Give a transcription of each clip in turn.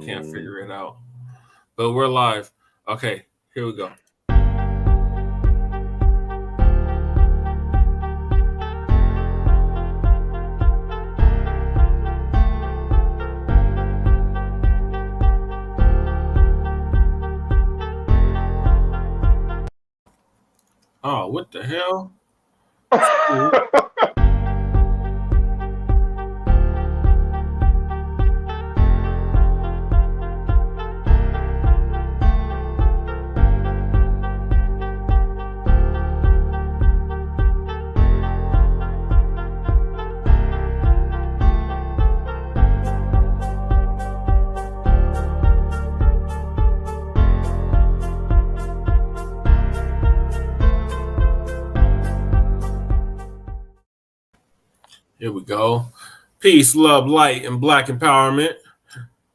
Can't figure it out. But we're live. Okay, here we go. Oh, what the hell? Here we go. Peace, love, light, and Black empowerment.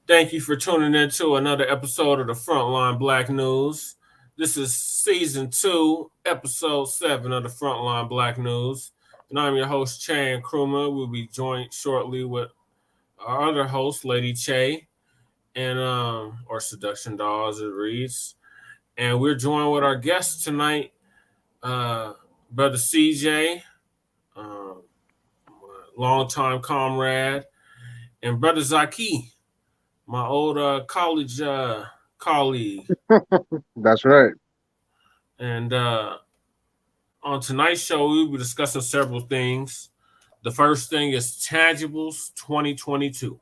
Thank you for tuning in to another episode of the Front Line Blacc News. This is season 2, episode 7 of the Front Line Blacc News. And I'm your host, Che Nkrumah. We'll be joined shortly with our other host, Lady Che, and or Seduction Doll as it reads. And we're joined with our guest tonight, Brother CJ, longtime comrade, and Brother Zaki, my old college colleague. That's right. And on tonight's show, we'll be discussing several things. The first thing is Tangibles 2022.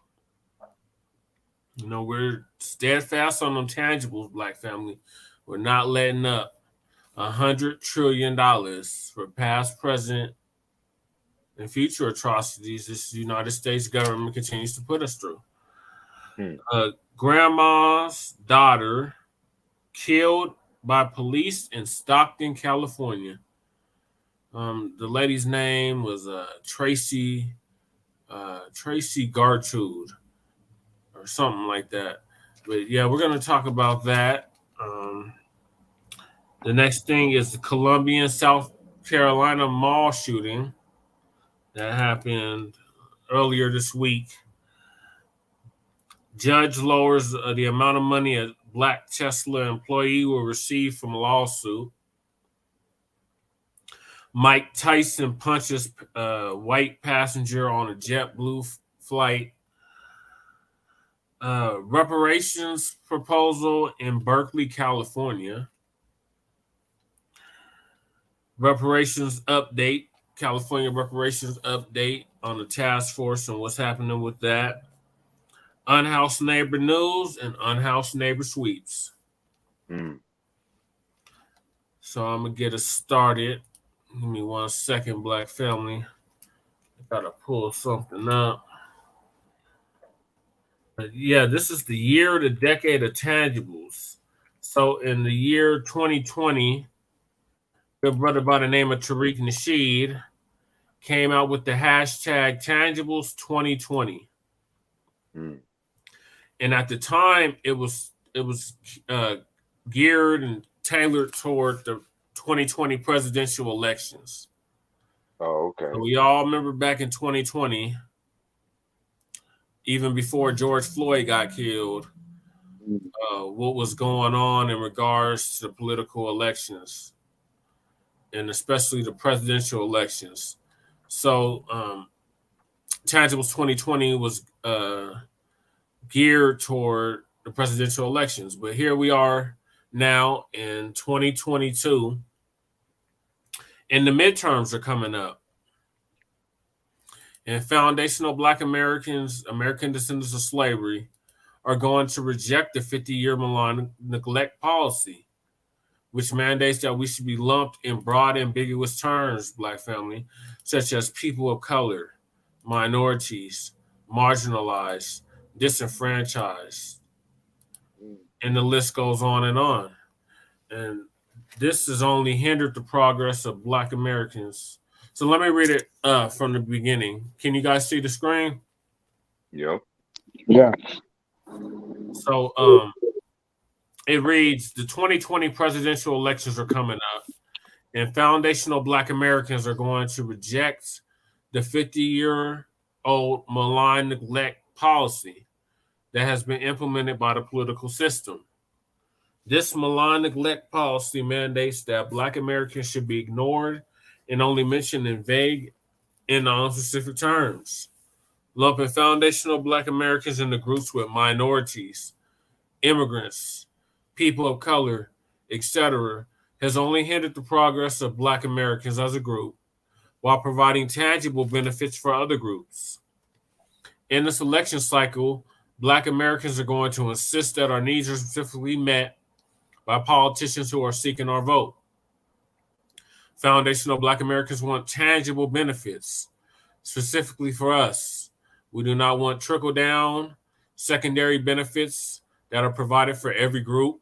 You know, we're steadfast on them tangibles, Black family. We're not letting up. $100 trillion for past, present, and future atrocities this United States government continues to put us through. Grandma's daughter killed by police in Stockton, California. The lady's name was Tracy Gartude or something like that. But yeah, we're going to talk about that. The next thing is the Columbian, South Carolina mall shooting that happened earlier this week. Judge lowers the amount of money a Blacc Tesla employee will receive from lawsuit. Mike Tyson punches white passenger on a JetBlue flight. Reparations proposal in Berkeley, California. California reparations update on the task force and what's happening with that. Unhoused neighbor news and unhoused neighbor sweeps. So I'm going to get us started. Give me 1 second, Black family. I got to pull something up. But yeah, this is the year, the decade of tangibles. So in the year 2020, a brother by the name of Tariq Nasheed came out with the hashtag Tangibles 2020. And at the time, it was geared and tailored toward the 2020 presidential elections. Oh, okay. So we all remember back in 2020, even before George Floyd got killed, what was going on in regards to the political elections, and especially the presidential elections. So Tangibles 2020 was geared toward the presidential elections. But here we are now in 2022, and the midterms are coming up. And foundational Black Americans, American descendants of slavery, are going to reject the 50-year malign neglect policy, which mandates that we should be lumped in broad, ambiguous terms, Black family, such as people of color, minorities, marginalized, disenfranchised, and the list goes on. And this has only hindered the progress of Black Americans. So let me read it from the beginning. Can you guys see the screen? Yep. Yeah. So it reads, the 2020 presidential elections are coming up, and foundational Black Americans are going to reject the 50-year-old malign neglect policy that has been implemented by the political system. This malign neglect policy mandates that Black Americans should be ignored and only mentioned in vague and non-specific terms, lumping foundational Black Americans into groups with minorities, immigrants, people of color, etc., has only hindered the progress of Black Americans as a group while providing tangible benefits for other groups. In this election cycle, Black Americans are going to insist that our needs are specifically met by politicians who are seeking our vote. Foundational Black Americans want tangible benefits, specifically for us. We do not want trickle down, secondary benefits that are provided for every group.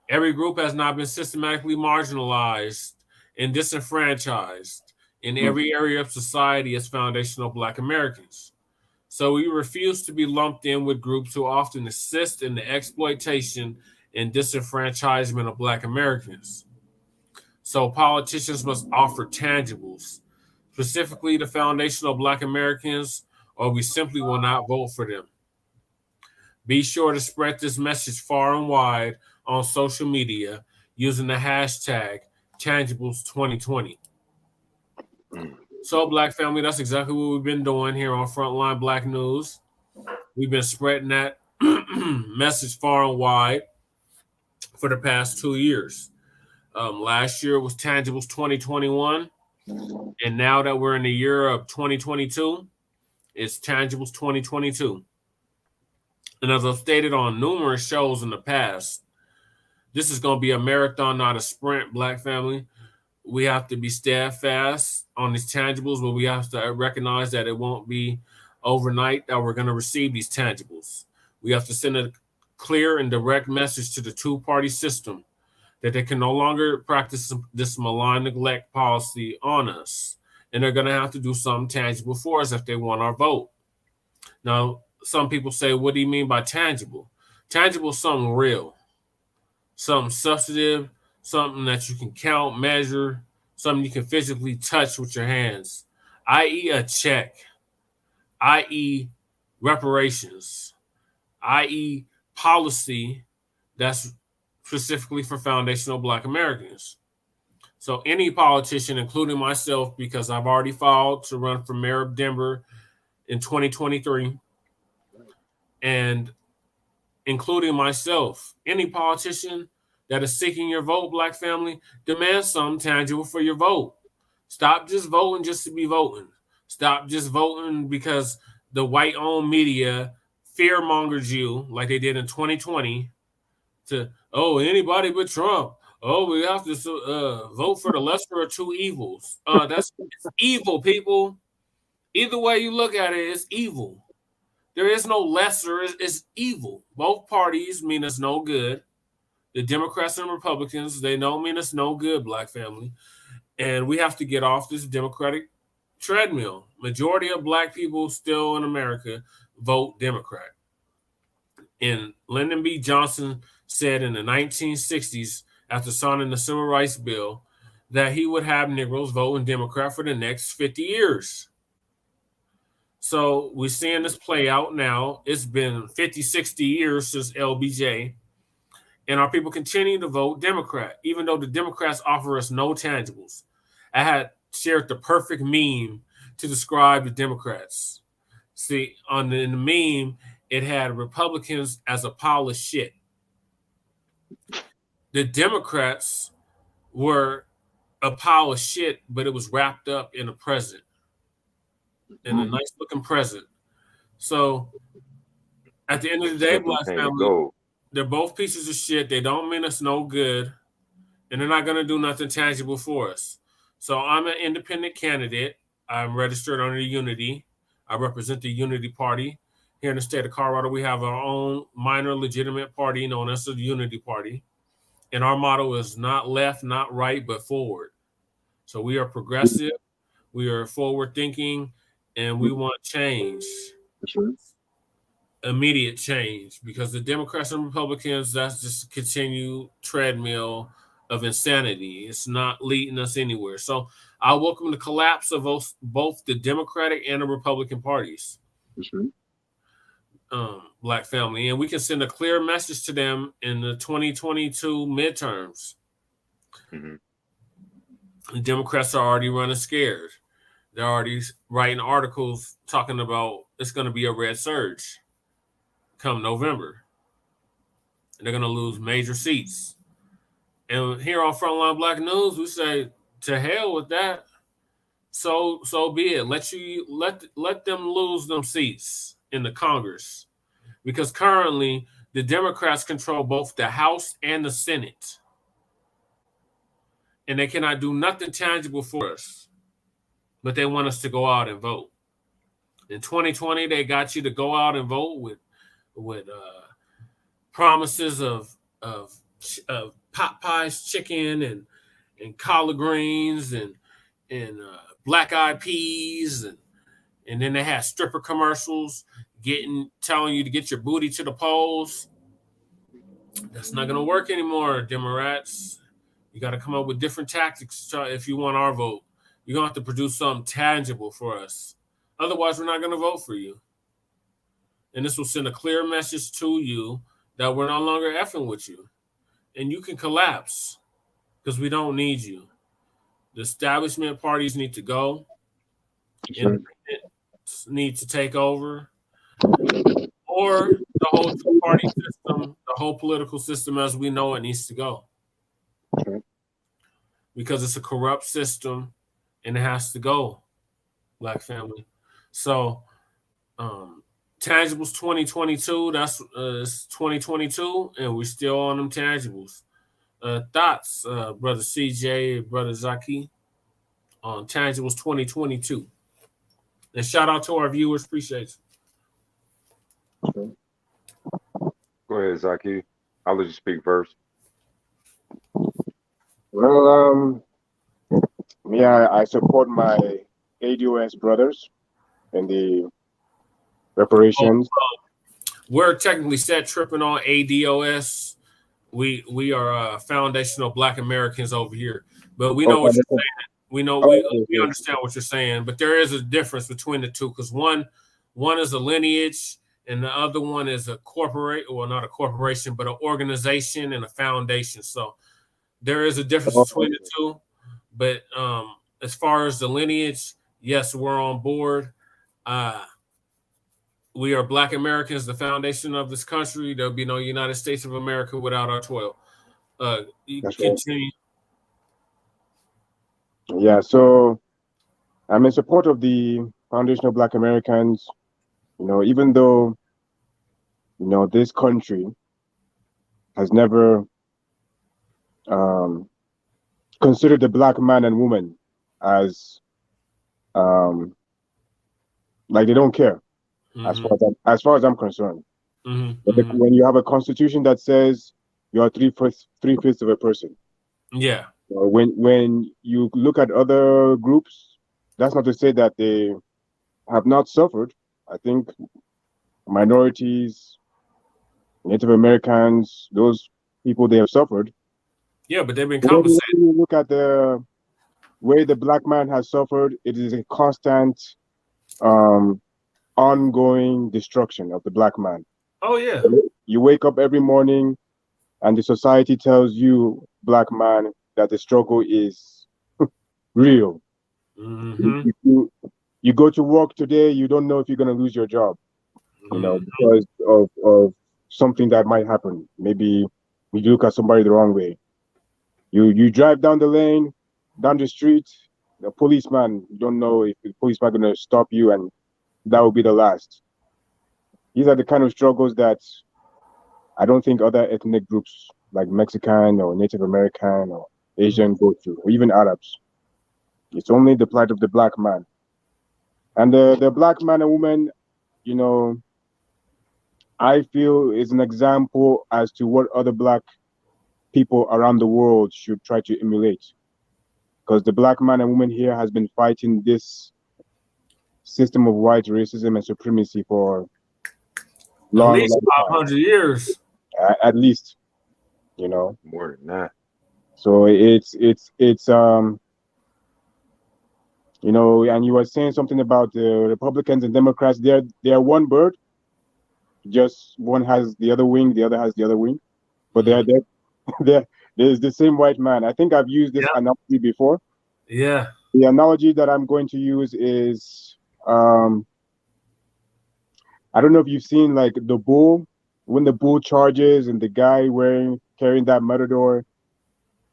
Every group has not been systematically marginalized and disenfranchised in every area of society as foundational Black Americans. So we refuse to be lumped in with groups who often assist in the exploitation and disenfranchisement of Black Americans. So politicians must offer tangibles, specifically the foundational Black Americans, or we simply will not vote for them. Be sure to spread this message far and wide on social media using the hashtag Tangibles2020. So, Black family, that's exactly what we've been doing here on Front Line Blacc News. We've been spreading that message far and wide for the past 2 years. Last year was Tangibles 2021, and now that we're in the year of 2022, it's Tangibles 2022. And as I've stated on numerous shows in the past, this is going to be a marathon, not a sprint, Black family. We have to be steadfast on these tangibles, but we have to recognize that it won't be overnight that we're going to receive these tangibles. We have to send a clear and direct message to the two-party system that they can no longer practice this malign neglect policy on us. And they're going to have to do something tangible for us if they want our vote. Now, some people say, what do you mean by tangible? Tangible is something real, something substantive, something that you can count, measure, something you can physically touch with your hands, i.e. a check, i.e. reparations, i.e. policy that's specifically for foundational Black Americans. So any politician, including myself, because I've already filed to run for mayor of Denver in 2023, and including myself, any politician that is seeking your vote, Black family, demand something tangible for your vote. Stop just voting just to be voting. Stop just voting because the white-owned media fear-mongered you like they did in 2020 to, oh, anybody but Trump. Oh, we have to vote for the lesser of two evils. It's evil, people. Either way you look at it, it's evil. There is no lesser. It's evil. Both parties mean us no good. The Democrats and Republicans, they don't mean us no good, Black family. And we have to get off this Democratic treadmill. Majority of Black people still in America vote Democrat. And Lyndon B. Johnson said in the 1960s, after signing the Civil Rights Bill, that he would have Negroes voting Democrat for the next 50 years. So we're seeing this play out now. It's been 50, 60 years since LBJ, and our people continue to vote Democrat, even though the Democrats offer us no tangibles. I had shared the perfect meme to describe the Democrats. See, in the meme, it had Republicans as a pile of shit. The Democrats were a pile of shit, but it was wrapped up in a present, in a nice looking present. So at the end of the day, Black family, they're both pieces of shit. They don't mean us no good, and they're not going to do nothing tangible for us. So I'm an independent candidate. I'm registered under Unity. I represent the Unity Party. Here in the state of Colorado, we have our own minor legitimate party known as the Unity Party. And our motto is not left, not right, but forward. So we are progressive, we are forward thinking, and we want change. Immediate change, because the Democrats and Republicans, that's just a continued treadmill of insanity. It's not leading us anywhere. So I welcome the collapse of both the Democratic and the Republican parties. Black family, and we can send a clear message to them in the 2022 midterms. Mm-hmm. The Democrats are already running scared. They're already writing articles talking about it's going to be a red surge come November. And they're going to lose major seats. And here on Front Line Blacc News, we say, to hell with that. So be it. Let them lose them seats in the Congress. Because currently the Democrats control both the House and the Senate. And they cannot do nothing tangible for us. But they want us to go out and vote. In 2020, they got you to go out and vote with promises of Popeye's chicken and collard greens and black eyed peas and then they had stripper commercials telling you to get your booty to the polls. That's not gonna work anymore, Democrats. You got to come up with different tactics if you want our vote. You're gonna have to produce something tangible for us. Otherwise, we're not gonna vote for you. And this will send a clear message to you that we're no longer effing with you. And you can collapse because we don't need you. The establishment parties need to go. Independents need to take over. Or the whole two-party system, the whole political system as we know it needs to go. Because it's a corrupt system and it has to go, Black family. So, tangibles 2022, that's it's 2022, and we're still on them tangibles. Thoughts, Brother CJ, Brother Zaki, on tangibles 2022. And shout out to our viewers. Appreciate you. Go ahead, Zaki. I'll let you speak first. Well, yeah, I support my ADOS brothers in the reparations. We're technically set tripping on ADOS. We are foundational Black Americans over here, but we know what you're saying. We know we understand what you're saying, but there is a difference between the two because one is a lineage and the other one is a corporate, well, not a corporation, but an organization and a foundation. So there is a difference between the two. But as far as the lineage, yes, we're on board. We are Black Americans, the foundation of this country. There'll be no United States of America without our 12. You continue. Yeah, so I'm in support of the foundation of Black Americans. You know, even though, you know, this country has never considered the Black man and woman as like they don't care. Mm-hmm. As far as I'm concerned. Mm-hmm. But when you have a constitution that says you are three-fifths of a person. Yeah. When you look at other groups, that's not to say that they have not suffered. I think minorities, Native Americans, those people, they have suffered. Yeah, but they've been compensated. When you look at the way the Black man has suffered, it is a constant ongoing destruction of the Black man. Oh yeah. You wake up every morning and the society tells you, Black man, that the struggle is real. Mm-hmm. You go to work today, you don't know if you're going to lose your job, you know, because of something that might happen. Maybe you look at somebody the wrong way. You drive down the lane, down the street, the policeman, you don't know if the policeman going to stop you, and that will be the last. These are the kind of struggles that I don't think other ethnic groups like Mexican or Native American or Asian go through, or even Arabs. It's only the plight of the Black man. And the Black man and woman, you know, I feel is an example as to what other Black people around the world should try to emulate. Because the Black man and woman here has been fighting this system of white racism and supremacy for at least 500 years. At least, you know. More than that. So it's you know, and you were saying something about the Republicans and Democrats. They are one bird. Just one has the other wing, the other has the other wing, but Mhm. there's the same white man. I think I've used this Yep. analogy before. Yeah. The analogy that I'm going to use is, I don't know if you've seen like the bull, when the bull charges and the guy carrying that matador,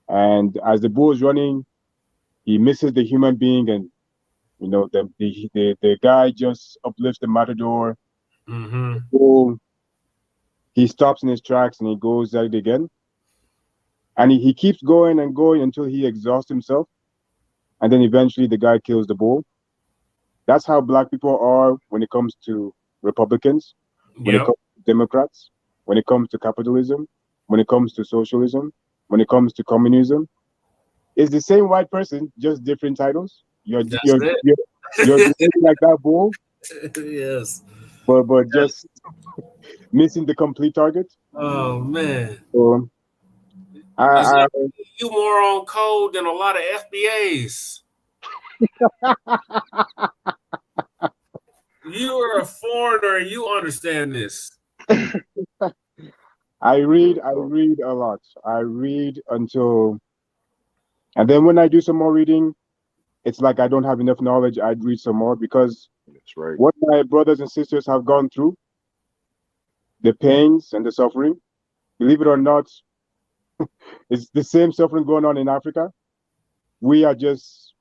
and as the bull is running, he misses the human being, and the guy just uplifts the matador. Mm-hmm. Bull, he stops in his tracks and he goes at it again, and he keeps going and going until he exhausts himself, and then eventually the guy kills the bull. That's how Black people are when it comes to Republicans, when it Yep. comes to Democrats, when it comes to capitalism, when it comes to socialism, when it comes to communism. It's the same white person, just different titles. That's it. You're behaving like that bull, Yes. but Yes. just missing the complete target. Oh man. So It's I, like you more on code than a lot of FBAs. You are a foreigner and you understand this. I read a lot. I read until, and then when I do some more reading, it's like I don't have enough knowledge. I'd read some more because That's right. what my brothers and sisters have gone through, the pains and the suffering, believe it or not, it's the same suffering going on in Africa. We are just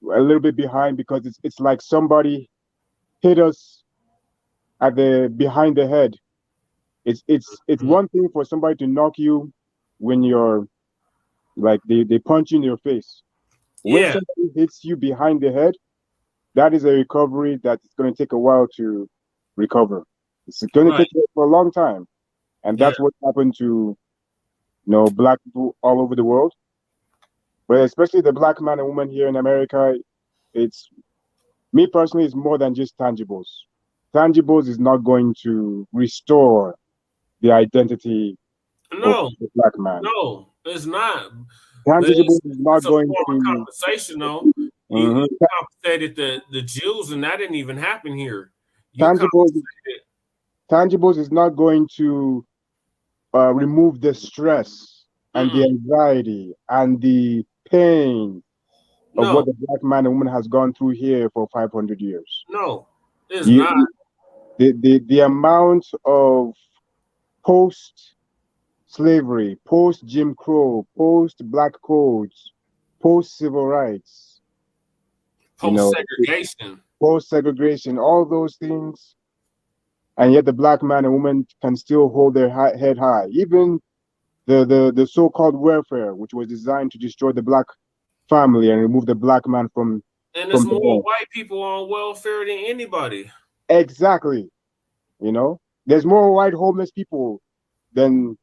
a little bit behind because it's like somebody hit us at the behind the head. It's Mhm. one thing for somebody to knock you when you're like they punch you in your face. When Yeah. somebody hits you behind the head, that is a recovery that's going to take a while to recover. It's going to Right. take for a long time, and Yeah. that's what happened to Black people all over the world, but especially the Black man and woman here in America. It's me personally. It's more than just tangibles. Tangibles is not going to restore the identity of No. the Black man. No. It's not. But Tangibles is not it's a going form of to. compensation, though. You Mhm. compensated the Jews, and that didn't even happen here. You Tangibles compensated. tangibles is not going to remove the stress and the Mm-mm. anxiety and the pain of what No. the Black man and woman has gone through here for 500 years. No. It's You, not. the amount of post slavery, post Jim Crow, post Black codes, post civil rights, you Post know, segregation. post segregation, all those things, and yet the Black man and woman can still hold their head high. Even the so-called welfare, which was designed to destroy the Black family and remove the Black man And there's from the more home. white people on welfare than anybody. Exactly. There's more white homeless people than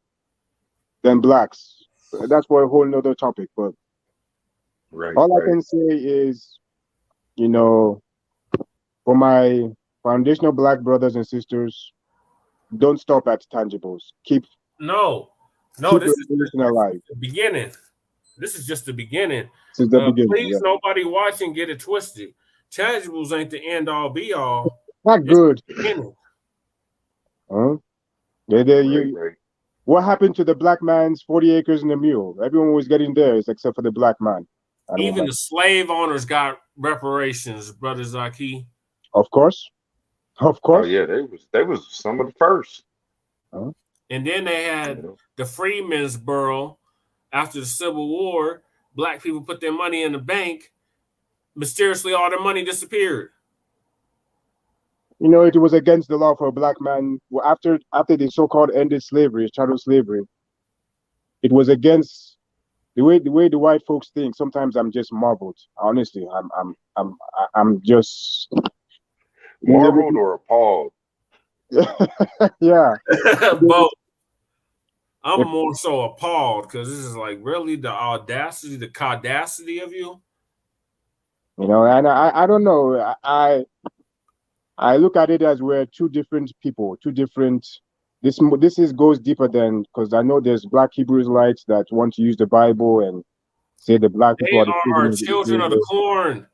Blacks. That's for a whole nother topic. But Right, all I right. can say is, you know, for my foundational Black brothers and sisters, don't stop at tangibles. No. No, Keep this is revolution alive. the beginning. This is just the beginning. Since the beginning. Please, Yeah. nobody watching get it twisted. Tangibles ain't the end all be all. Not It's good. the beginning. Huh? Right, right. What happened to the Black man's 40 acres and a mule? Everyone was getting theirs except for the Black man and Even woman. the slave owners got reparations, Brother Zaki. Of course. Of Oh course. yeah, they was some of the first. Huh? And then they You had know. the Freedmen's Bureau. After the Civil War, Black people put their money in the bank. Mysteriously, all their money disappeared. It was against the law for a Black man. Well, after the so-called ended slavery, chattel slavery, it was against the way the white folks think. Sometimes I'm just marveled. Honestly, I'm just Marveled or appalled. yeah. Both. I'm If, more so appalled because this is like really the audacity, the caudacity of you. and I don't know. I look at it as we're two different people, two different. This goes deeper than, because I know there's Black Hebrew Israelites that want to use the Bible and say the Black people They are the are children of children of the Israel. corn.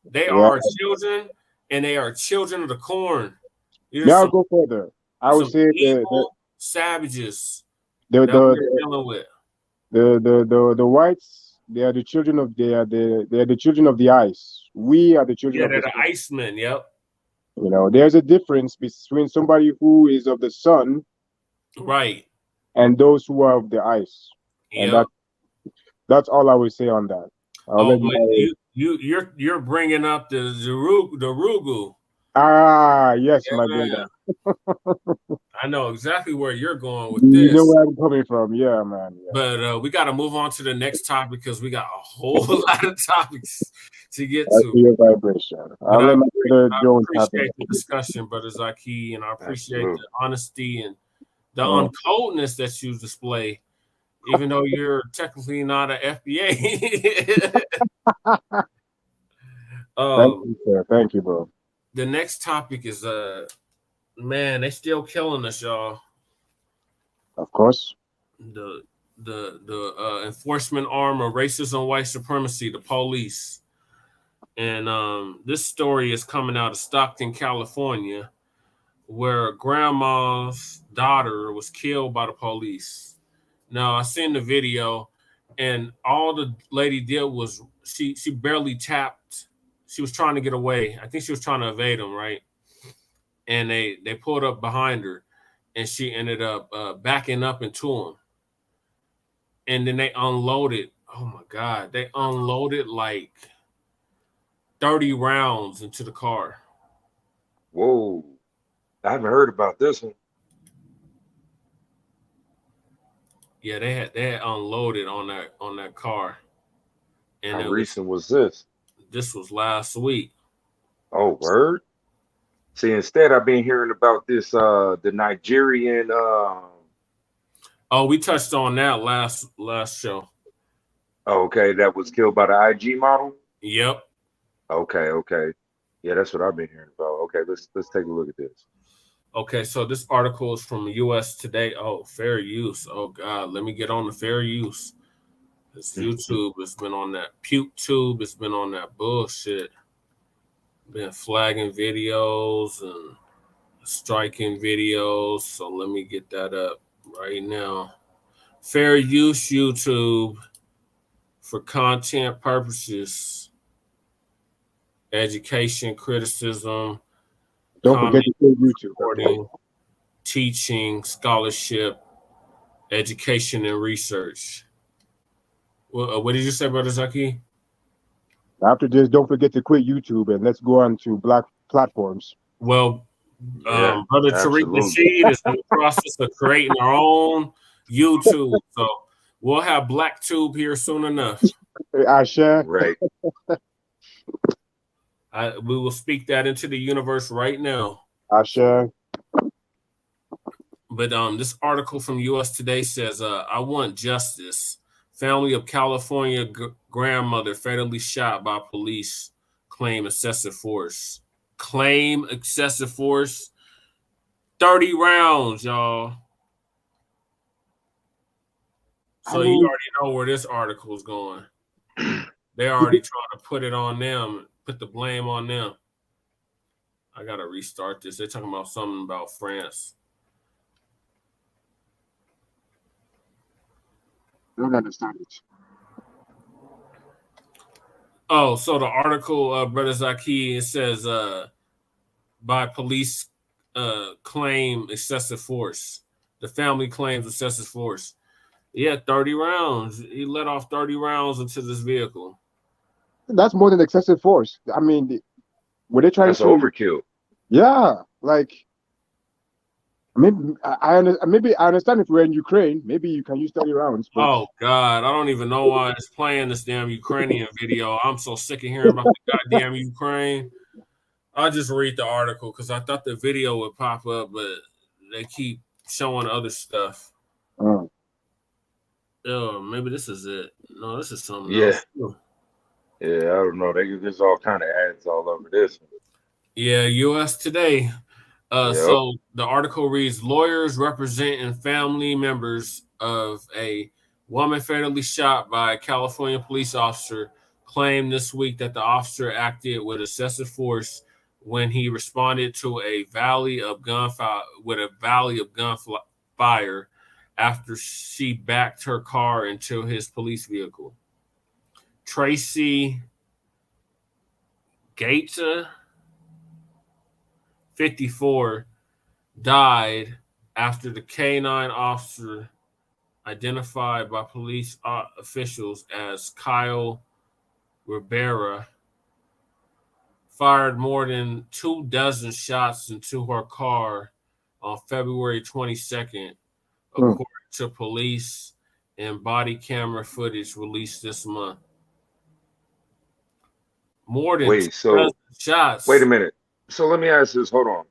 They Yeah, are children, and they are children of the corn. These are now I'll some go further. I would Some say evil savages the that we're the dealing with. the whites, they are the children of the ice. We are the children Yeah, of they're the the sun. Icemen. Yep. You know, there's a difference between somebody who is of the sun Right. and those who are of the ice. And Yep. that's all I would say on that. I'll Oh, let but you. you're bringing up the Rugu. Ah, yes, my Yeah, brother. I know exactly where you're going with You know this. where I'm coming from. Yeah, man. Yeah. But we got to move on to the next topic because we got a whole lot of topics to get I to. see your vibration. But I'll let my brother I Jones happen. appreciate the discussion, Brother Zaki, and I appreciate the Absolutely. honesty and the Mm. uncoldness that you display, even though you're technically not an FBA. Thank um, you, sir. Thank you, bro. the next topic is man, they still killing us, y'all. Of course. The enforcement arm of racism, white supremacy, the police. And this story is coming out of Stockton, California, where a grandma's daughter was killed by the police. Now I seen the video, and all the lady did was she barely tapped. She was trying to get away. I think she was trying to evade them, right? And they pulled up behind her, and she ended up backing up into them. And then they unloaded. Oh my God, they unloaded like 30 rounds into the car. Whoa. I haven't heard about this one. Yeah, they had unloaded on that car, and How it was recent was this? this was last week. Oh, word. See, instead I've been hearing about this the Nigerian Oh, we touched on that last show. okay, that was killed by the IG model. Yep. Okay, okay. Yeah, that's what I've been hearing about. Okay, let's take a look at this. Okay, so this article is from US Today. Oh, fair use. Oh God, let me get on the fair use. This YouTube has been on that puke tube. It's been on that bullshit. Been flagging videos and striking videos. So let me get that up right now. Fair use YouTube for content purposes, education, criticism, Don't forget comment, to say YouTube. Okay? reporting, teaching, scholarship, education, and research. What did you say, Brother Zaki? After this, don't forget to quit YouTube and let's go on to Black platforms. Well, Yeah, Brother Tariq absolutely. Nasheed is in the process of creating our own YouTube. So we'll have BlackTube here soon enough. I share. Right. We will speak that into the universe right now. I share. But this article from US Today says, I want justice. Family of California grandmother fatally shot by police claim excessive force. Claim excessive force. 30 rounds, y'all. So you already know where this article is going. They're already trying to put it on them, put the blame on them. I got to restart this. They're talking about something about France. I don't understand it. Oh, so the article, Brother Zaki, it says by police claim excessive force. The family claims excessive force. Yeah, 30 rounds. He let off 30 rounds into this vehicle. That's more than excessive force. I mean, were they trying That's to? overkill. Yeah, like maybe maybe I understand if we're in Ukraine, maybe you can use 30 rounds. But Oh God, I don't even know why it's playing this damn Ukrainian video. I'm so sick of hearing about the goddamn Ukraine. I just read the article because I thought the video would pop up, but they keep showing other stuff. Oh, maybe this is it. No, this is something else. Yeah, I don't know. There's all kind of ads all over this one. Yeah, US Today. Yep. So the article reads, lawyers representing family members of a woman fatally shot by a California police officer claimed this week that the officer acted with excessive force when he responded to a valley of gunfire gunfire after she backed her car into his police vehicle. Tracy Gaeta, 54, died after the K-9 officer, identified by police officials as Kyle Rivera, fired more than 24 shots into her car on February 22nd, according to police and body camera footage released this month. More than 12 shots. Wait a minute. So let me ask this. Hold on.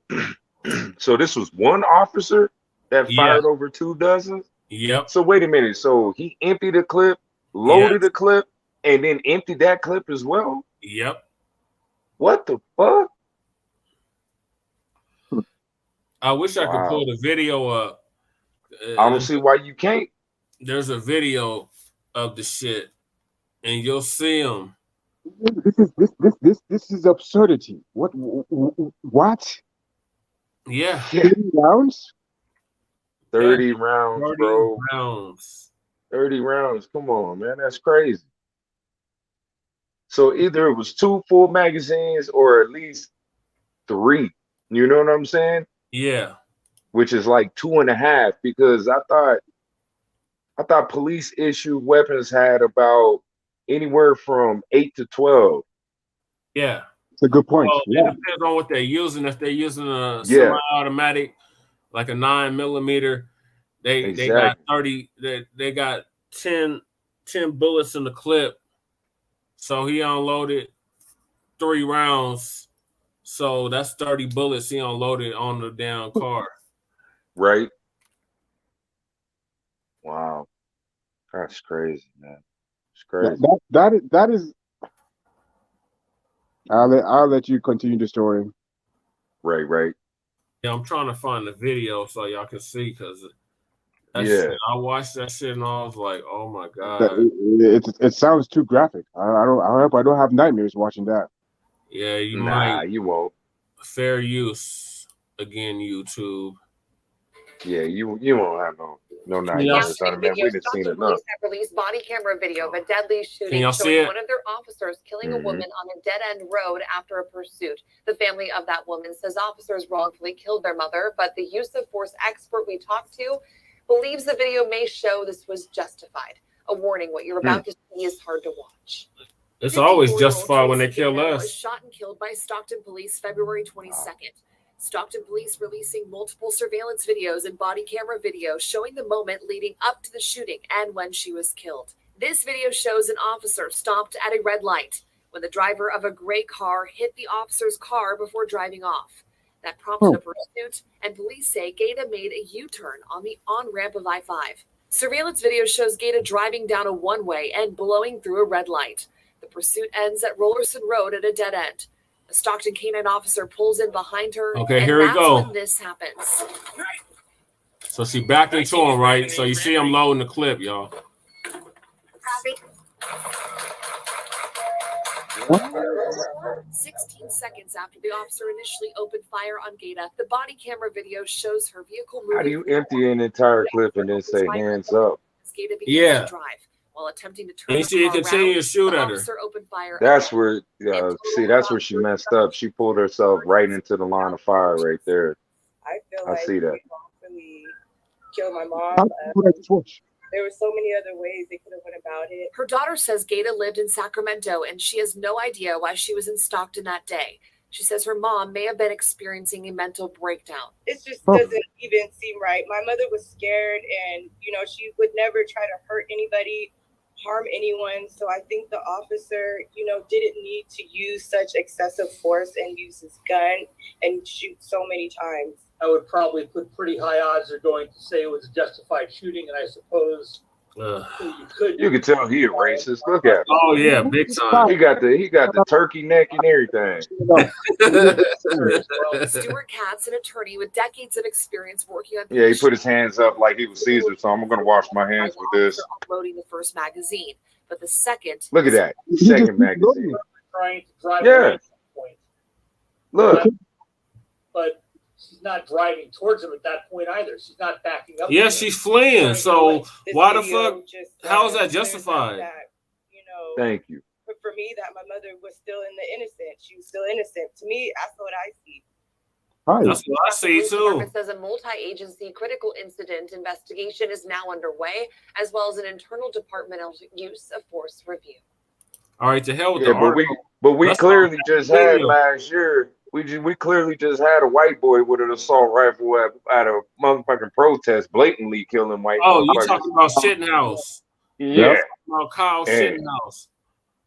So this was one officer that fired over 24? Yep. So wait a minute. So he emptied a clip, loaded a clip, and then emptied that clip as well? Yep. What the fuck? I wish I could pull the video up. I don't see why you can't. There's a video of the shit, and you'll see him. This is absurdity. What? Yeah. 30 rounds? 30 rounds, 30 bro. rounds. 30 rounds. Come on, man. That's crazy. So either it was 2 full magazines or at least 3. You know what I'm saying? Yeah. Which is like 2.5, because I thought police issued weapons had about anywhere from 8 to 12. Yeah. It's a good point. Well, it depends on what they're using. If they're using a semi-automatic, like a 9mm, they got 30. They got 10 bullets in the clip. So he unloaded 3 rounds. So that's 30 bullets he unloaded on the damn car. Right. Wow. That's crazy, man. It's crazy. That is. I'll let you continue the story. Right. Yeah, I'm trying to find the video so y'all can see, because shit, I watched that shit and I was like, oh my god. It sounds too graphic. I hope I don't have nightmares watching that. Yeah, you might. You won't. Fair use again, YouTube. Yeah, you won't have no nightmares on it, man. We done seen enough. Police have released body camera video of a deadly shooting showing one of their officers killing a woman on a dead-end road after a pursuit. The family of that woman says officers wrongfully killed their mother, but the use of force expert we talked to believes the video may show this was justified. A warning: what you're about to see is hard to watch. It's always justified when they kill us. Was shot and killed by Stockton Police February 22nd. Stockton Police releasing multiple surveillance videos and body camera video showing the moment leading up to the shooting and when she was killed. This video shows an officer stopped at a red light when the driver of a gray car hit the officer's car before driving off. That prompted a pursuit, and police say Gaeta made a U-turn on the on-ramp of I-5. Surveillance video shows Gaeta driving down a one-way and blowing through a red light. The pursuit ends at Rollerson Road at a dead end. A Stockton K-9 officer pulls in behind her. Okay, here we go. When this happens. So she backed into him, right? So you see him loading the clip, y'all. 16 seconds after the officer initially opened fire on Gaeta, the body camera video shows her vehicle moving. How do you empty an entire clip and then say hands up? Yeah. Drive. While attempting to turn and she continued to shoot at her. That's where, that's where she messed up. She pulled herself right into the line of fire right there. I see that. Killed my mom. There were so many other ways they could have went about it. Her daughter says Gaeta lived in Sacramento and she has no idea why she was in Stockton that day. She says her mom may have been experiencing a mental breakdown. It just doesn't even seem right. My mother was scared and, she would never try to hurt anybody, harm anyone. So I think the officer, didn't need to use such excessive force and use his gun and shoot so many times. I would probably put pretty high odds they're going to say it was a justified shooting, and I suppose you could tell he a racist. Look at him. Oh yeah, big time. He got the turkey neck and everything. Stuart Katz, an attorney with decades of experience working on. Yeah, he put his hands up like he was Caesar, so I'm gonna wash my hands with this. Uploading the first magazine, but the second. Look at that second magazine. Trying to drive away at some point. Look, but she's not driving towards him at that point either. She's not backing up. Yeah, she's fleeing. So This why the video fuck? just, How is that clears up justified? that, you know, thank you. for me, that my mother was still in the innocent. She was still innocent. To me, that's what I see. Hi. That's what I The see police too. department says a multi-agency critical incident investigation is now underway, as well as an internal departmental use of force review. All right, to hell with Yeah, the article. but we Let's clearly talk just about the had video. last year. We clearly just had a white boy with an assault rifle at a motherfucking protest, blatantly killing white Oh, you motherfuckers. talking about Shittenhouse? Yeah, About Kyle and Shittenhouse.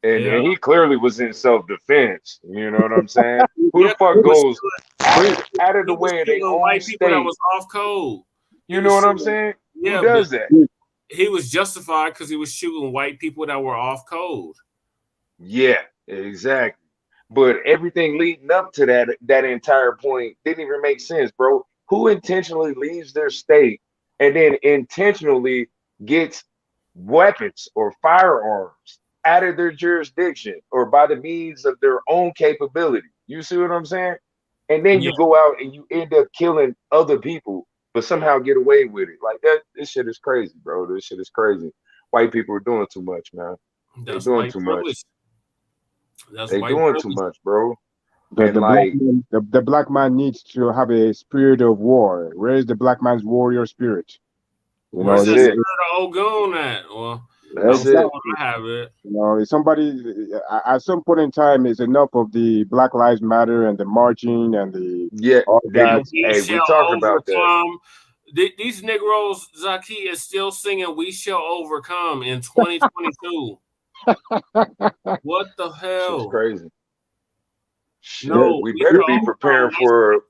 and, Yeah. and he clearly was in self-defense. You know what I'm saying? Who Yeah, the fuck he was goes out of He the was way of their shooting own white people that state? was off code. He You was know what I'm shooting- saying? Yeah, Who does but that? he was justified because he was shooting white people that were off code. Yeah, exactly. But everything leading up to that entire point didn't even make sense, bro. Who intentionally leaves their state and then intentionally gets weapons or firearms out of their jurisdiction or by the means of their own capability? You see what I'm saying? And then Yeah. you go out and you end up killing other people, but somehow get away with it. Like that, this shit is crazy, bro. This shit is crazy. White people are doing too much, man. They're That's doing white too privilege. much. That's They white doing too privilege. much, bro. The, And the black like, man, the black man needs to have a spirit of war. Where is the black man's warrior spirit? You Where's know, that That's it. spirit of Ogun at? Well, That's exactly. it. I have it. You know, if somebody at some point in time is enough of the Black Lives Matter and the marching and the Yeah, all that. We hey, we shall talked about that. overcome. These Negroes, Zaki is still singing "We Shall Overcome" in 2022. What the Shit's hell? crazy. Shit, No, we we better shall be overcome. preparing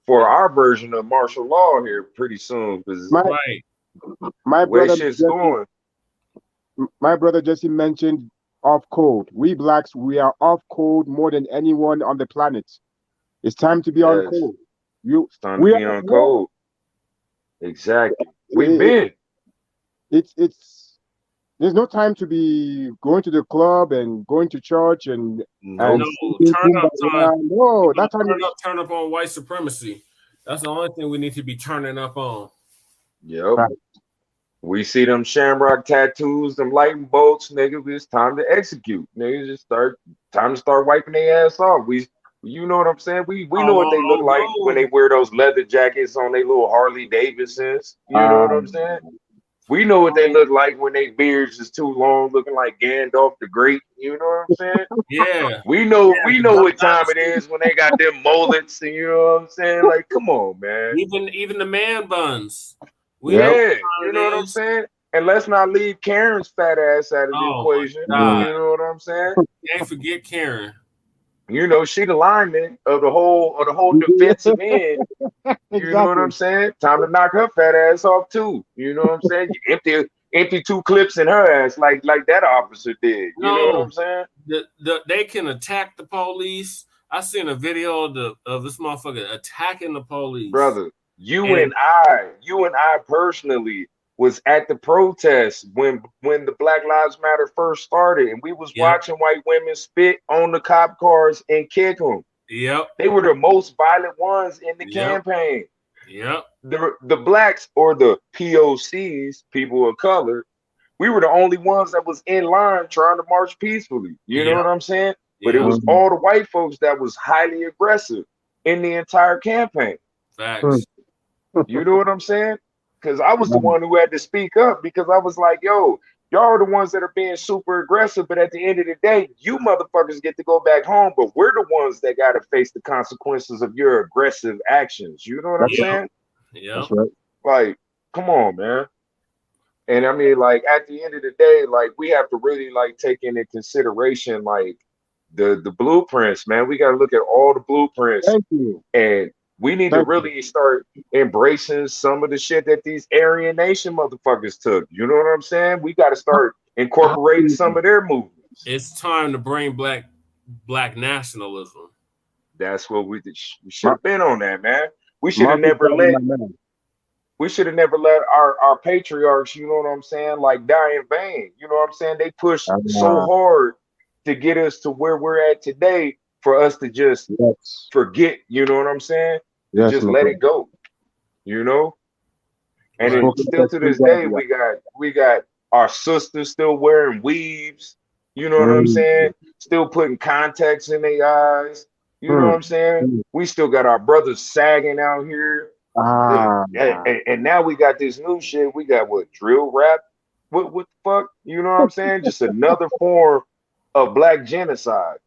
for our version of martial law here pretty soon, because My Right. my the way brother shit's Jesse, going. my brother Jesse mentioned off code. We blacks, we are off code more than anyone on the planet. It's time to be on Yes, code. it's time to We are be at on war. code. Exactly. We've It- been. it's there's no time to be going to the club and going to church and Nope. No, singing turn up Kumbaya. time. No, that time Turn up on white supremacy. That's the only thing we need to be turning up on. Yep. Right. We see them shamrock tattoos, them lightning bolts, nigga. It's time to execute. Niggas just time to start wiping their ass off. You know what I'm saying? We know what they look like when they wear those leather jackets on their little Harley Davidsons. You know what I'm saying? We know what they look like when their beards is too long, looking like Gandalf the Great. You know what I'm saying? Yeah. We know what time it is when they got them mullets, and you know what I'm saying? Like, come on, man. Even the man buns. Yeah, you know what I'm saying? And let's not leave Karen's fat ass out of the Oh, equation. You God. know what I'm saying? Can't forget Karen. You know, she the lineman of the whole defensive end. You know what I'm saying? Time to knock her fat ass off too. You know what I'm saying? You empty 2 clips in her ass like that officer did. You know what I'm saying? They can attack the police. I seen a video of this motherfucker attacking the police. Brother, you and I personally was at the protest when the Black Lives Matter first started, and we was watching white women spit on the cop cars and kick them. Yep. They were the most violent ones in the campaign. Yep. The blacks, or the POCs, people of color, we were the only ones that was in line trying to march peacefully. You know what I'm saying? But it was all the white folks that was highly aggressive in the entire campaign. Facts. You know what I'm saying? Because I was the one who had to speak up, because I was like, yo, y'all are the ones that are being super aggressive, but at the end of the day, you motherfuckers get to go back home, but we're the ones that got to face the consequences of your aggressive actions. You know what I'm saying? Yeah. That's right. Like, come on, man. And I mean, like, at the end of the day, like, we have to really, like, take into consideration, like, the blueprints, man. We got to look at all the blueprints. Thank you. And we need to really start embracing some of the shit that these Aryan Nation motherfuckers took. You know what I'm saying? We got to start incorporating some of their movements. It's time to bring black nationalism. That's what we should have been on that, man. We should have never let our patriarchs, you know what I'm saying, like, die in vain. You know what I'm saying? They pushed so hard to get us to where we're at today for us to just Yes. forget, you know what I'm saying? To Yes, just my let brother. it go, you know? And Right. then still to this day, we got our sisters still wearing weaves, you know what I'm saying? Still putting contacts in their eyes, you know what I'm saying? We still got our brothers sagging out here. And now we got this new shit. We got what, drill rap? What the fuck? You know what I'm saying? Just another form of black genocide.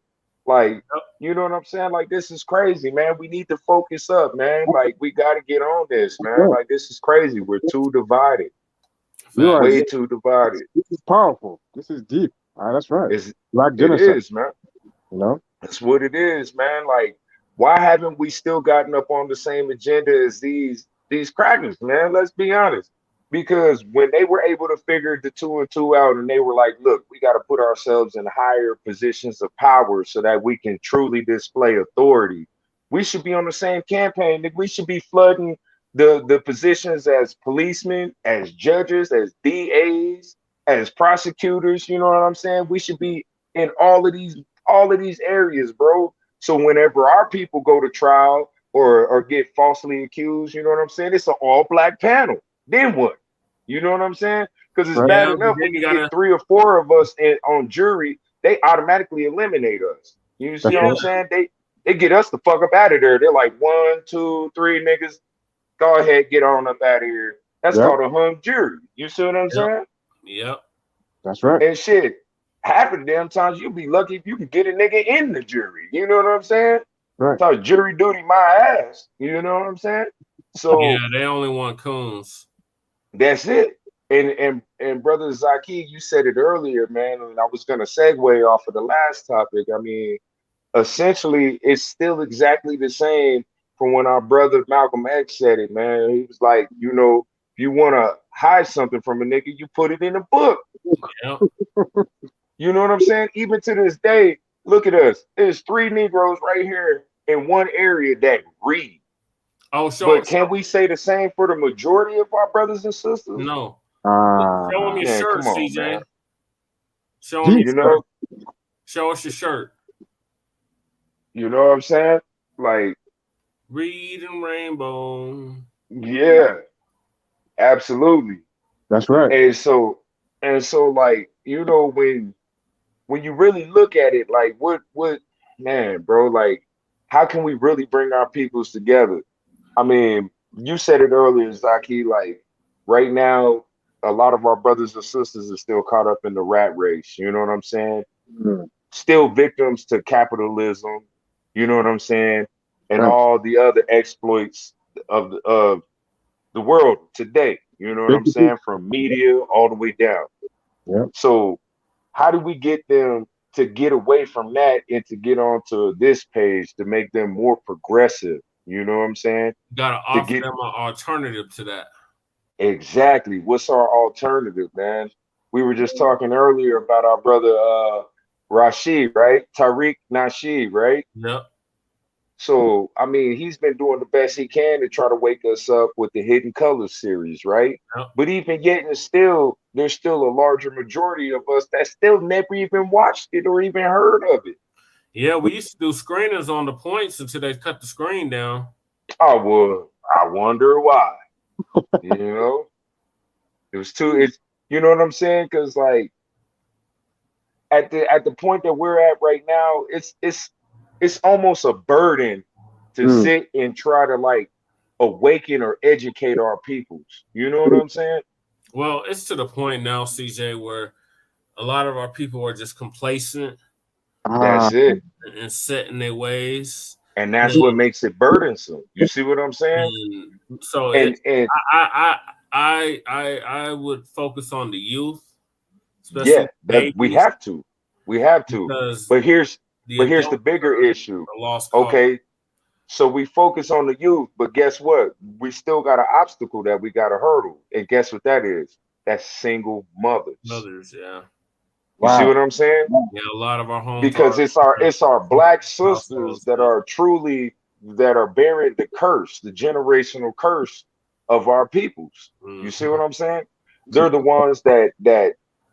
Like, you know what I'm saying? Like, this is crazy, man. We need to focus up, man. Like, we got to get on this, man. Like, this is crazy. We're too divided. You are Way too divided. This is powerful. This is deep. That's right. Black It genocide. is, man. You know? That's what it is, man. Like, why haven't we still gotten up on the same agenda as these crackers, man? Let's be honest. Because when they were able to figure the 2 and 2 out, and they were like, look, we got to put ourselves in higher positions of power so that we can truly display authority. We should be on the same campaign. We should be flooding the positions as policemen, as judges, as DAs, as prosecutors. You know what I'm saying? We should be in all of these areas, bro. So whenever our people go to trial or get falsely accused, you know what I'm saying? It's an all black panel. Then what? You know what I'm saying? Because it's bad enough when you get 3 or 4 of us on jury, they automatically eliminate us. You see what I'm saying? They get us the fuck up out of there. They're like 1, 2, 3 niggas. Go ahead, get on up out of here. That's called a hung jury. You see what I'm saying? Yep. That's right. And shit, half of the damn times you'll be lucky if you can get a nigga in the jury. You know what I'm saying? Right. So jury duty my ass. You know what I'm saying? So yeah, they only want coons. that's it. And brother Zaki, you said it earlier, man, and I was gonna segue off of the last topic. I mean, essentially, it's still exactly the same from when our brother Malcolm X said it, man. He was like, you know, if you want to hide something from a nigga, you put it in a book. Yep. You know what I'm saying? Even to this day, look at us. There's 3 Negroes right here in one area that read. Oh, But can we say the same for the majority of our brothers and sisters? No. Show them your shirt, come on, CJ. man. Show them You know? Show us your shirt. You know what I'm saying? Like, Reed and Rainbow. yeah, absolutely. That's right. And so, like, you know, when you really look at it, like, what, man, bro, like, how can we really bring our peoples together? I mean, you said it earlier, Zaki, like, right now, a lot of our brothers and sisters are still caught up in the rat race. You know what I'm saying? Still victims to capitalism. You know what I'm saying? And all the other exploits of the world today. You know what I'm saying? From media all the way down. Yeah. So how do we get them to get away from that and to get onto this page to make them more progressive? You know what I'm saying? You gotta offer them an alternative to that. Exactly. What's our alternative, man? We were just talking earlier about our brother Rashid, right? Tariq Nasheed, right? Yep. So, I mean, he's been doing the best he can to try to wake us up with the Hidden Colors series, right? Yep. But even yet, and still, there's still a larger majority of us that still never even watched it or even heard of it. Yeah, we used to do screeners on the points until they cut the screen down. Oh, well, I wonder why. You know, it's you know what I'm saying? Because like at the point that we're at right now, it's almost a burden to sit and try to like awaken or educate our peoples. You know what I'm saying? Well, it's to the point now, CJ, where a lot of our people are just complacent. That's it. And set in their ways. And that's what makes it burdensome. You see what I'm saying? So I would focus on the youth. Yeah, we have to. But here's the bigger issue. Okay. So we focus on the youth, but guess what? We still got an obstacle that we got to hurdle. And guess what that is? That's single mothers. Mothers, yeah. You see what I'm saying? Yeah, a lot of our homes because it's our black sisters that are bearing the curse, the generational curse of our peoples. You see what I'm saying? They're the ones that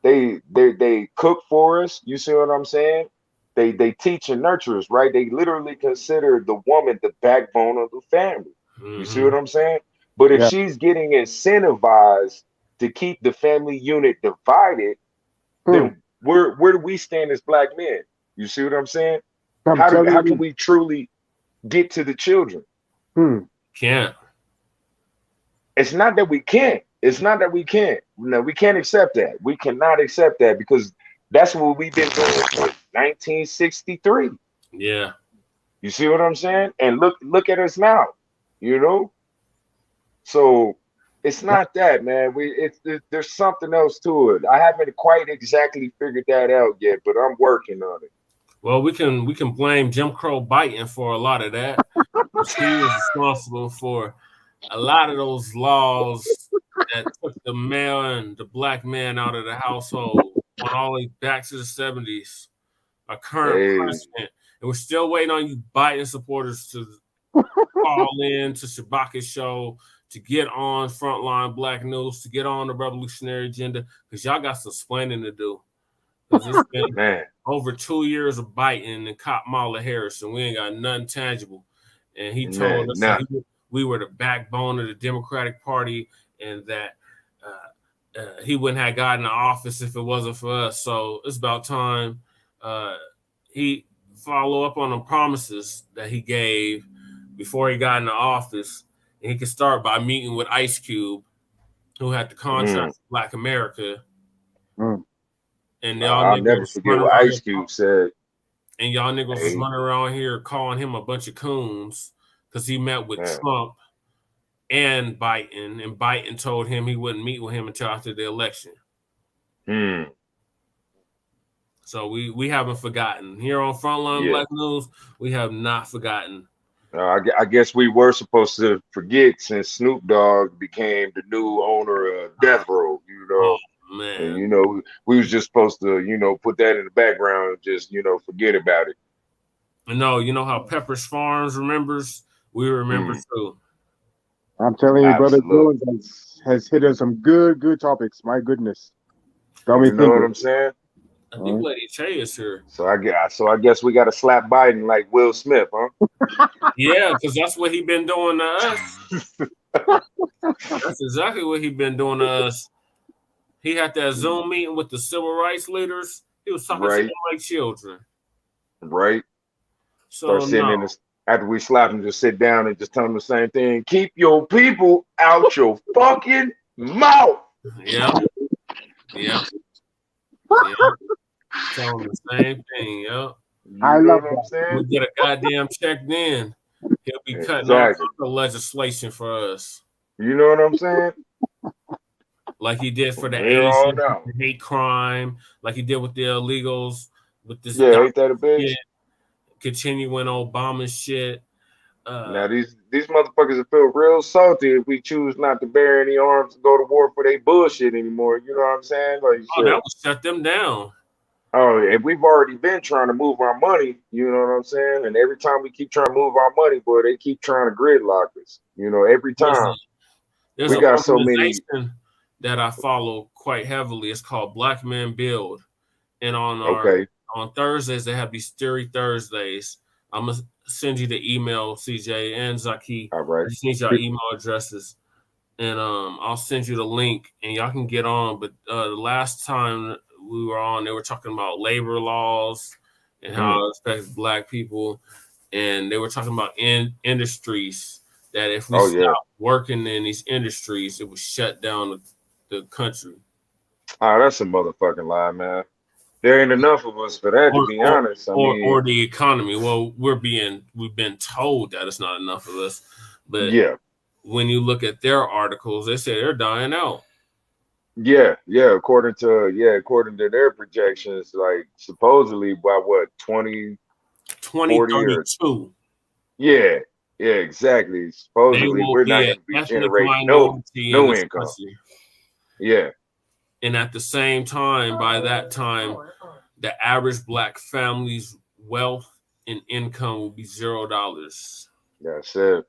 they cook for us. You see what I'm saying? they teach and nurture us, right? They literally consider the woman the backbone of the family. You see what I'm saying? But if Yeah. she's getting incentivized to keep the family unit divided, then where do we stand as black men? You see what I'm saying? I'm How telling can you. we truly get to the children? Can't. It's not that we can't. It's not that we can't. No, we can't accept that. We cannot accept that because that's what we've been doing since 1963. Yeah. You see what I'm saying? And look at us now. You know? So it's not that, man. There's something else to it. I haven't quite exactly figured that out yet, but I'm working on it. Well, we can blame Jim Crow Biden for a lot of that. He was responsible for a lot of those laws that took the male and the black man out of the household on all the way back to the 70s. Our current Hey, president. And we're still waiting on you Biden supporters to call in to Shabaka's show, to get on Front Line Blacc News, to get on the revolutionary agenda, because y'all got some explaining to do. Because it's been man. over 2 years of Biden and Kamala Harris, and we ain't got nothing tangible. And he told Man, us nah. that we were the backbone of the Democratic Party, and that he wouldn't have gotten the office if it wasn't for us. So it's about time he follow up on the promises that he gave before he got in the office, and he could start by meeting with Ice Cube, who had the contract with Black America. And y'all I'll niggas never forget what Ice Cube said. And y'all niggas was running around here calling him a bunch of coons because he met with Trump and Biden told him he wouldn't meet with him until after the election. So we haven't forgotten. Here on Frontline Blacc News, we have not forgotten. I guess we were supposed to forget since Snoop Dogg became the new owner of Death Row, you know. Oh, man. And, you know, we was just supposed to, you know, put that in the background and just, you know, forget about it. No, you know how Pepper's Farms remembers? We remember too. I'm telling you, Brother Jones has hit on some good topics. My goodness. You know what I'm saying? I think Lady Che is here. So I guess we got to slap Biden like Will Smith, huh? Yeah, because that's what he been doing to us. That's exactly what he been doing to us. He had that Zoom meeting with the civil rights leaders. He was talking to them like children. Right. So start sitting in this, after we slap him, just sit down and just tell him the same thing. Keep your people out your fucking mouth. Yeah. Tell him the same thing, You know what I'm saying? We get a goddamn check then. He'll be cutting all the legislation for us. You know what I'm saying? Like he did for the Asian hate crime, like he did with the illegals, with this ain't that a bitch? Continuing Obama shit. Now these motherfuckers will feel real salty if we choose not to bear any arms to go to war for their bullshit anymore. You know what I'm saying? Like, that will shut them down. Oh, and we've already been trying to move our money, you know what I'm saying? And every time we keep trying to move our money, boy, they keep trying to gridlock us. You know, every time. There's we got so many that I follow quite heavily. It's called Black Men Build. And on Thursdays, they have these Theory Thursdays. I'm going to send you the email, CJ and Zaki. All right. I just need your email addresses. And I'll send you the link, and y'all can get on. But the last time we were on, they were talking about labor laws and how it affects Black people. And they were talking about industries that if we stop working in these industries, it would shut down the country. Oh, that's a motherfucking lie, man. There ain't enough of us for that, to be honest. Or the economy. Well, we've been told that it's not enough of us. But when you look at their articles, they say they're dying out. Yeah. According to their projections, like supposedly by what 2032. Yeah, exactly. Supposedly we're not going to be generating no income. Yeah. And at the same time, by that time, the average Black family's wealth and income will be $0. That's it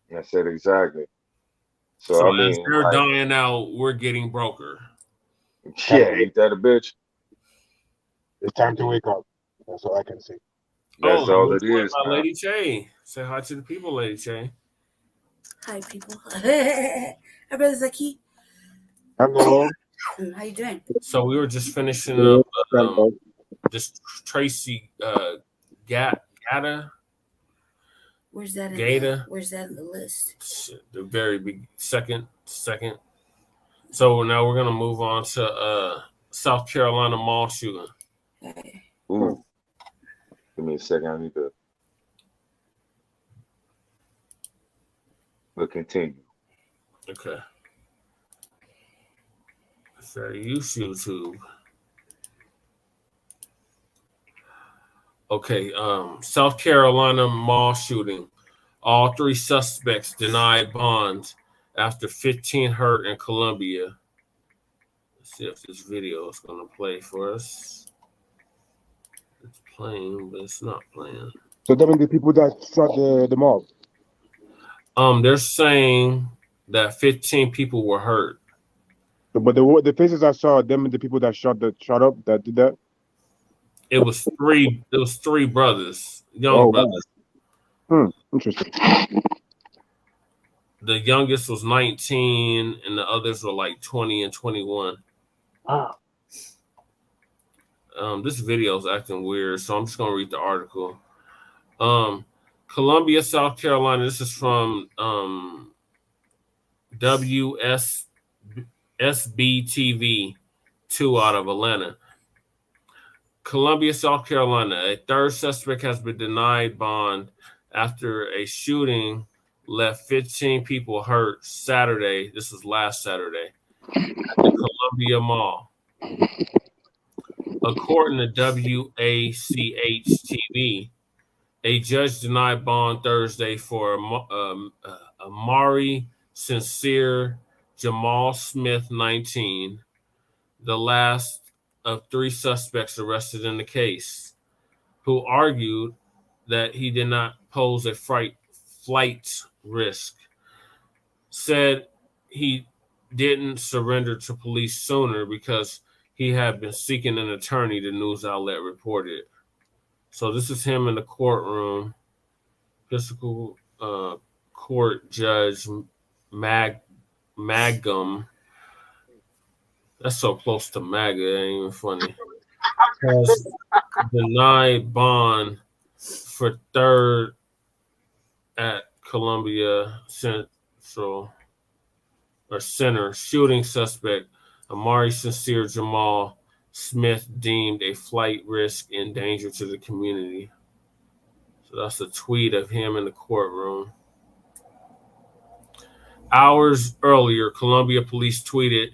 exactly. So I mean, as they're dying out, we're getting broker. Yeah, ain't that a bitch? It's time to wake up. That's all I can say. That's all it is, by man. Lady Che. Say hi to the people, Lady Che. Hi, people. Hi, Brother Zaki. Hello. How you doing? So we were just finishing up Hello. this Tracy Gata. Where's that? Where's that in the list? The very big second. So now we're gonna move on to South Carolina mall shooting. Okay. Ooh. Give me a second. I need to. We'll continue. Okay. Fair use YouTube. Okay, South Carolina mall shooting. All 3 suspects denied bonds after 15 hurt in Columbia. Let's see if this video is going to play for us. It's playing, but it's not playing. So that means the people that shot the mob. They're saying that 15 people were hurt. But the faces I saw, them and the people that shot up that did that. It was 3. It was 3 brothers, young brothers. Wow. Interesting. The youngest was 19, and the others were like 20 and 21. Ah. This video is acting weird, so I'm just gonna read the article. Columbia, South Carolina. This is from WSBTV 2 out of Atlanta. Columbia, South Carolina. A 3rd suspect has been denied bond after a shooting left 15 people hurt Saturday. This was last Saturday at the Columbia Mall. According to WACH TV, a judge denied bond Thursday for Amari Sincere Jamal Smith, 19, the last of 3 suspects arrested in the case, who argued that he did not pose a flight risk, said he didn't surrender to police sooner because he had been seeking an attorney, the news outlet reported. So this is him in the courtroom. Fiscal court judge Magum. That's so close to MAGA, it ain't even funny. Has denied bond for 3rd at Columbia Central or Center shooting suspect Amari Sincere Jamal Smith deemed a flight risk and danger to the community. So that's a tweet of him in the courtroom. Hours earlier, Columbia police tweeted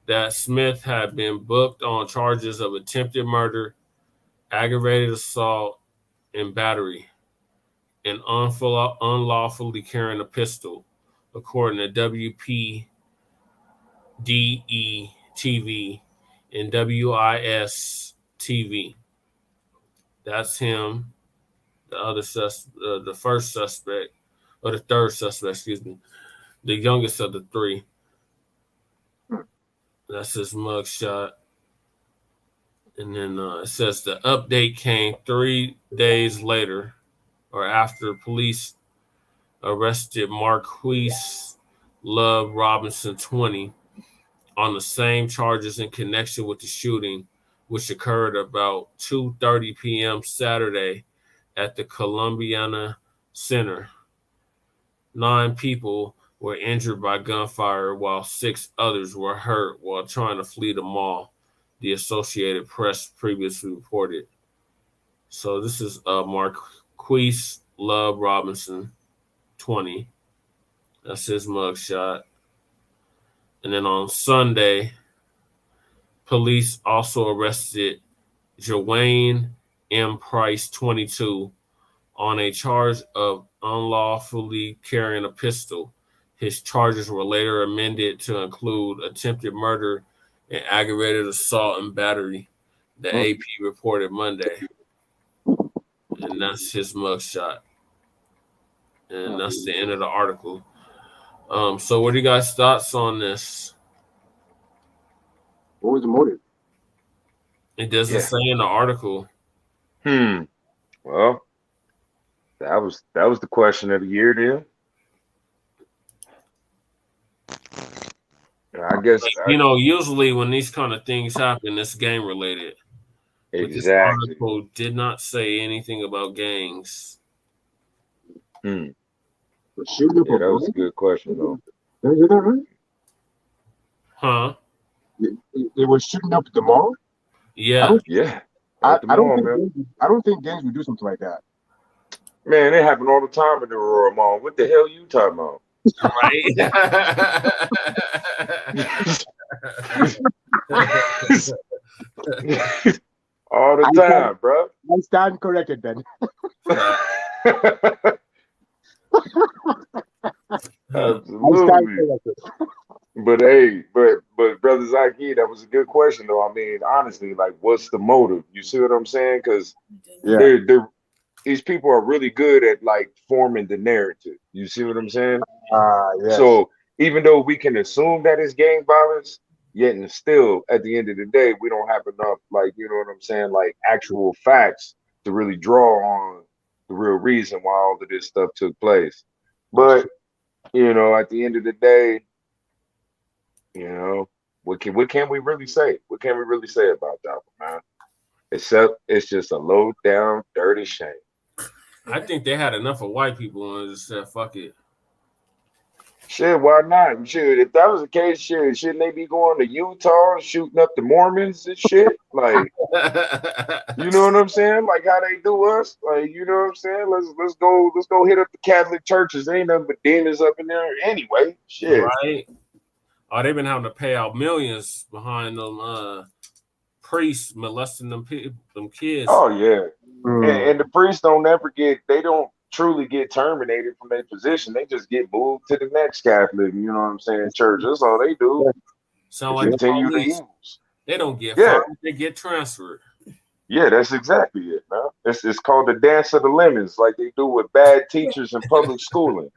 that Smith had been booked on charges of attempted murder, aggravated assault, and battery, and unlawfully carrying a pistol, according to WPDE TV and WIS TV. That's him. The other the first suspect, or the 3rd suspect, excuse me, the youngest of the 3. That's his mugshot. And then it says the update came 3 days later, or after police arrested Marquise Love Robinson, 20, on the same charges in connection with the shooting, which occurred about 2:30 p.m. Saturday at the Columbiana Center. 9 people were injured by gunfire, while 6 others were hurt while trying to flee the mall, the Associated Press previously reported. So this is Marquise Love Robinson, 20. That's his mugshot. And then on Sunday, police also arrested Joanne M. Price, 22, on a charge of unlawfully carrying a pistol. His charges were later amended to include attempted murder and aggravated assault and battery, the AP reported Monday. And that's his mugshot. And that's the end of the article. So what are you guys' thoughts on this? What was the motive? It doesn't say in the article. Well, that was the question of the year then. I guess You know, usually when these kind of things happen, it's gang related. But this exactly. article did not say anything about gangs. Yeah, that was a good question though. Is that right? Huh? It was shooting up the mall. Yeah. I don't think gangs would do something like that. Man, it happened all the time in the Aurora Mall. What the hell you talking about? Right. All the time, bro. I stand corrected then. Absolutely. But hey, but brother Zaki, that was a good question though. I mean, honestly, like, what's the motive? You see what I'm saying? Because they're these people are really good at like forming the narrative. You see what I'm saying? Yes. So even though we can assume that it's gang violence, yet and still at the end of the day, we don't have enough, like, you know what I'm saying, like actual facts to really draw on the real reason why all of this stuff took place. But you know, at the end of the day, you know, what can we really say? What can we really say about that one, man? Except it's just a low down, dirty shame. I think they had enough of white people and just said, fuck it. Shit, why not? Shit, if that was the case, shouldn't they be going to Utah shooting up the Mormons and shit? Like, you know what I'm saying? Like how they do us? Like, you know what I'm saying? Let's go hit up the Catholic churches. Ain't nothing but demons up in there anyway. Shit. Right. Oh, they've been having to pay out millions behind them priests molesting them kids. Oh yeah. And the priests they don't truly get terminated from their position. They just get moved to the next Catholic, you know what I'm saying, church. That's all they do. Sound like continue to use. They don't get fired, they get transferred. Yeah, that's exactly it, man. It's called the dance of the lemons, like they do with bad teachers in public schooling.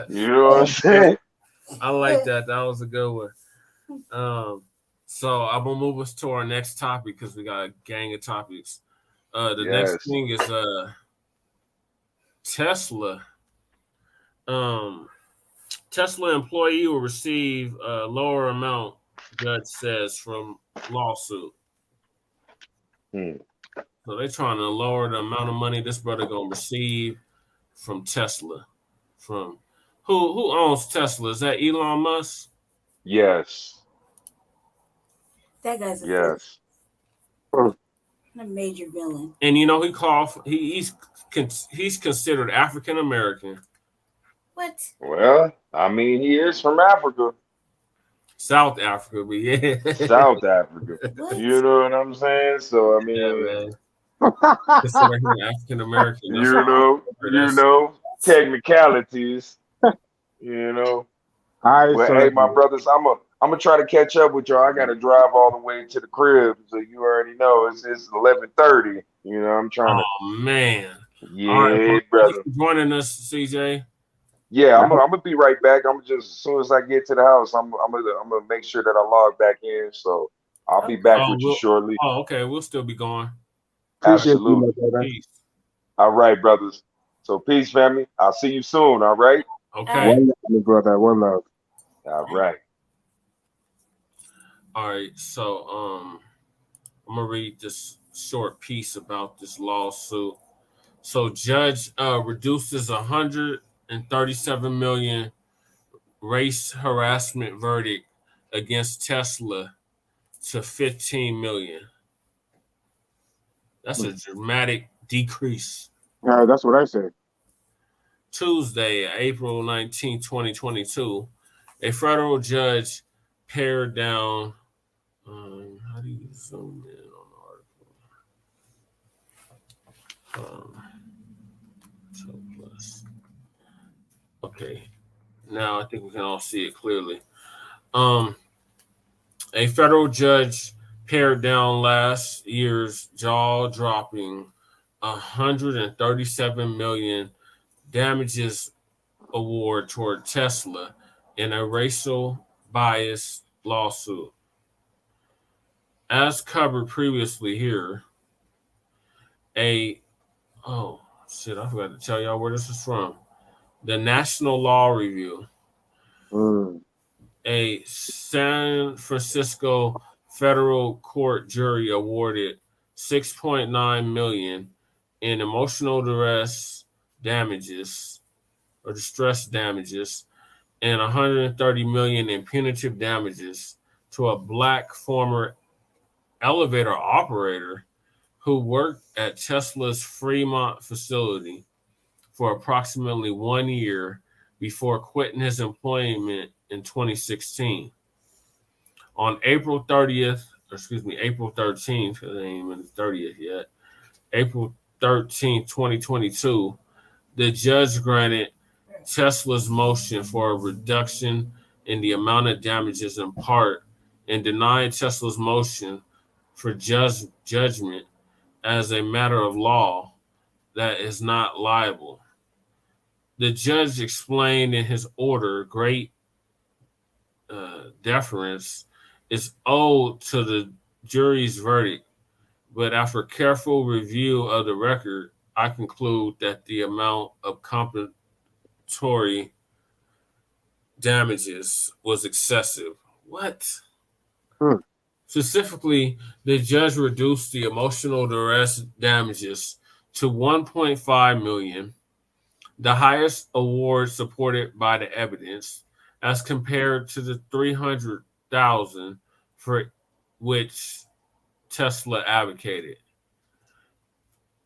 You know what I'm saying? I like that. That was a good one. So I'm gonna move us to our next topic because we got a gang of topics. The next thing is Tesla. Tesla employee will receive a lower amount, judge says, from lawsuit. So they're trying to lower the amount of money this brother gonna receive from Tesla. From who owns Tesla? Is that Elon Musk? Yes. That guy's a major villain. And you know, he's considered African American. What? Well, I mean, he is from Africa. South Africa, but yeah. South Africa. What? You know what I'm saying? So I mean, man. Consider him African American. You know, technicalities. You know. Well, hey, my brothers, I'm gonna try to catch up with y'all. I gotta drive all the way to the crib, so you already know it's 11:30. You know, I'm trying to. Oh man. Yeah, all right, brother. Thanks for joining us, CJ. Yeah, I'm gonna be right back. I'm just as soon as I get to the house, I'm gonna make sure that I log back in. So I'll be back with you shortly. Oh, okay. We'll still be going. Absolutely. Peace. All right, brothers. So peace, family. I'll see you soon. All right. Okay. One love, brother. One love. All right. All right. So I'm gonna read this short piece about this lawsuit. So judge reduces 137 million race harassment verdict against Tesla to 15 million. That's a dramatic decrease. That's what I said. Tuesday, April 19, 2022, a federal judge pared down. How do you zoom in on the article? Okay, now I think we can all see it clearly. A federal judge pared down last year's jaw-dropping 137 million damages award toward Tesla in a racial bias lawsuit. As covered previously here, Oh shit, I forgot to tell y'all where this is from. The National Law Review. A San Francisco federal court jury awarded $6.9 million in emotional distress damages and $130 million in punitive damages to a Black former elevator operator who worked at Tesla's Fremont facility for approximately 1 year before quitting his employment in 2016. On April 13th, because it ain't even the 30th yet, April 13th, 2022, the judge granted Tesla's motion for a reduction in the amount of damages in part and denied Tesla's motion for judgment as a matter of law that is not liable. The judge explained in his order great deference is owed to the jury's verdict, but after careful review of the record, I conclude that the amount of compensatory damages was excessive. What? Specifically, the judge reduced the emotional distress damages to $1.5 million, the highest award supported by the evidence, as compared to the $300,000 for which Tesla advocated.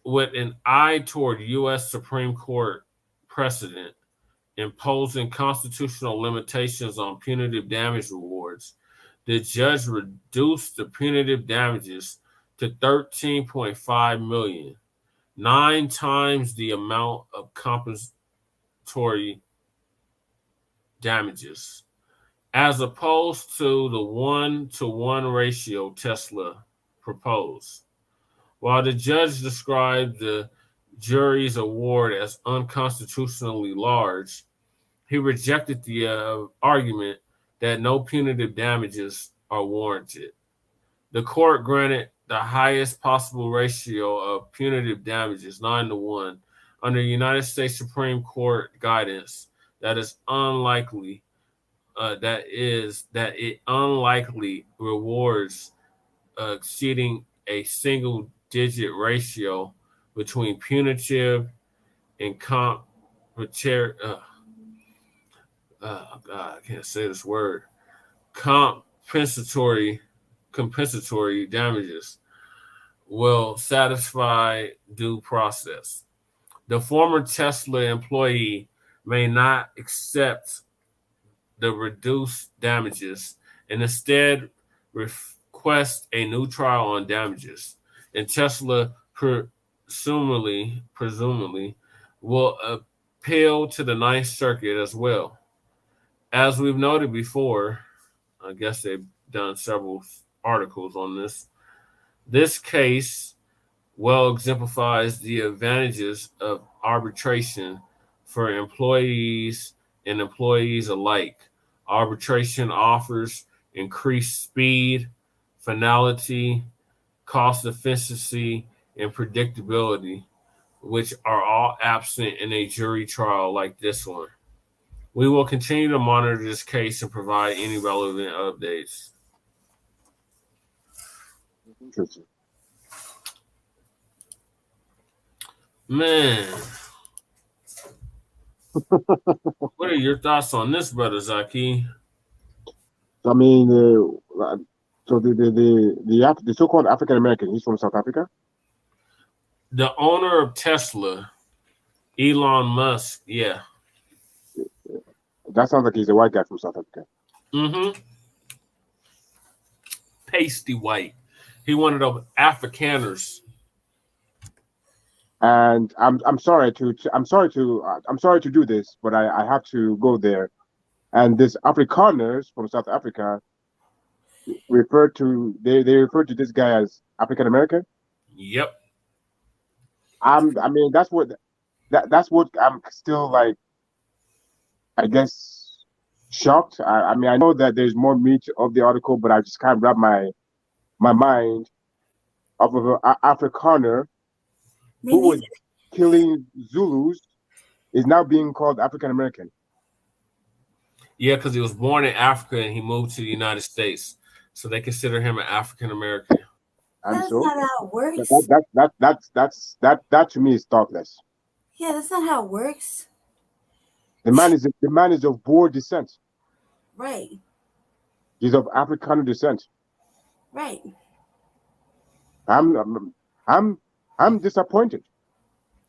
With an eye toward U.S. Supreme Court precedent imposing constitutional limitations on punitive damage awards, the judge reduced the punitive damages to $13.5 million, 9 times the amount of compensatory damages, as opposed to the 1-to-1 ratio Tesla proposed. While the judge described the jury's award as unconstitutionally large, he rejected the argument that no punitive damages are warranted. The court granted the highest possible ratio of punitive damages, 9-to-1, under United States Supreme Court guidance that it unlikely rewards exceeding a single-digit ratio between punitive and compensatory. God, I can't say this word. Compensatory damages will satisfy due process. The former Tesla employee may not accept the reduced damages and instead request a new trial on damages, and Tesla presumably will appeal to the Ninth Circuit as well. As we've noted before, I guess they've done several articles on this. This case well exemplifies the advantages of arbitration for employees and employees alike. Arbitration offers increased speed, finality, cost efficiency, and predictability, which are all absent in a jury trial like this one. We will continue to monitor this case and provide any relevant updates. Interesting. Man, what are your thoughts on this, brother Zaki? I mean, so the so-called African American, he's from South Africa. The owner of Tesla, Elon Musk, yeah. That sounds like he's a white guy from South Africa. Mm-hmm. Pasty white. He one of those Afrikaners. And I'm sorry to do this, but I have to go there. And this Afrikaners from South Africa refer to this guy as African American. Yep. I mean that's what I'm still like, I guess, shocked. I mean, I know that there's more meat of the article, but I just can't wrap my mind off of an Afrikaner who was killing Zulus is now being called African American. Yeah, because he was born in Africa and he moved to the United States, so they consider him an African American. That's not how it works. That to me is thoughtless. Yeah, that's not how it works. The man is of Boer descent. Right. He's of Afrikaner descent. Right. I'm disappointed,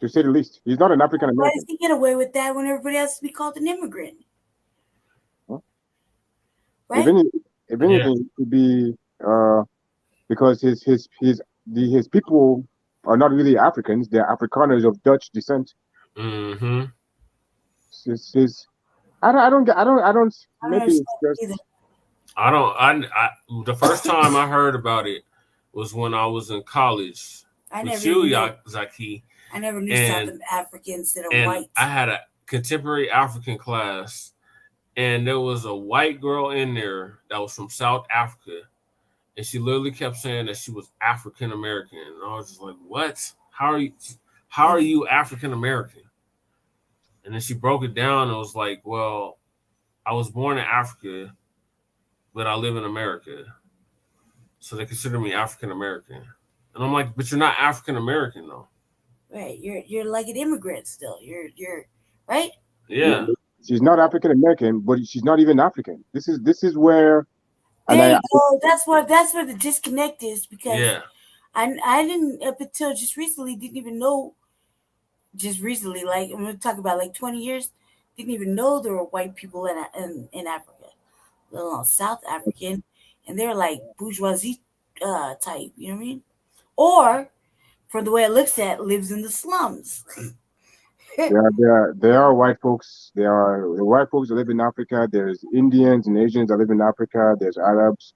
to say the least. He's not an African American. Why does he get away with that when everybody has to be called an immigrant? Huh? Right? If anything, it could be because his people are not really Africans; they're Afrikaners of Dutch descent. Mm-hmm. I don't. Maybe it's just. Either. The first time I heard about it was when I was in college with you, Zaki. I never knew South Africans that are white. I had a contemporary African class, and there was a white girl in there that was from South Africa, and she literally kept saying that she was African American. And I was just like, "What? How are you African American?" And then she broke it down and was like, "Well, I was born in Africa, but I live in America, so they consider me African American." And I'm like, "But you're not African American, though." Right, you're like an immigrant still. You're right. Yeah. She's not African American, but she's not even African. This is where. There you go. That's where the disconnect is, because I didn't, up until just recently, didn't even know. Just recently, like I'm going to talk about like 20 years, didn't even know there were white people in Africa, let alone South African, and they're like bourgeoisie type. You know what I mean? Or, from the way it looks at, lives in the slums. There are white folks. There are white folks that live in Africa. There's Indians and Asians that live in Africa. There's Arabs,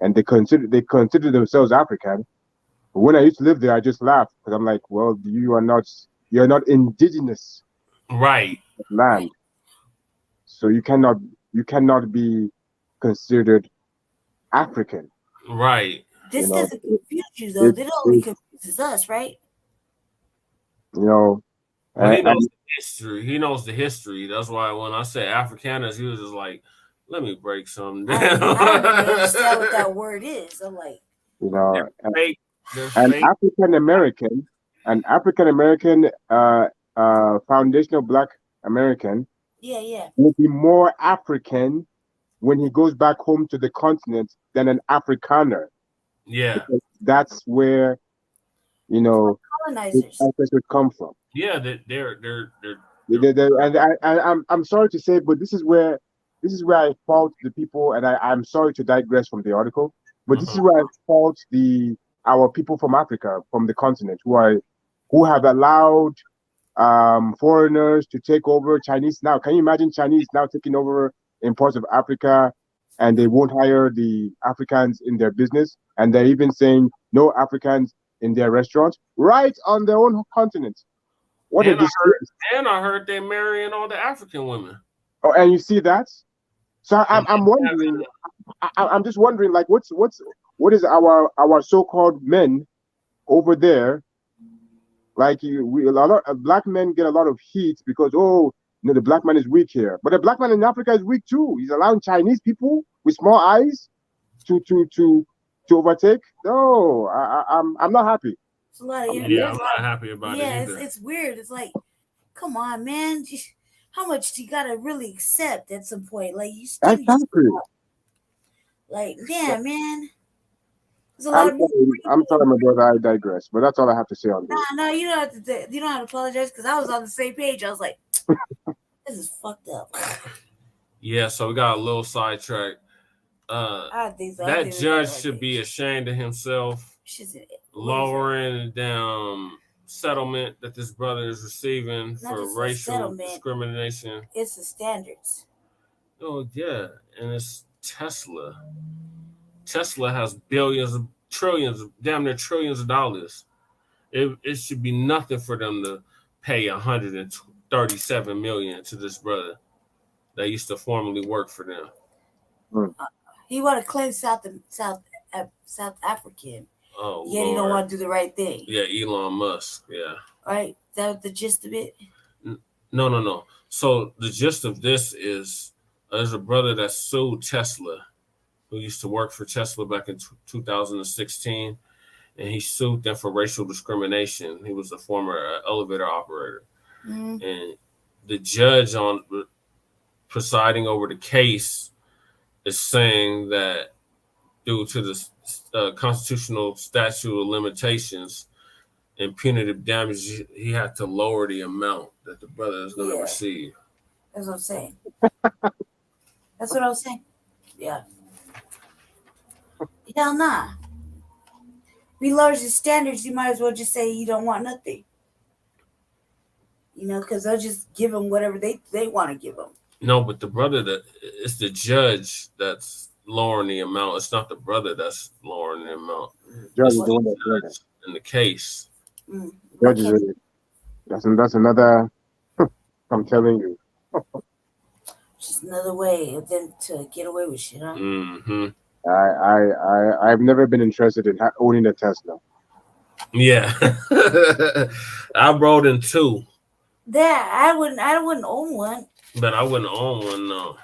and they consider themselves African. But when I used to live there, I just laughed because I'm like, well, you're not indigenous, right? Land, so you cannot be considered African, right? This doesn't confuse you though. It only confuses us, right? You know. Well, he knows the history. He knows the history. That's why when I say Afrikaners, he was just like, "Let me break something down." I don't understand what that word is. I'm like, you know, they're an fake. An African American, foundational Black American, will be more African when he goes back home to the continent than an Afrikaner. Yeah, because that's where colonizers would come from. Yeah, they're and I'm sorry to say, but this is where I fault the people, and I'm sorry to digress from the article, but this is where I fault our people from Africa, from the continent, who have allowed foreigners to take over. Chinese now. Can you imagine Chinese now taking over in parts of Africa, and they won't hire the Africans in their business, and they're even saying no Africans in their restaurants right on their own continent. What a disgrace! And I heard they're marrying all the African women. Oh, and you see that? So I'm wondering. I'm just wondering, like, what is our so-called men over there? Like, a lot of Black men get a lot of heat because the Black man is weak here, but the Black man in Africa is weak too. He's allowing Chinese people with small eyes to overtake. No, I'm not happy. It's a lot of, I'm not happy about it either. It's weird. It's like, come on, man. How much do you gotta really accept at some point? Like, you still like, damn, man. There's a lot I'm sorry, my brother. I digress, but that's all I have to say on this. No, you don't have to. You don't have to apologize, because I was on the same page. I was like, this is fucked up. Yeah, so we got a little sidetracked. I think so. That judge should be ashamed of himself, lowering the settlement that this brother is receiving for racial discrimination. It's the standards. Oh yeah, and it's Tesla. Tesla has billions, trillions, damn near trillions of dollars. It should be nothing for them to pay $137 million to this brother that used to formerly work for them. He want to claim South African. Oh, yet he don't want to do the right thing. Yeah, Elon Musk. Yeah. Right? Is that the gist of it? No. So the gist of this is there's a brother that sued Tesla, who used to work for Tesla back in 2016, and he sued them for racial discrimination. He was a former elevator operator. Mm-hmm. And the judge on presiding over the case is saying that due to the constitutional statute of limitations and punitive damage, he had to lower the amount that the brother is going to receive. That's what I'm saying. That's what I was saying. Yeah. Hell nah. We lower the standards, you might as well just say you don't want nothing. You know, because they'll just give them whatever they want to give them. No, but the brother, it's the judge that's lowering the amount. It's not the brother that's lowering the amount. Judge is the one that's doing it. In the case. Judge is it. That's another. I'm telling you. Just another way of them to get away with shit, huh? Mm-hmm. I've never been interested in owning a Tesla. Yeah, I rode in two. I wouldn't own one. But I wouldn't own one, no.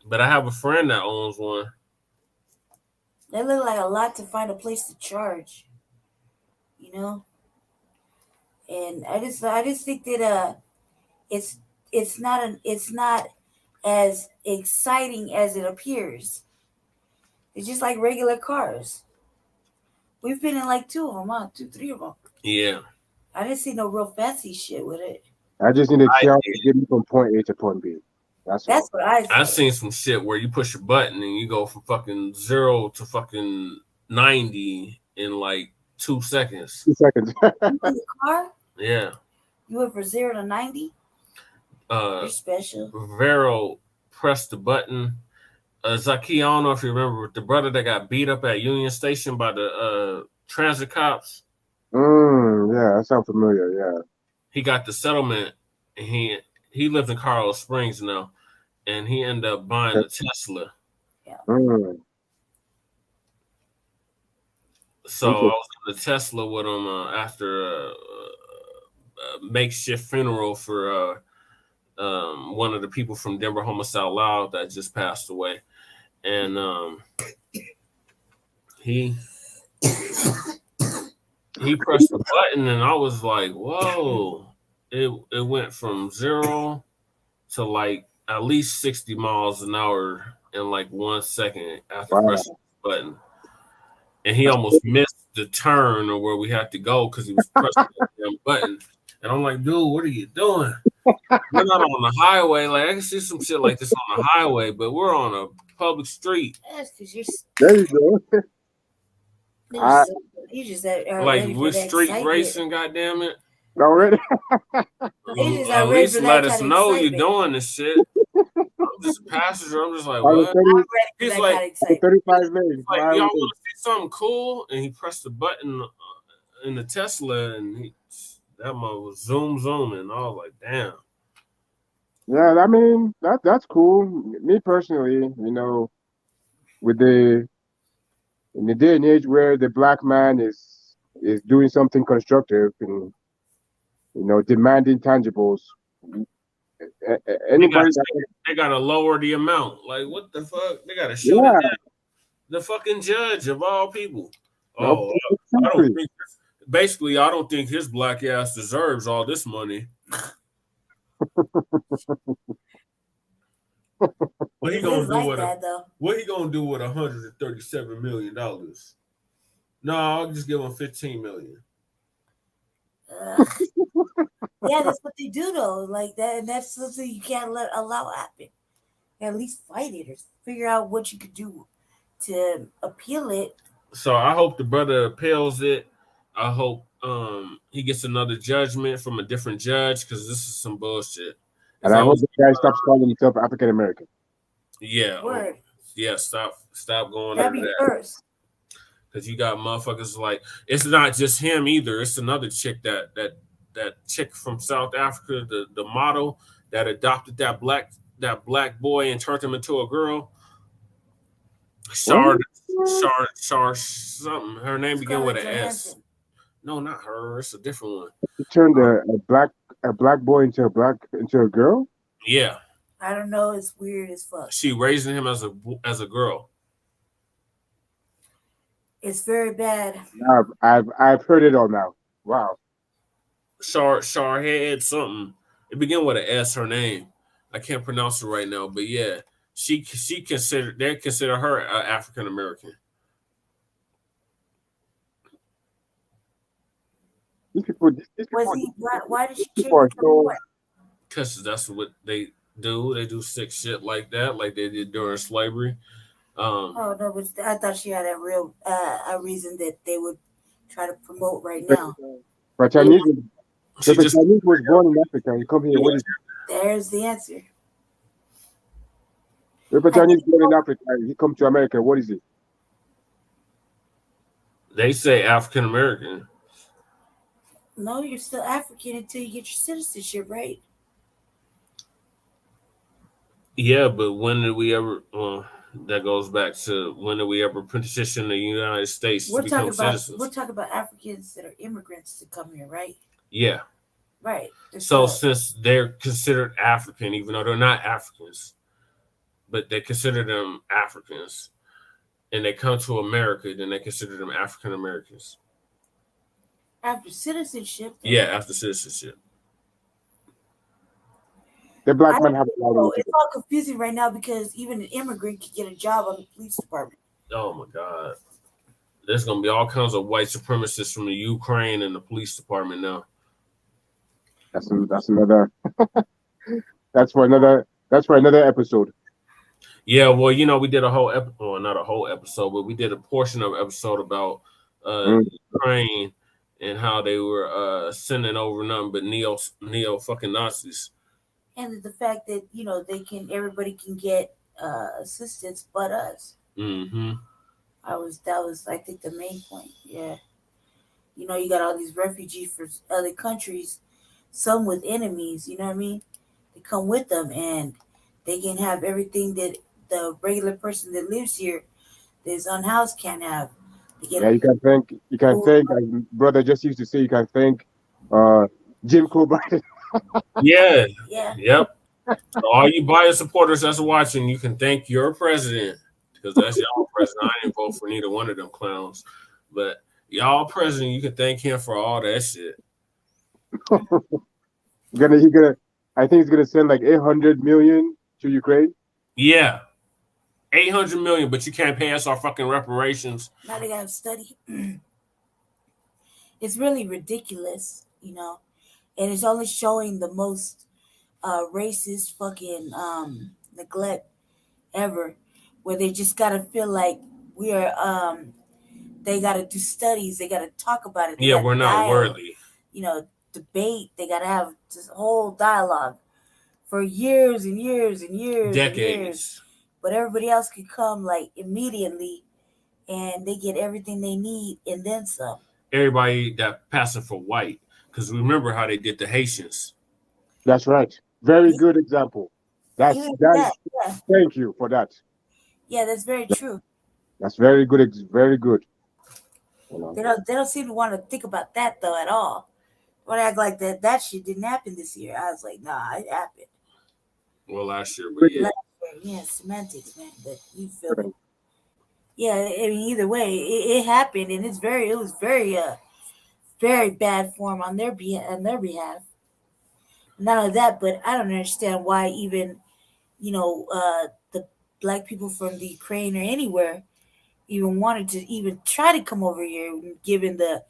But I have a friend that owns one. They look like a lot to find a place to charge. You know? And I just think that it's not as exciting as it appears. It's just like regular cars. We've been in like 2 of them, huh? 3 of them. Yeah. I didn't see no real fancy shit with it. I just need a car to get me from point A to point B. That's what I see. I've seen some shit where you push a button and you go from fucking 0 to fucking 90 in like 2 seconds. 2 seconds. You in the car? Yeah. You went from 0 to 90? You're special. Vero pressed the button. Zaki, I don't know if you remember the brother that got beat up at Union Station by the transit cops. Yeah, that sounds familiar. Yeah. He got the settlement, and he lives in Colorado Springs now, and he ended up buying a Tesla. Yeah. So I was in the Tesla with him after a makeshift funeral for one of the people from Denver Homicide Loud that just passed away, and he pressed the button, and I was like, "Whoa!" It went from 0 to like at least 60 miles an hour in like 1 second after pressing the button, and he almost missed the turn or where we had to go because he was pressing the damn button. And I'm like, "Dude, what are you doing? We're not on the highway. Like, I can see some shit like this on the highway, but we're on a public street." That's because you're. There you go. You just are like with street racing, goddamn it. Already. At least let us know you're doing this shit. I'm just a passenger. I'm just like, what? He's like 35 minutes. Like, y'all want to see something cool? And he pressed the button in the Tesla, and that mother was zooming. I was like, damn. Yeah, I mean that's cool. Me personally, you know, in the day and age where the black man is doing something constructive and, you know, demanding tangibles. Anybody they gotta lower the amount. Like, what the fuck? They gotta show it down. The fucking judge of all people. Oh, I don't think. Basically, I don't think his black ass deserves all this money. What he gonna do with what he gonna do with $137 million? No, I'll just give him $15 million. Yeah, that's what they do though. Like that, and that's something you can't allow happen. At least fight it or figure out what you could do to appeal it. So I hope the brother appeals it. I hope he gets another judgment from a different judge because this is some bullshit. And I hope the guy stops calling himself African American. Yeah. Word. Yeah, stop going That'd be that. First. Because you got motherfuckers like, it's not just him either. It's another chick that chick from South Africa, the model that adopted that black boy and turned him into a girl. Shard Shar something. Her name began with an S. No, not her. It's a different one. She turned a black boy into a girl. Yeah. I don't know. It's weird as fuck. She raising him as a girl. It's very bad. I've heard it all now. Wow. Sharhead something. It began with an S. Her name. I can't pronounce it right now, but yeah, they consider her African American. These people. Why did she kill him? Because that's what they do. They do sick shit like that, like they did during slavery. Oh no, but I thought she had a real a reason that they would try to promote right now. But Chinese was born in Africa. He come here. What is? There's the answer. If a Chinese born in Africa, he come to America. What is it? They say African American. No, you're still African until you get your citizenship, right? Yeah, but when did we ever? That goes back to when did we ever petition the United States to become citizens? We're talking about Africans that are immigrants to come here, right? Yeah. Right. So since they're considered African, even though they're not Africans, but they consider them Africans, and they come to America, then they consider them African Americans. After citizenship? Yeah, after citizenship. The black man have a lot of. It's all confusing right now because even an immigrant can get a job on the police department. Oh my God. There's gonna be all kinds of white supremacists from the Ukraine and the police department now. That's another that's for another episode. Yeah, well, we did a whole episode, not a whole episode, but we did a portion of an episode about Ukraine and how they were sending over nothing but neo fucking Nazis. And the fact that everybody can get assistance but us. Mm-hmm. That was I think the main point. Yeah, you got all these refugees from other countries, some with enemies. You know what I mean? They come with them and they can have everything that the regular person that lives here, that's unhoused, can't have. You can thank. As brother just used to say, you can thank Jim Crow Biden. Yeah. Yeah. Yep. So all you Biden supporters that's watching, you can thank your president because that's y'all president. I didn't vote for neither one of them clowns, but y'all president, you can thank him for all that shit. I think he's gonna send like 800 million to Ukraine. Yeah, 800 million, but you can't pay us our fucking reparations. Now they gotta study. It's really ridiculous, and it's only showing the most racist fucking neglect ever, where they just gotta feel like we are. They gotta do studies. They gotta talk about it. Yeah, we're not worthy. Debate. They gotta have this whole dialogue for years and years and years, decades. And years. But everybody else could come like immediately, and they get everything they need and then some. Everybody that passing for white, because remember how they did the Haitians. That's right. Very good example. That's yeah. Thank you for that. Yeah, that's very true. That's very good. Very good. They don't seem to want to think about that though at all. But act like that shit didn't happen this year. I was like, nah, it happened. Well, last year, but yeah. Yeah, semantics, man. But you feel it. Yeah, I mean, either way, it happened, and it was very bad form on their behalf. Not only that, but I don't understand why even, the black people from the Ukraine or anywhere even wanted to even try to come over here, given the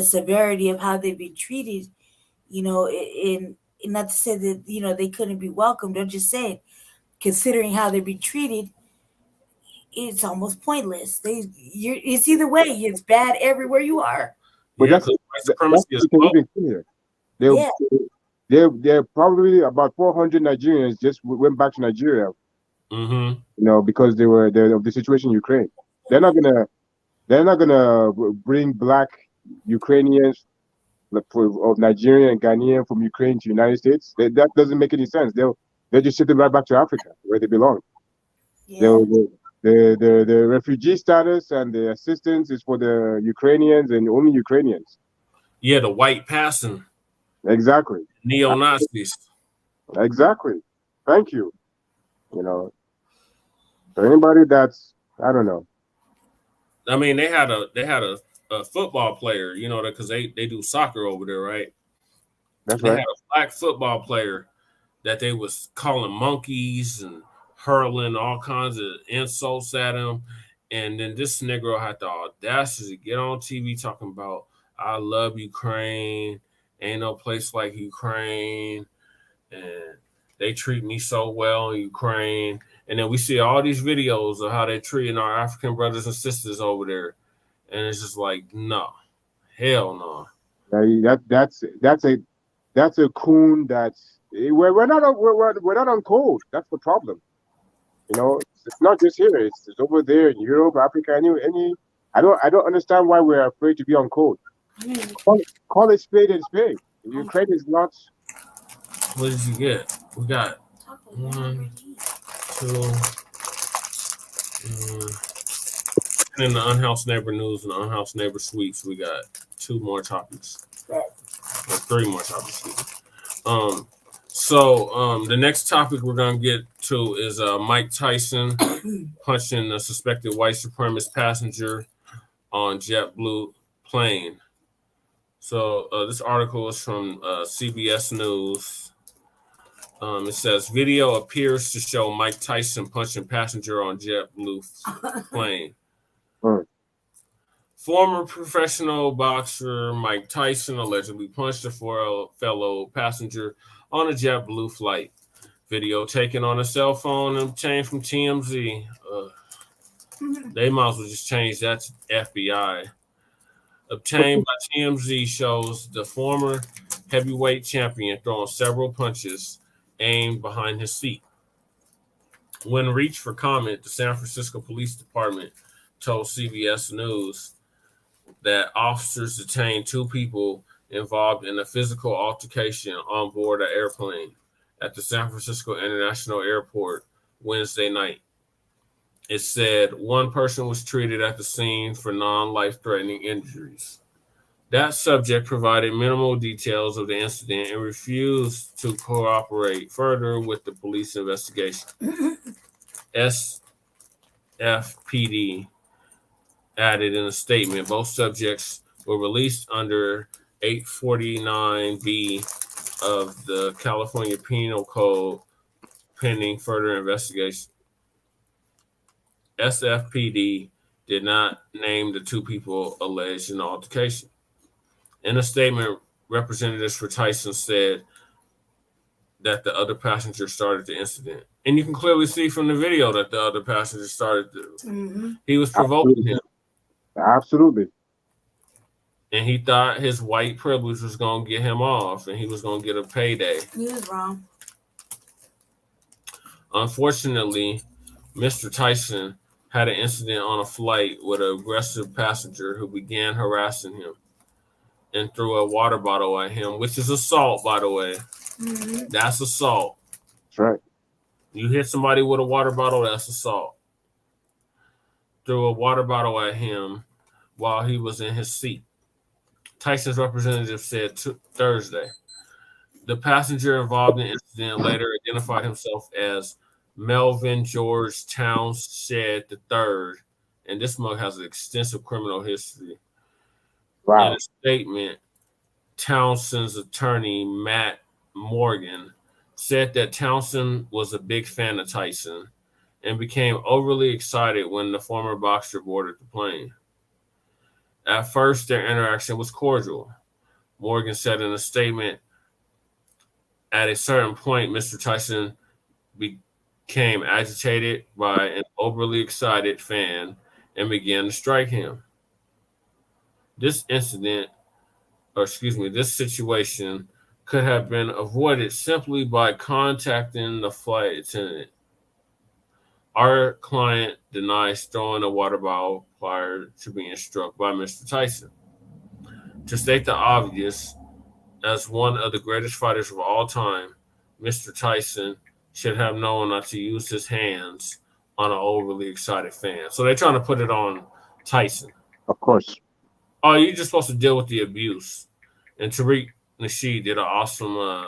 severity of how they've been treated, and not to say that, they couldn't be welcomed. I'm just saying, considering how they've been treated, it's almost pointless. It's either way. It's bad everywhere you are. But that's There probably about 400 Nigerians just went back to Nigeria. Mm-hmm. Because they were of the situation in Ukraine. They're not gonna bring black Ukrainians of Nigerian and Ghanaian from Ukraine to the United States. That doesn't make any sense. They'll just ship them right back to Africa where they belong. Yeah. the refugee status and the assistance is for the Ukrainians and only Ukrainians. Yeah, the white passing. Exactly. Neo-Nazis. Exactly. Thank you. You know, for anybody that's, I don't know. I mean, they had a football player, you know, because they do soccer over there, right? That's they right. had a black football player that they was calling monkeys and hurling all kinds of insults at him. And then this Negro had the audacity to get on TV talking about, I love Ukraine. Ain't no place like Ukraine. And they treat me so well in Ukraine. And then we see all these videos of how they're treating our African brothers and sisters over there. And it's just like, no, hell no. That's a coon. We're not on code. That's the problem. You know, it's not just here. It's over there in Europe, Africa. Any. I don't understand why we're afraid to be on code. Call it spade and spade. Ukraine is not. What did you get? We got 1, 2. And in the Unhoused Neighbor News and the Unhoused Neighbor Sweeps, we got 2 more topics. Or 3 more topics. So the next topic we're going to get to is Mike Tyson punching a suspected white supremacist passenger on JetBlue plane. So this article is from CBS News. It says, video appears to show Mike Tyson punching passenger on JetBlue plane. Former professional boxer Mike Tyson allegedly punched a fellow passenger on a JetBlue flight. Video taken on a cell phone and obtained from TMZ. They might as well just change that to FBI. Obtained by TMZ shows the former heavyweight champion throwing several punches aimed behind his seat. When reached for comment, the San Francisco Police Department told CBS News that officers detained 2 people involved in a physical altercation on board an airplane at the San Francisco International Airport Wednesday night. It said 1 person was treated at the scene for non-life-threatening injuries. That subject provided minimal details of the incident and refused to cooperate further with the police investigation. SFPD added in a statement, both subjects were released under 849B of the California Penal Code pending further investigation. SFPD did not name the 2 people alleged in the altercation. In a statement, representatives for Tyson said that the other passenger started the incident. And you can clearly see from the video that the other passenger started he was provoking him. Absolutely. And he thought his white privilege was going to get him off and he was going to get a payday. He was wrong. Unfortunately, Mr. Tyson had an incident on a flight with an aggressive passenger who began harassing him and threw a water bottle at him, which is assault, by the way. That's assault. That's right. You hit somebody with a water bottle, that's assault. Threw a water bottle at him while he was in his seat. Tyson's representative said Thursday. The passenger involved in the incident later identified himself as Melvin George Townsend III, and this mug has an extensive criminal history. Wow. In a statement, Townsend's attorney, Matt Morgan, said that Townsend was a big fan of Tyson and became overly excited when the former boxer boarded the plane. At first, their interaction was cordial. Morgan said in a statement, at a certain point, Mr. Tyson became agitated by an overly excited fan and began to strike him. This situation could have been avoided simply by contacting the flight attendant. Our client denies throwing a water bottle prior to being struck by Mr. Tyson. To state the obvious, as one of the greatest fighters of all time, Mr. Tyson should have known not to use his hands on an overly excited fan. So they're trying to put it on Tyson. Of course. Oh, you're just supposed to deal with the abuse. And Tariq Nasheed did an awesome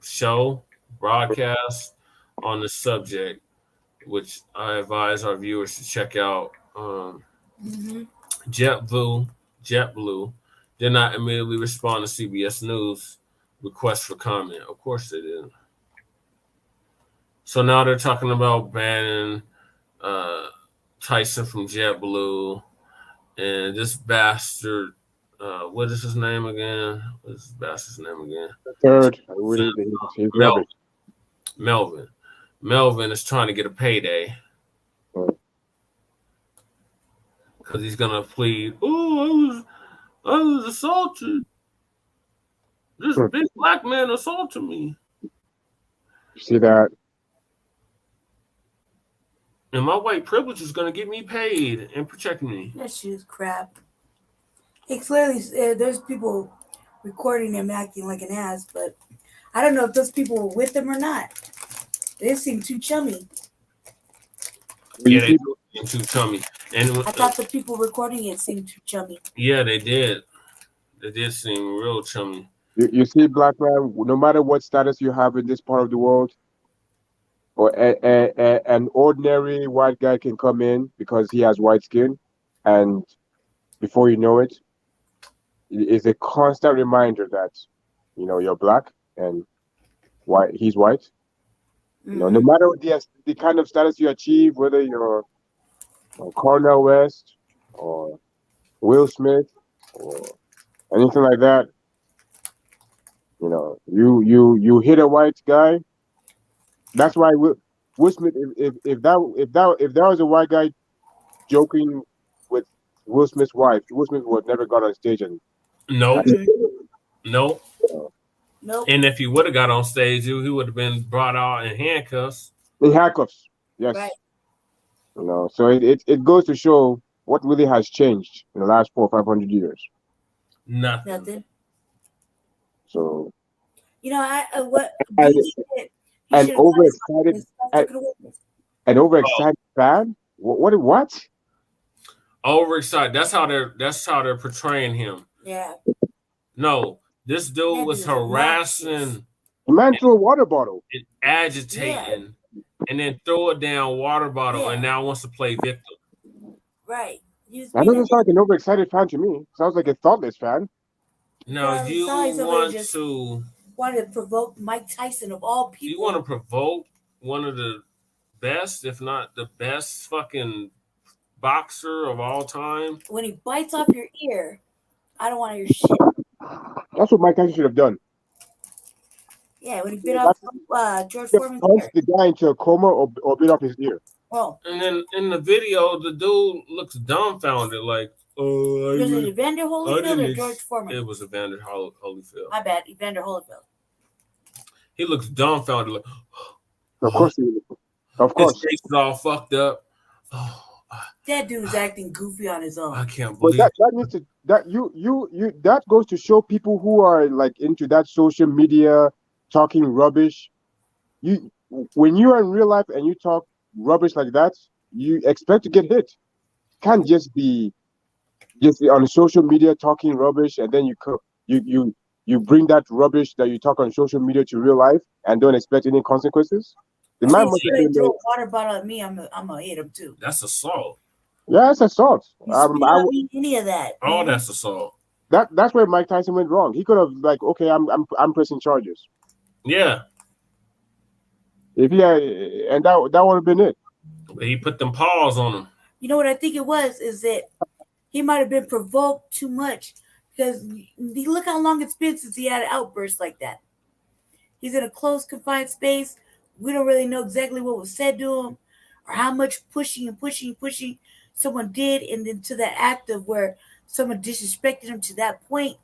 show, broadcast on this subject, which I advise our viewers to check out. JetBlue did not immediately respond to CBS News request for comment. Of course they didn't. So now they're talking about banning Tyson from JetBlue, and this bastard. What is his name again? What is this bastard's name again? The third. I really he's rubbish. Melvin is trying to get a payday because he's gonna plead. Oh, I was assaulted. This big black man assaulted me. You see that? And my white privilege is gonna get me paid and protect me. That shit is crap. It clearly, there's people recording him acting like an ass, but I don't know if those people were with him or not. They seem too chummy. Yeah, they seem too chummy. And I thought the people recording it seemed too chummy. Yeah, they did. They did seem real chummy. You see, black man, no matter what status you have in this part of the world, or an ordinary white guy can come in because he has white skin, and before you know it, it's a constant reminder that, you're black and white. He's white. No matter the kind of status you achieve, whether you're Cornel West or Will Smith or anything like that, you hit a white guy. That's why Will Smith. If that was a white guy joking with Will Smith's wife, Will Smith would never got on stage and. Nope. Nope. And if he would have got on stage, he would have been brought out in handcuffs. In handcuffs, yes. Right. So it goes to show what really has changed in the last 400 or 500 years. Nothing. So. What? An overexcited fan. What? Overexcited. That's how they're portraying him. Yeah. No, this dude was harassing. The man threw a water bottle. And agitating, and then throw a down water bottle, and now wants to play victim. Right. That doesn't sound like an overexcited fan to me. Sounds like a thoughtless fan. No, you wanted to provoke Mike Tyson of all people. You want to provoke one of the best, if not the best, fucking boxer of all time. When he bites off your ear, I don't want to hear shit. That's what Mike Tyson should have done. Yeah, when he bit off George Foreman's ear. The guy into a coma or bit off his ear. Oh. And then in the video, the dude looks dumbfounded, like, was it Evander Holyfield or George Foreman? It was Evander Holyfield. My bad, Evander Holyfield. He looks dumbfounded, like. Of course he is. Of course. His face is all fucked up. That dude's acting goofy on his own. I can't believe that needs to that goes to show people who are like into that social media talking rubbish. When you are in real life and you talk rubbish like that, you expect to get hit. Can't just be on social media talking rubbish and then you bring that rubbish that you talk on social media to real life and don't expect any consequences. The man must have been throw a water bottle at me. I'm gonna hit him too. That's assault. Yeah, it's assault. I don't mean any of that. Oh, that's assault. That's where Mike Tyson went wrong. He could have okay, I'm pressing charges. Yeah. Mm-hmm. If he had, and that would have been it. But he put them paws on him. You know what I think it was is that he might have been provoked too much because look how long it's been since he had an outburst like that. He's in a closed, confined space. We don't really know exactly what was said to him or how much pushing someone did, and then to that act of where someone disrespected him to that point.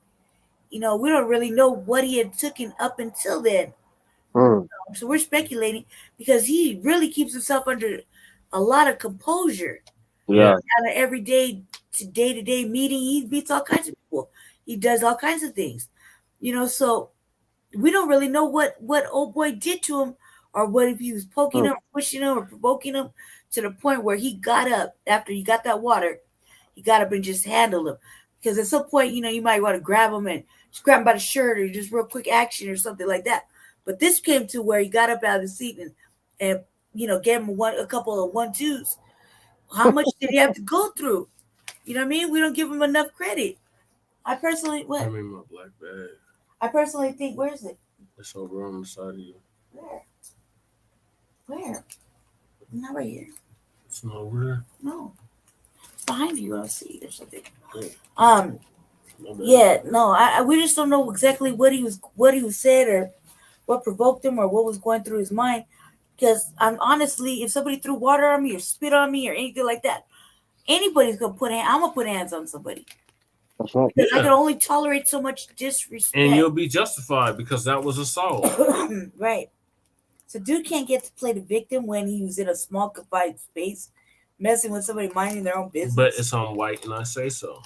We don't really know what he had taken up until then. So we're speculating because he really keeps himself under a lot of composure. Yeah. On an everyday to day-to-day meeting, he meets all kinds of people. He does all kinds of things. So we don't really know what old boy did to him Or what if he was poking him, pushing him, or provoking him to the point where he got up after he got that water? He got up and just handled him. Because at some point, you might want to grab him and just grab him by the shirt or just real quick action or something like that. But this came to where he got up out of the seat and gave him a couple of 1-2s. How much did he have to go through? You know what I mean? We don't give him enough credit. I personally, what? I'm in my black bag. I personally think, where is it? It's over on the side of you. Where? Not right here. It's not over there? No. It's behind you. I'll see or something. Oh. Yeah, no, we just don't know exactly what he was said or what provoked him or what was going through his mind. Because I'm honestly, if somebody threw water on me or spit on me or anything like that, anybody's gonna I'm gonna put hands on somebody. That's right. Because I can only tolerate so much disrespect. And you'll be justified because that was assault. Right. So dude can't get to play the victim when he was in a small confined space, messing with somebody minding their own business. But it's on white, and I say so.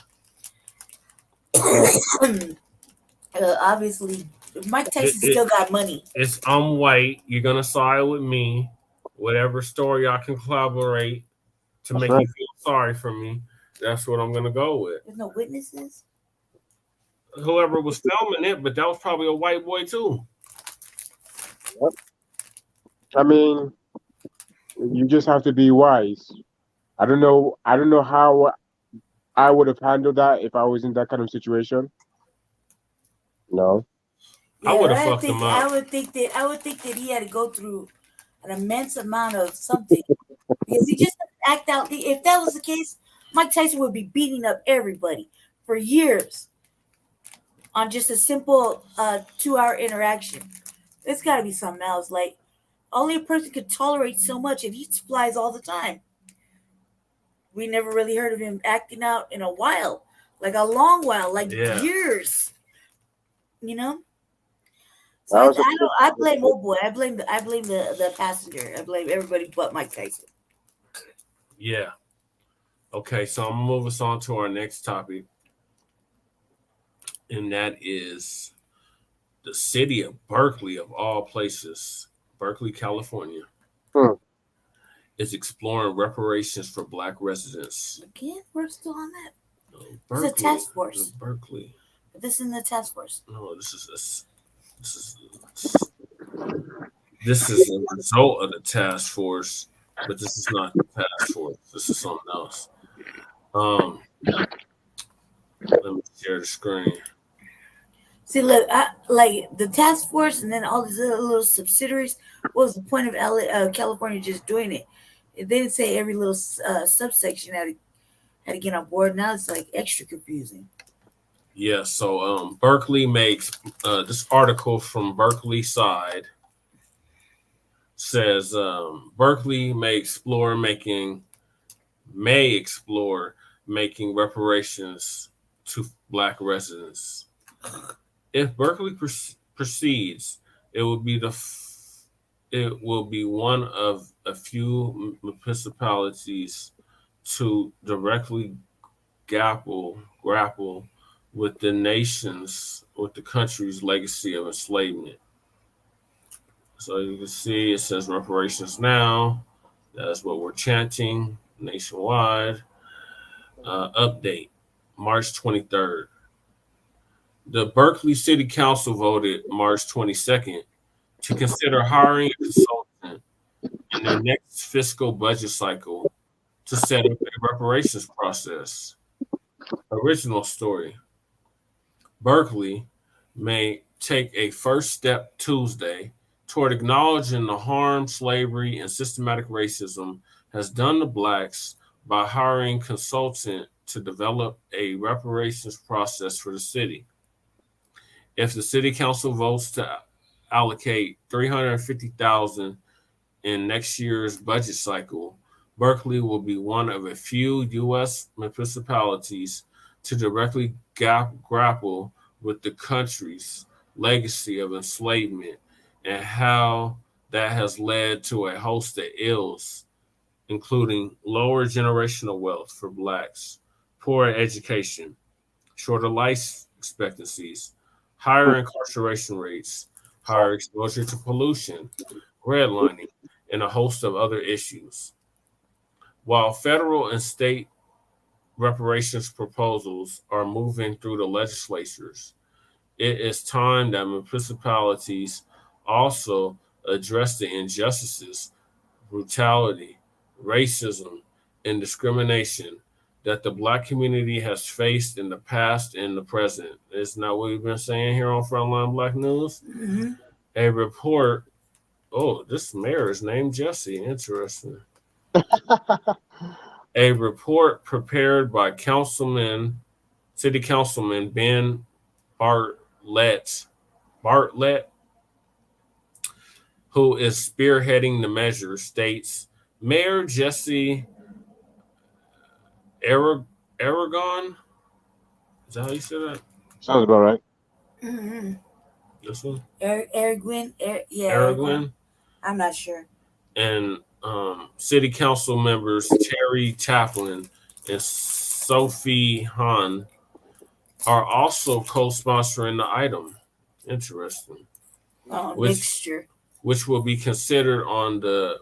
Obviously, Mike Tyson still got money. It's I'm white. You're gonna side with me. Whatever story I can collaborate to make you feel sorry for me, that's what I'm gonna go with. There's no witnesses. Whoever was filming it, but that was probably a white boy too. Yep. I mean, you just have to be wise. I don't know how I would have handled that if I was in that kind of situation. No. Yeah, I would have fucked him up. I would think that he had to go through an immense amount of something because he just act out. If that was the case, Mike Tyson would be beating up everybody for years on just a simple 2-hour interaction. There's got to be something else. Like only a person could tolerate so much, and he flies all the time. We never really heard of him acting out in a while, like a long while, like years. So I blame old boy. I blame the passenger. I blame everybody but Mike Tyson. Yeah. Okay, so I'm gonna move us on to our next topic, and that is the city of Berkeley, of all places, Berkeley, California, is exploring reparations for Black residents. Again, we're still on that. Berkeley, it's a task force. Berkeley. This is in the task force. No, this is a result of the task force, but this is not the task force. This is something else. Let me share the screen. See, look, like the task force and then all these little subsidiaries. What was the point of California just doing it? They didn't say every little subsection had to get on board. Now it's like extra confusing. Yeah, so Berkeley makes this article from Berkeley side says Berkeley may explore making reparations to Black residents. If Berkeley proceeds, it will be one of a few municipalities to directly grapple with the country's legacy of enslavement. So you can see it says reparations now. That's what we're chanting nationwide. Update, March 23rd. The Berkeley City Council voted March 22nd to consider hiring a consultant in their next fiscal budget cycle to set up a reparations process. Original story. Berkeley may take a first step Tuesday toward acknowledging the harm slavery and systematic racism has done to Blacks by hiring a consultant to develop a reparations process for the city. If the city council votes to allocate $350,000 in next year's budget cycle, Berkeley will be one of a few U.S. municipalities to directly grapple with the country's legacy of enslavement and how that has led to a host of ills, including lower generational wealth for Blacks, poor education, shorter life expectancies, higher incarceration rates, higher exposure to pollution, redlining, and a host of other issues. While federal and state reparations proposals are moving through the legislatures, it is time that municipalities also address the injustices, brutality, racism, and discrimination that the Black community has faced in the past and the present. Isn't that what we've been saying here on Frontline Black News? Mm-hmm. A report. Oh, this mayor is named Jesse. Interesting. A report prepared by City Councilman Ben Bartlett, who is spearheading the measure, states Mayor Jesse Aragon. Is that how you say that? Sounds about right. Mm-hmm. This one? Aragon. I'm not sure. And city council members Terry Chaplin and Sophie Hahn are also co-sponsoring the item. Interesting. Mixture. Which will be considered on the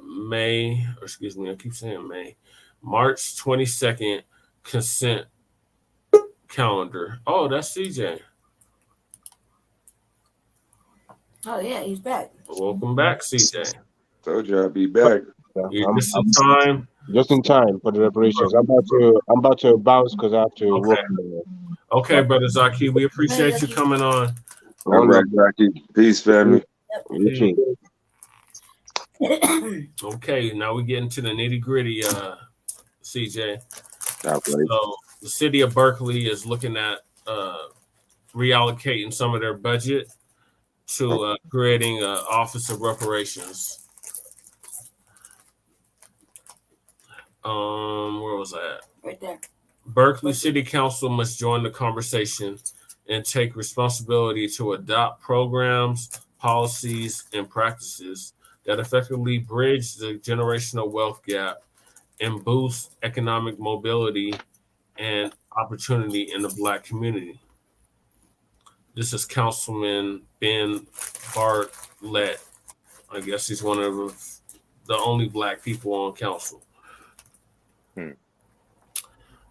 March 22nd consent calendar. Oh, that's CJ. Oh yeah, he's back. Welcome back, CJ. Told you I'd be back. You're just in time for the reparations. I'm about to bounce because I have to work. Okay, brother Zaki, we appreciate you coming on. All right, Zaki. Peace, family. Peace. Okay, now we get into the nitty gritty, CJ. So the city of Berkeley is looking at reallocating some of their budget to creating an Office of Reparations. Where was I at? Right there. Berkeley City Council must join the conversation and take responsibility to adopt programs, policies, and practices that effectively bridge the generational wealth gap and boost economic mobility and opportunity in the Black community. This is Councilman Ben Bartlett. I guess he's one of the only Black people on council.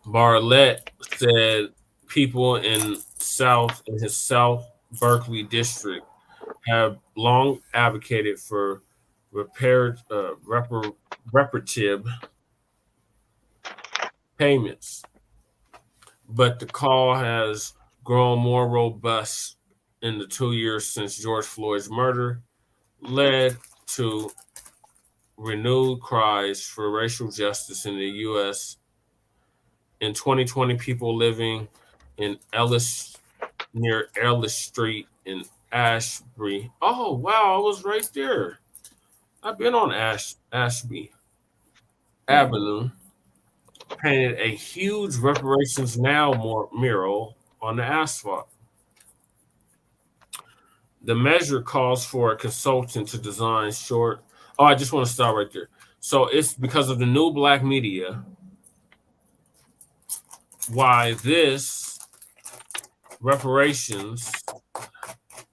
Bartlett said people in his South Berkeley district have long advocated for reparative payments, but the call has grown more robust in the 2 years since George Floyd's murder, led to renewed cries for racial justice in the U.S. In 2020, people living in near Ellis Street in Ashby. Oh, wow, I was right there. I've been on Ashby Avenue, painted a huge Reparations Now mural on the asphalt. The measure calls for a consultant to design short. Oh, I just want to stop right there. So it's because of the new Black media why this reparations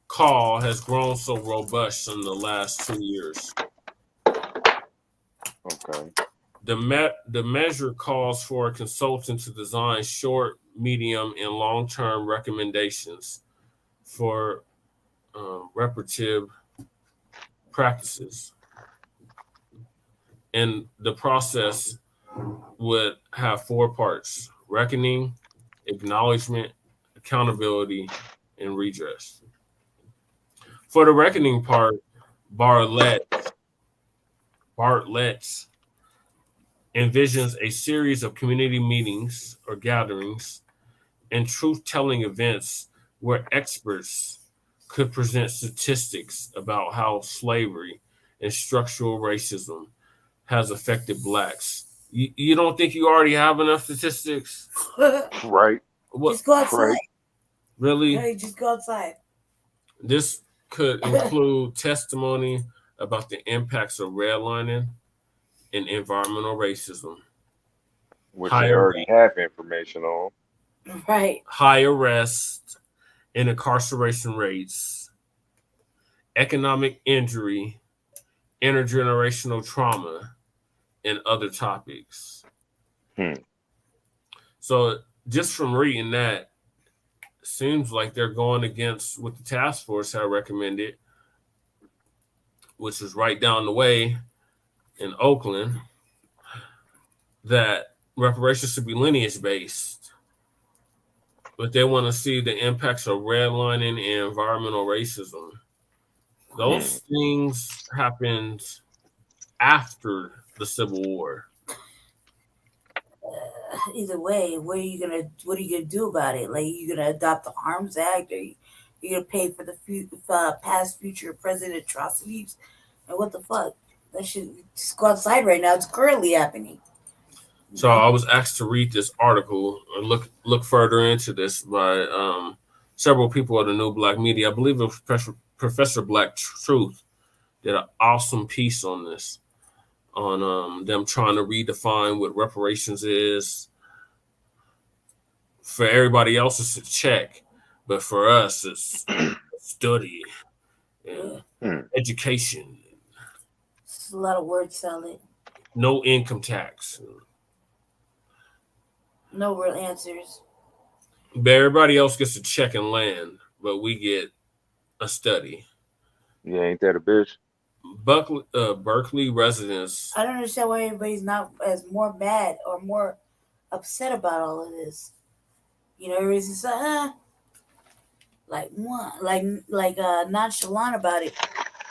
call has grown so robust in the last 2 years. Okay. The measure calls for a consultant to design short, medium, and long-term recommendations for reparative practices. And the process would have 4 parts: reckoning, acknowledgement, accountability, and redress. For the reckoning part, Bartlett envisions a series of community meetings or gatherings and truth-telling events where experts could present statistics about how slavery and structural racism has affected Blacks. You don't think you already have enough statistics? Right. What? Just go outside. Right. Really? Hey, just go outside. This could include testimony about the impacts of redlining and environmental racism. Which they already have information on. Right. High arrest and incarceration rates, economic injury, intergenerational trauma, and other topics. So just from reading that, seems like they're going against what the task force had recommended, which is right down the way in Oakland, that reparations should be lineage based. But they want to see the impacts of redlining and environmental racism. Those things happened after the Civil War. Either way, what are you gonna do about it? Like, you gonna adopt the Arms Act, or you gonna pay for the past, future present atrocities? And what the fuck? That shit just go outside right now. It's currently happening. So I was asked to read this article or look further into this by several people at the New Black Media. I believe it was Professor Black Truth did an awesome piece on this, on them trying to redefine what reparations is. For everybody else, it's a check, but for us, it's study and education. It's a lot of word salad. No income tax. No real answers. But everybody else gets a check and land, but we get a study. Yeah, ain't that a bitch? Berkeley residents. I don't understand why everybody's not as more mad or more upset about all of this. You know, everybody's just like what, like nonchalant about it.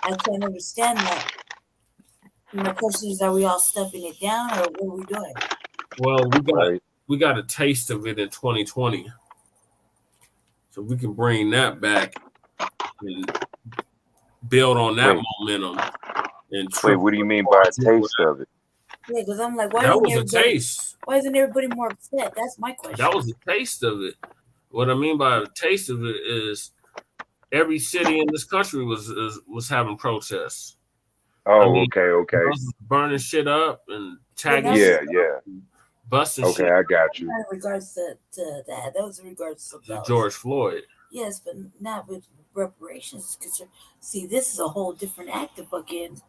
I can't understand that. And the question is, are we all stuffing it down, or what are we doing? Well, we got a taste of it in 2020, so we can bring that back and build on that momentum. And wait, what do you mean by a taste of it? Yeah, because I'm like, that was a taste. Why isn't everybody more upset? That's my question. That was a taste of it. What I mean by a taste of it is every city in this country was having protests. Oh, okay. Burning shit up and tagging. Yeah. Busting shit. Okay, I got you. Not in regards to that. That was in regards to George Floyd. Yes, but not with reparations. See, this is a whole different act of fucking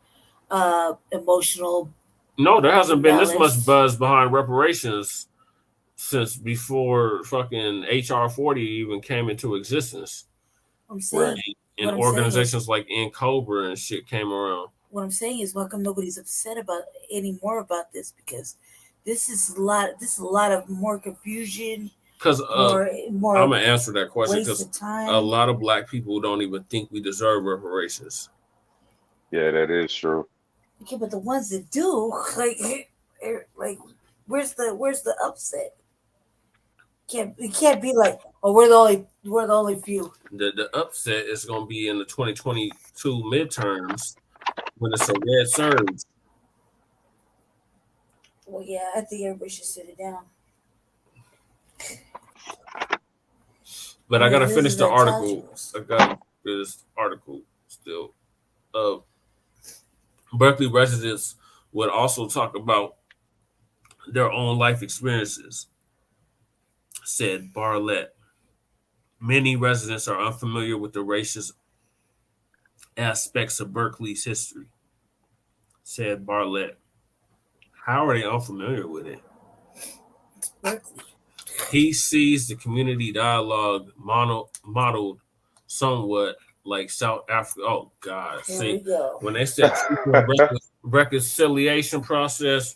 emotional. No, there hasn't been this much buzz behind reparations since before fucking HR 40 even came into existence. I'm saying, and organizations like Cobra and shit came around. What I'm saying is, why come nobody's upset anymore about this? Because this is a lot of more confusion. Because I'm gonna answer that question, because a lot of Black people don't even think we deserve reparations. Yeah, that is true. Okay, but the ones that do, like, where's the upset? It can't be like, oh, we're the only few. The upset is gonna be in the 2022 midterms when it's a red surge. Well, yeah, I think everybody should sit it down. But I gotta finish the article. I got this article still. Berkeley residents would also talk about their own life experiences, said Bartlett. Many residents are unfamiliar with the racist aspects of Berkeley's history, said Bartlett. How are they unfamiliar with it? Berkeley. He sees the community dialogue modeled somewhat like South Africa. Oh, God. See, when they said reconciliation process,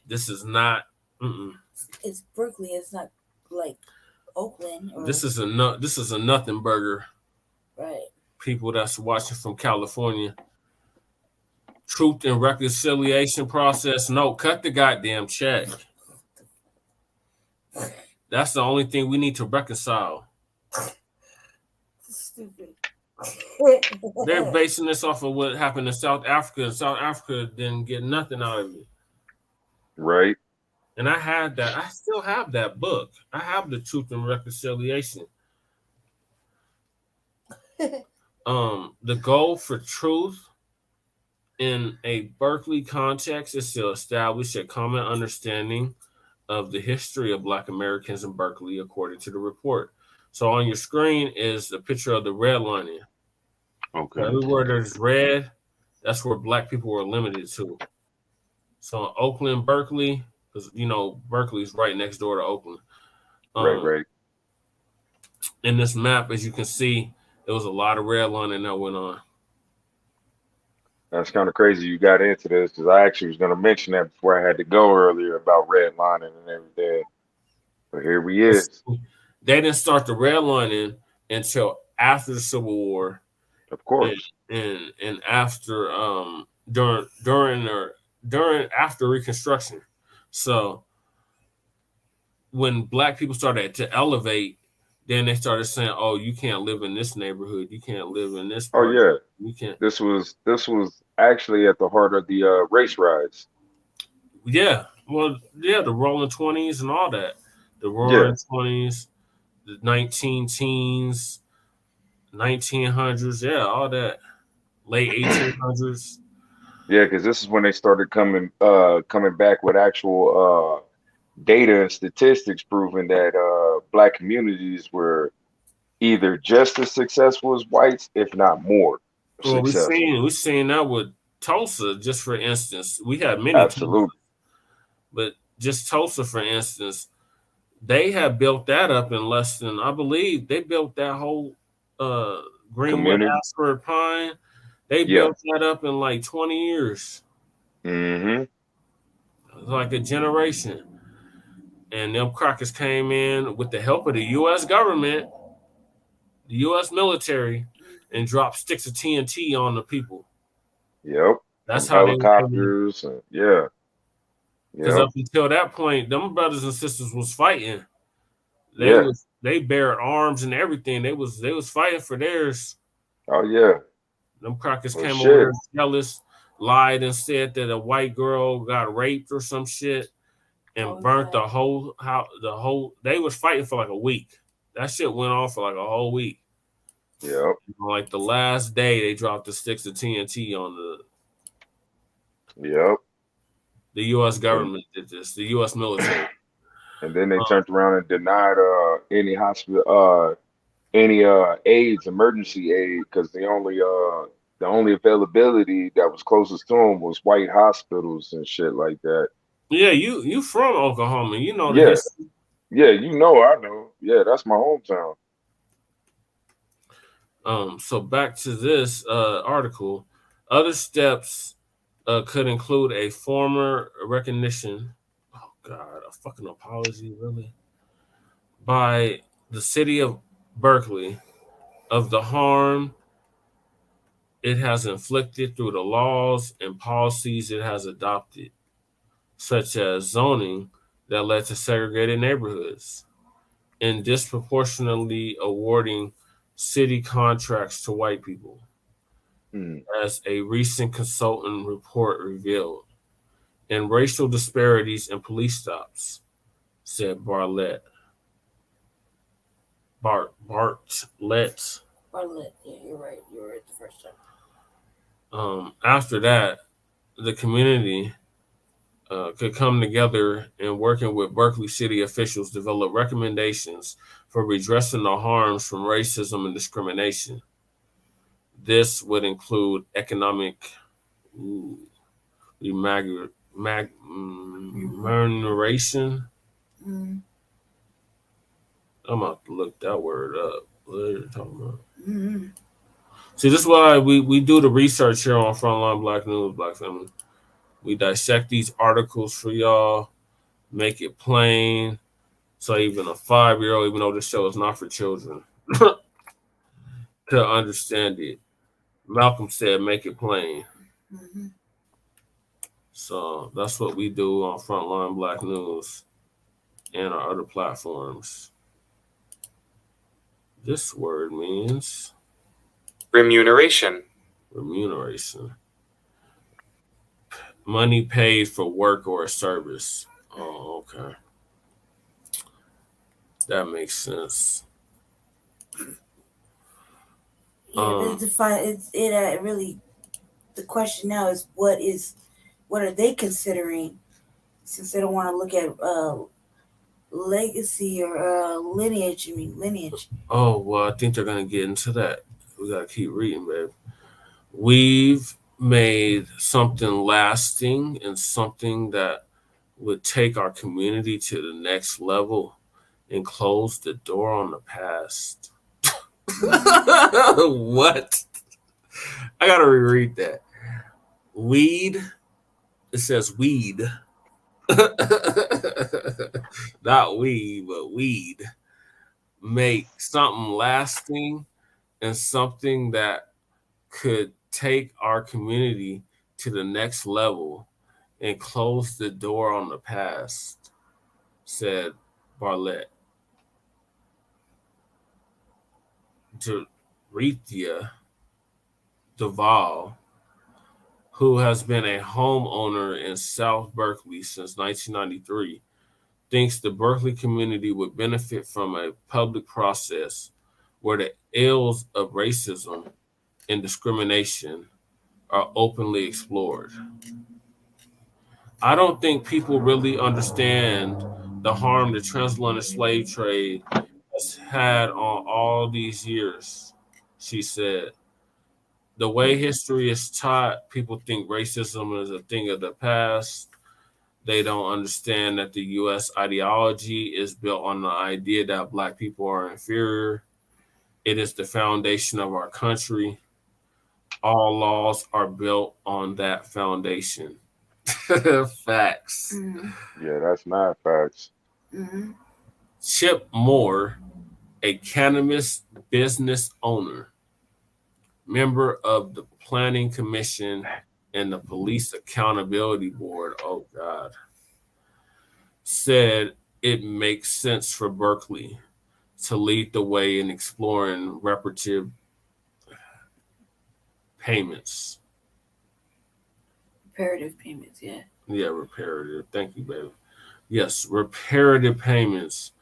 this is not. It's Berkeley. It's not like Oakland. This is a nothing burger. Right. People that's watching from California. Truth and reconciliation process. No, cut the goddamn check. That's the only thing we need to reconcile. Stupid. They're basing this off of what happened in South Africa, and South Africa didn't get nothing out of it. Right. And I had that. I still have that book. I have the Truth and Reconciliation. The goal for truth in a Berkeley context is to establish a common understanding of the history of Black Americans in Berkeley, according to the report. So on your screen is a picture of the redlining. Okay. Everywhere there's red, That's where Black people were limited to. So in Oakland, Berkeley, because Berkeley's right next door to Oakland. Right. In this map, as you can see, there was a lot of redlining that went on. That's kind of crazy you got into this because I actually was going to mention that before I had to go earlier about redlining and everything. But here we is. They didn't start the redlining until after the Civil War. Of course. And after after Reconstruction. So when Black people started to elevate, then they started saying, "Oh, you can't live in this neighborhood. You can't live in this part. Oh yeah, you can't." This was actually at the heart of the race riots. Yeah, well, yeah, the Rolling 20s and all that. The Roaring 20s, the 19-teens, 1900s, yeah, all that. Late 1800s. Yeah, because this is when they started coming back with actual data and statistics proving that Black communities were either just as successful as whites, if not more successful. We've seen that with Tulsa, just for instance. We had many Absolutely. but just Tulsa, for instance, they have built that up in less than, I believe, they built that whole Greenwood, Ashford, Pine. They built that up in like 20 years. Mm-hmm. Like a generation. And them crackers came in with the help of the U.S. government, the U.S. military, and dropped sticks of TNT on the people. Yep. That's how helicopters. Because up until that point, them brothers and sisters was fighting. They bared arms and everything. They was fighting for theirs. Oh yeah. Them crackers came over there jealous, lied and said that a white girl got raped or some shit, and burnt the whole house. They was fighting for like a week. That shit went on for like a whole week. Yep. Like the last day, they dropped the sticks of TNT on the. Yep. The U.S. government did this. The U.S. military. And then they turned around and denied any hospital, any AIDS, emergency aid, because the only availability that was closest to them was white hospitals and shit like that. Yeah, you from Oklahoma, you know. Yeah, yeah, I know. Yeah, that's my hometown. So back to this article. Other steps could include a former recognition. Oh God, a fucking apology, really, by the city of Berkeley of the harm it has inflicted through the laws and policies it has adopted, such as zoning that led to segregated neighborhoods, and disproportionately awarding city contracts to white people, as a recent consultant report revealed, and racial disparities in police stops, said Bartlett. Bartlett. Yeah, you're right. You're right the first time. After that, the community could come together and working with Berkeley city officials develop recommendations for redressing the harms from racism and discrimination. This would include economic remuneration. I'm about to look that word up. What are you talking about? See, this is why we do the research here on Front Line Blacc News, Black Family. We dissect these articles for y'all, make it plain, so even a 5-year-old, even though this show is not for children, to understand it. Malcolm said, make it plain. So that's what we do on Front Line Blacc News and our other platforms. This word means remuneration. Money paid for work or a service. Oh, okay. That makes sense. Yeah, really, the question now is what are they considering, since they don't want to look at legacy or lineage. Oh, well, I think they're going to get into that. We got to keep reading, babe. We've made something lasting and something that would take our community to the next level and close the door on the past. What? I gotta reread that. Weed. It says weed. Not weed, but weed. Make something lasting and something that could take our community to the next level and close the door on the past, said Bartlett. Dorethia Duvall, who has been a homeowner in South Berkeley since 1993, thinks the Berkeley community would benefit from a public process where the ills of racism and discrimination are openly explored. I don't think people really understand the harm the transatlantic slave trade has had on all these years, she said. The way history is taught, people think racism is a thing of the past. They don't understand that the U.S. ideology is built on the idea that Black people are inferior. It is the foundation of our country. All laws are built on that foundation. Facts. Mm-hmm. Yeah, that's not facts. Mm-hmm. Chip Moore, a cannabis business owner, member of the Planning Commission and the Police Accountability Board, oh God, said it makes sense for Berkeley to lead the way in exploring reparative payments. Reparative payments, yeah. Yeah, reparative. Thank you, baby. Yes, reparative payments.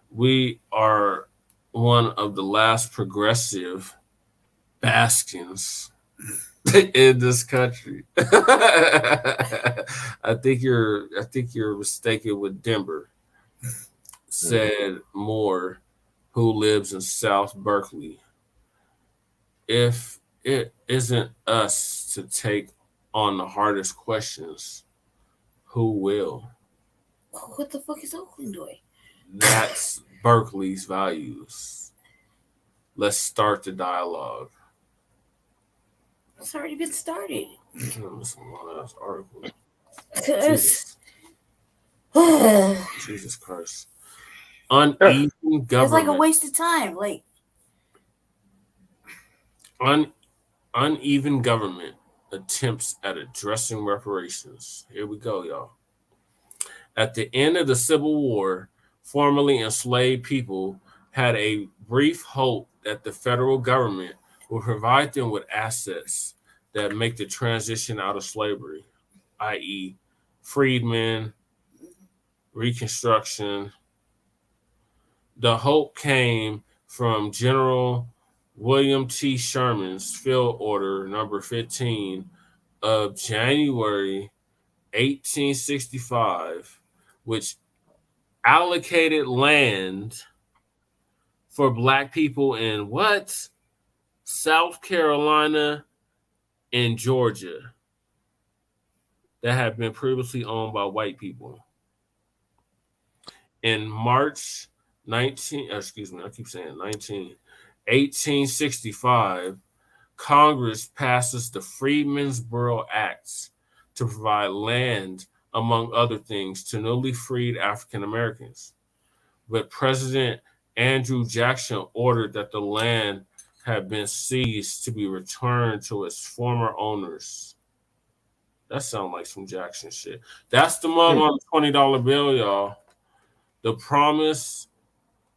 We are one of the last progressive bastions in this country. I think you're mistaken with Denver, said Moore, who lives in South Berkeley. If it isn't us to take on the hardest questions, who will? What the fuck is Oakland doing? That's Berkeley's values. Let's start the dialogue. It's already been started. This is a long-ass article. Jesus Christ. Uneven government. It's like a waste of time. Like uneven government attempts at addressing reparations. Here we go, y'all. At the end of the Civil War, formerly enslaved people had a brief hope that the federal government would provide them with assets that make the transition out of slavery, i.e., freedmen, Reconstruction. The hope came from General William T. Sherman's Field Order Number 15 of January 1865, which allocated land for Black people in what? South Carolina and Georgia that had been previously owned by white people. In March 1865, Congress passes the Freedmen's Bureau Acts to provide land, among other things, to newly freed African Americans. But President Andrew Jackson ordered that the land had been seized to be returned to its former owners. That sounds like some Jackson shit. That's the mug on the $20 bill, y'all. The promise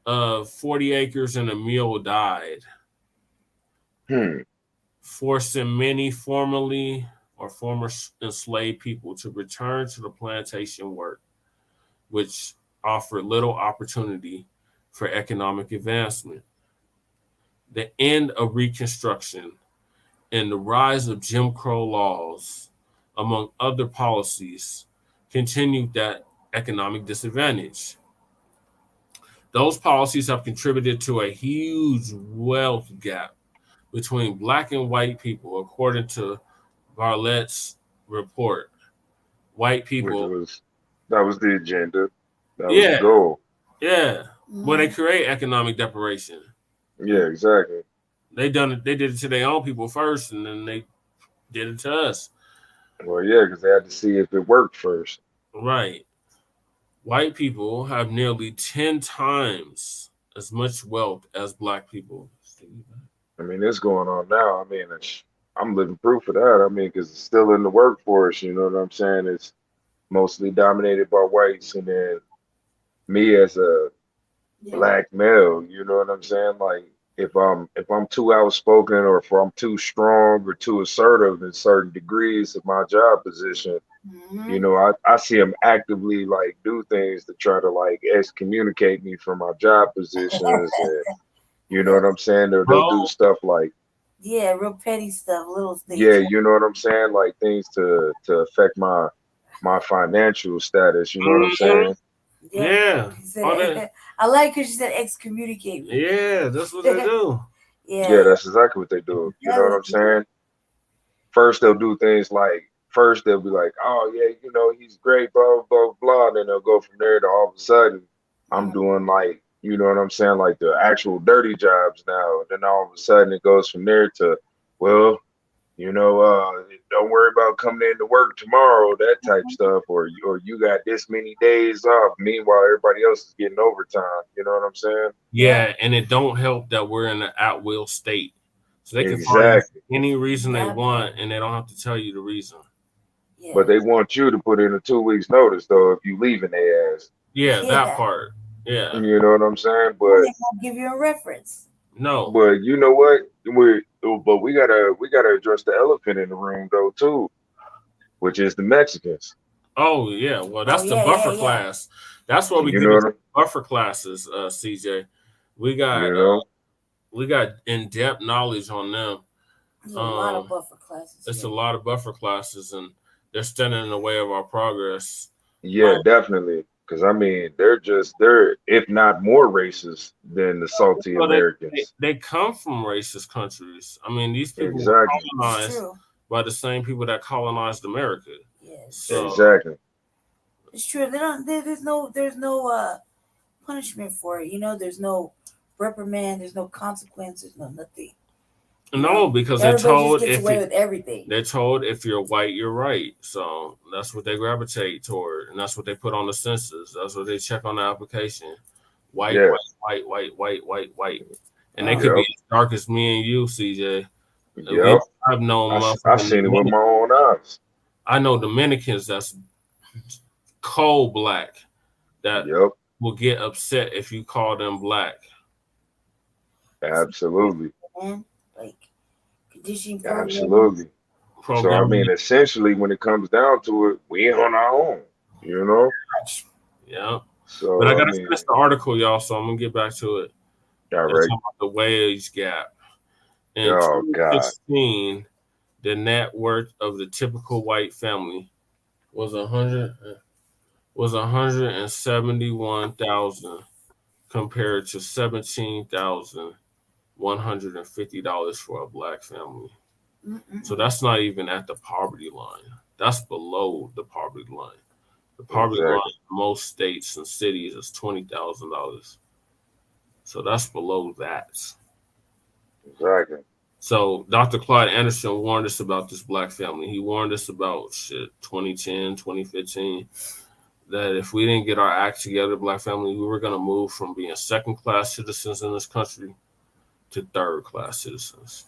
of 40 acres and a meal died, forcing many former enslaved people to return to the plantation work, which offered little opportunity for economic advancement. The end of Reconstruction and the rise of Jim Crow laws, among other policies, continued that economic disadvantage. Those policies have contributed to a huge wealth gap between Black and white people, according to Bartlett's report. White people. That was the agenda. That was Yeah. the goal. Yeah. Well, they create economic deprivation. Yeah, exactly. They did it to their own people first, and then they did it to us. Well, yeah, because they had to see if it worked first. Right. White people have nearly 10 times as much wealth as black people. I mean, it's going on now. I mean, I'm living proof of that. I mean, because it's still in the workforce. You know what I'm saying? It's mostly dominated by whites, and then me as a black male. You know what I'm saying? Like, if I'm too outspoken, or if I'm too strong or too assertive in certain degrees of my job position, you know, I see them actively like do things to try to like excommunicate me from my job positions, and you know what I'm saying? Or they'll do stuff like real petty stuff, little things. Yeah, you know what I'm saying? Like things to affect my financial status. You know what I'm saying? Yeah. I like because she said excommunicate me. Yeah, that's what they do. Yeah, that's exactly what they do. You know what I'm saying? First, they'll do things like, first they'll be like, oh, yeah, you know, he's great, blah, blah, blah. And then they'll go from there to all of a sudden, I'm doing like, you know what I'm saying? Like the actual dirty jobs now. And then all of a sudden it goes from there to, well, you know, don't worry about coming into work tomorrow, that type stuff, or you got this many days off. Meanwhile, everybody else is getting overtime. You know what I'm saying? Yeah, and it don't help that we're in an at-will state. So they can find any reason they want, and they don't have to tell you the reason. Yeah. But they want you to put in a 2 weeks notice, though, if you leaving their ass. Yeah, that part. Yeah. You know what I'm saying? But they won't give you a reference. No. But you know what? we gotta address the elephant in the room though too, which is the Mexicans. Oh yeah, well that's the buffer class. That's what we do. Buffer classes, CJ. We got we got in-depth knowledge on them. There's a lot of buffer classes. It's a lot of buffer classes, and they're standing in the way of our progress. Yeah, definitely. Because I mean, they're if not more racist than the salty Americans. They come from racist countries. I mean, these people were colonized by the same people that colonized America. Yes. So, exactly. It's true. There's no punishment for it. You know, there's no reprimand. There's no consequences. No nothing. No, because they're told if you're white, you're right. So that's what they gravitate toward, and that's what they put on the census. That's what they check on the application. White, white. And they could be as dark as me and you, CJ. Yep. I've known I've seen it with my own eyes. I know Dominicans that's cold black that will get upset if you call them black. Absolutely. Like conditioning Absolutely. So I mean, essentially, when it comes down to it, we ain't on our own, you know. Yeah. So, but I gotta finish the article, y'all. So I'm gonna get back to it. All right. The wage gap. In 2016, the net worth of the typical white family was $171,000 compared to $17,150 for a black family. So that's not even at the poverty line. That's below the poverty line. The poverty line in most states and cities is $20,000. So that's below that. Exactly. So Dr. Clyde Anderson warned us about this black family. He warned us about 2010, 2015, that if we didn't get our act together, black family, we were going to move from being second-class citizens in this country to third-class citizens.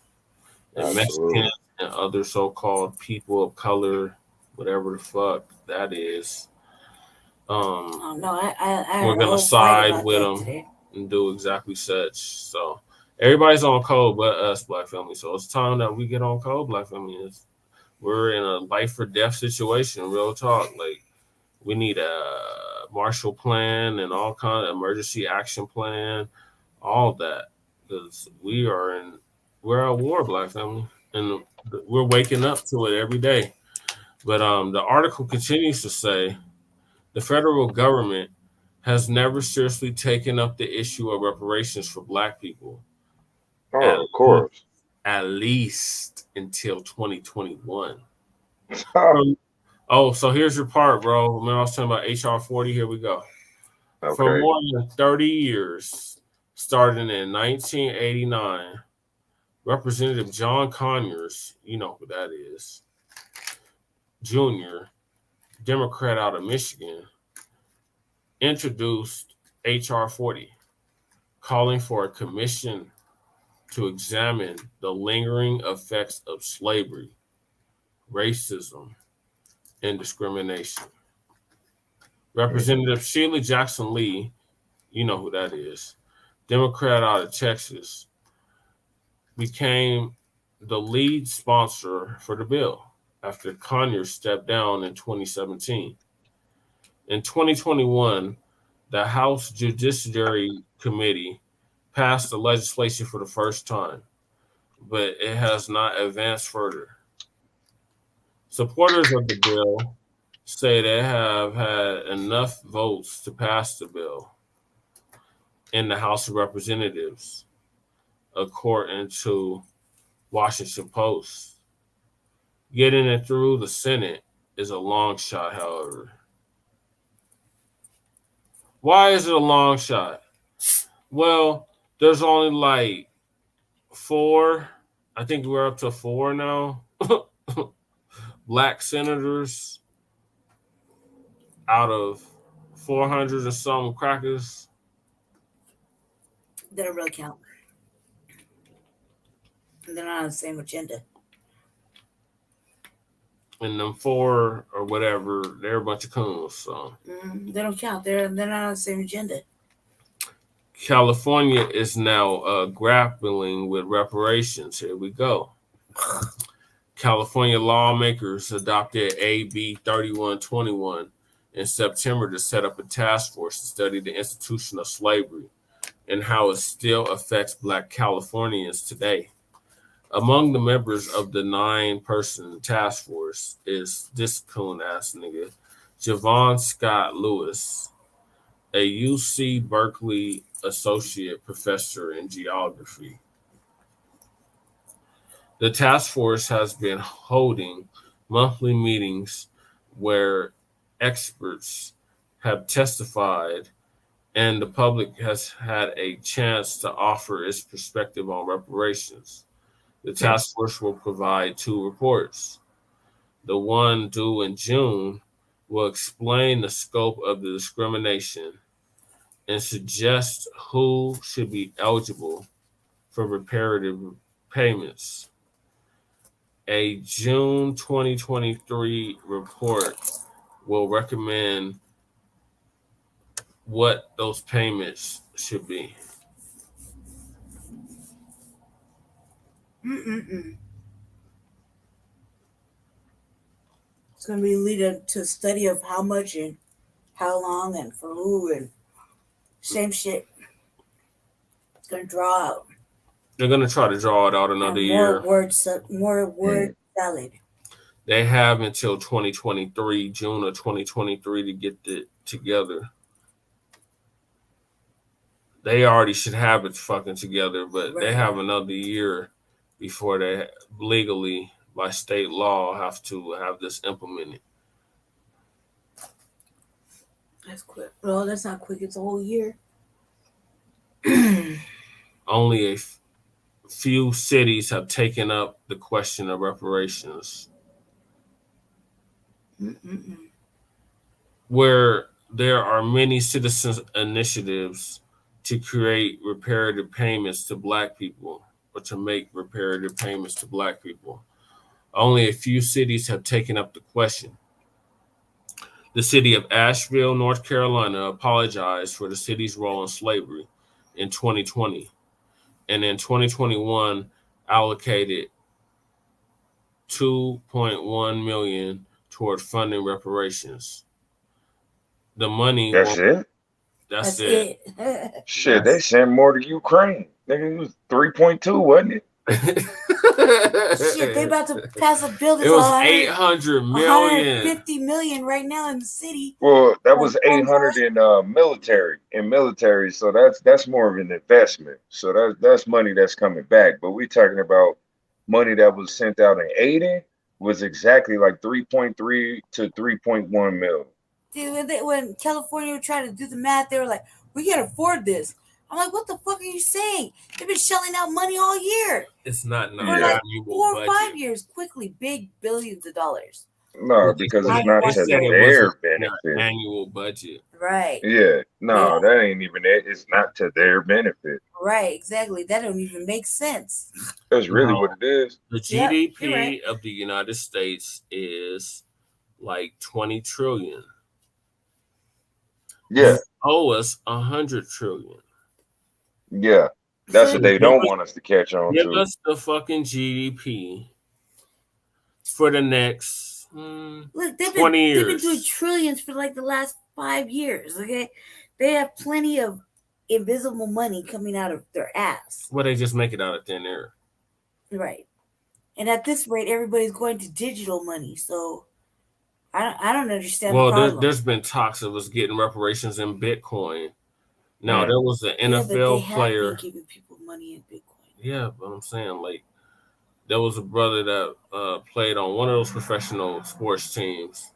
And Mexicans and other so-called people of color, whatever the fuck that is, we're going to side with them and do exactly such. So everybody's on code but us, black family. So it's time that we get on code, black family. We're in a life or death situation, real talk. Like, we need a Marshall Plan and all kind of emergency action plan, all that, because we're at war, black family, and we're waking up to it every day. But the article continues to say the federal government has never seriously taken up the issue of reparations for black people. Oh, of course. At least until 2021. So here's your part, bro. Remember I was talking about HR 40? Here we go. Okay. For more than 30 years, starting in 1989, Representative John Conyers, you know who that is, Jr., Democrat out of Michigan, introduced HR 40, calling for a commission to examine the lingering effects of slavery, racism, and discrimination. Representative Sheila Jackson Lee, you know who that is, Democrat out of Texas, became the lead sponsor for the bill after Conyers stepped down in 2017. In 2021, the House Judiciary Committee passed the legislation for the first time, but it has not advanced further. Supporters of the bill say they have had enough votes to pass the bill in the House of Representatives, according to Washington Post. Getting it through the Senate is a long shot, however. Why is it a long shot? Well, there's only like 4, I think we're up to 4 now, Black senators out of 400 or some crackers. They don't really count. They're not on the same agenda. And them 4 or whatever, they're a bunch of coons. So they don't count. They're not on the same agenda. California is now grappling with reparations. Here we go. California lawmakers adopted AB 3121 in September to set up a task force to study the institution of slavery and how it still affects Black Californians today. Among the members of the 9-person task force is this coon-ass nigga, Javon Scott Lewis, a UC Berkeley associate professor in geography. The task force has been holding monthly meetings where experts have testified and the public has had a chance to offer its perspective on reparations. The task force will provide 2 reports. The one due in June will explain the scope of the discrimination and suggest who should be eligible for reparative payments. A June 2023 report will recommend what those payments should be. It's going to be leading to a study of how much and how long and for who and same shit. It's going to draw out. They're going to try to draw it out another year. More word salad. They have until 2023, June of 2023, to get it together. They already should have it fucking together, but they have another year before they legally, by state law, have to have this implemented. That's quick. Well, that's not quick. It's a whole year. Only a few cities have taken up the question of reparations. Where there are many citizens' initiatives to create reparative payments to Black people or to make reparative payments to Black people. Only a few cities have taken up the question. The city of Asheville, North Carolina, apologized for the city's role in slavery in 2020, and in 2021 allocated $2.1 million toward funding reparations. The money. That's it. That's it. Shit, they sent more to Ukraine. Nigga, it was 3.2, wasn't it? Shit, they about to pass a bill that's it was 800 million. 150 million right now in the city. Well, that was 800 in military. So that's more of an investment. So that's money that's coming back. But we're talking about money that was sent out in aid, was exactly like 3.3 to 3.1 mil. Dude, when California would try to do the math, they were like, "We can't afford this." I'm like, "What the fuck are you saying? They've been shelling out money all year." It's not for like annual 4 or budget. 5 years, quickly, big billions of dollars. No, because it's not to their benefit. Annual budget. Right. Yeah. No, that ain't even it. It's not to their benefit. Right, exactly. That don't even make sense. That's really what it is. The GDP of the United States is like 20 trillion. Yeah. They owe us 100 trillion. Yeah. That's what they don't want us to catch on to. Give us the fucking GDP for the next 20 years. They've been doing trillions for like the last 5 years, okay? They have plenty of invisible money coming out of their ass. Well, they just make it out of thin air. Right. And at this rate, everybody's going to digital money, so I don't understand the problem. There's been talks of us getting reparations in Bitcoin. Now, there was an NFL player. Have been giving people money in Bitcoin. Yeah, but I'm saying, like, there was a brother that played on one of those professional sports teams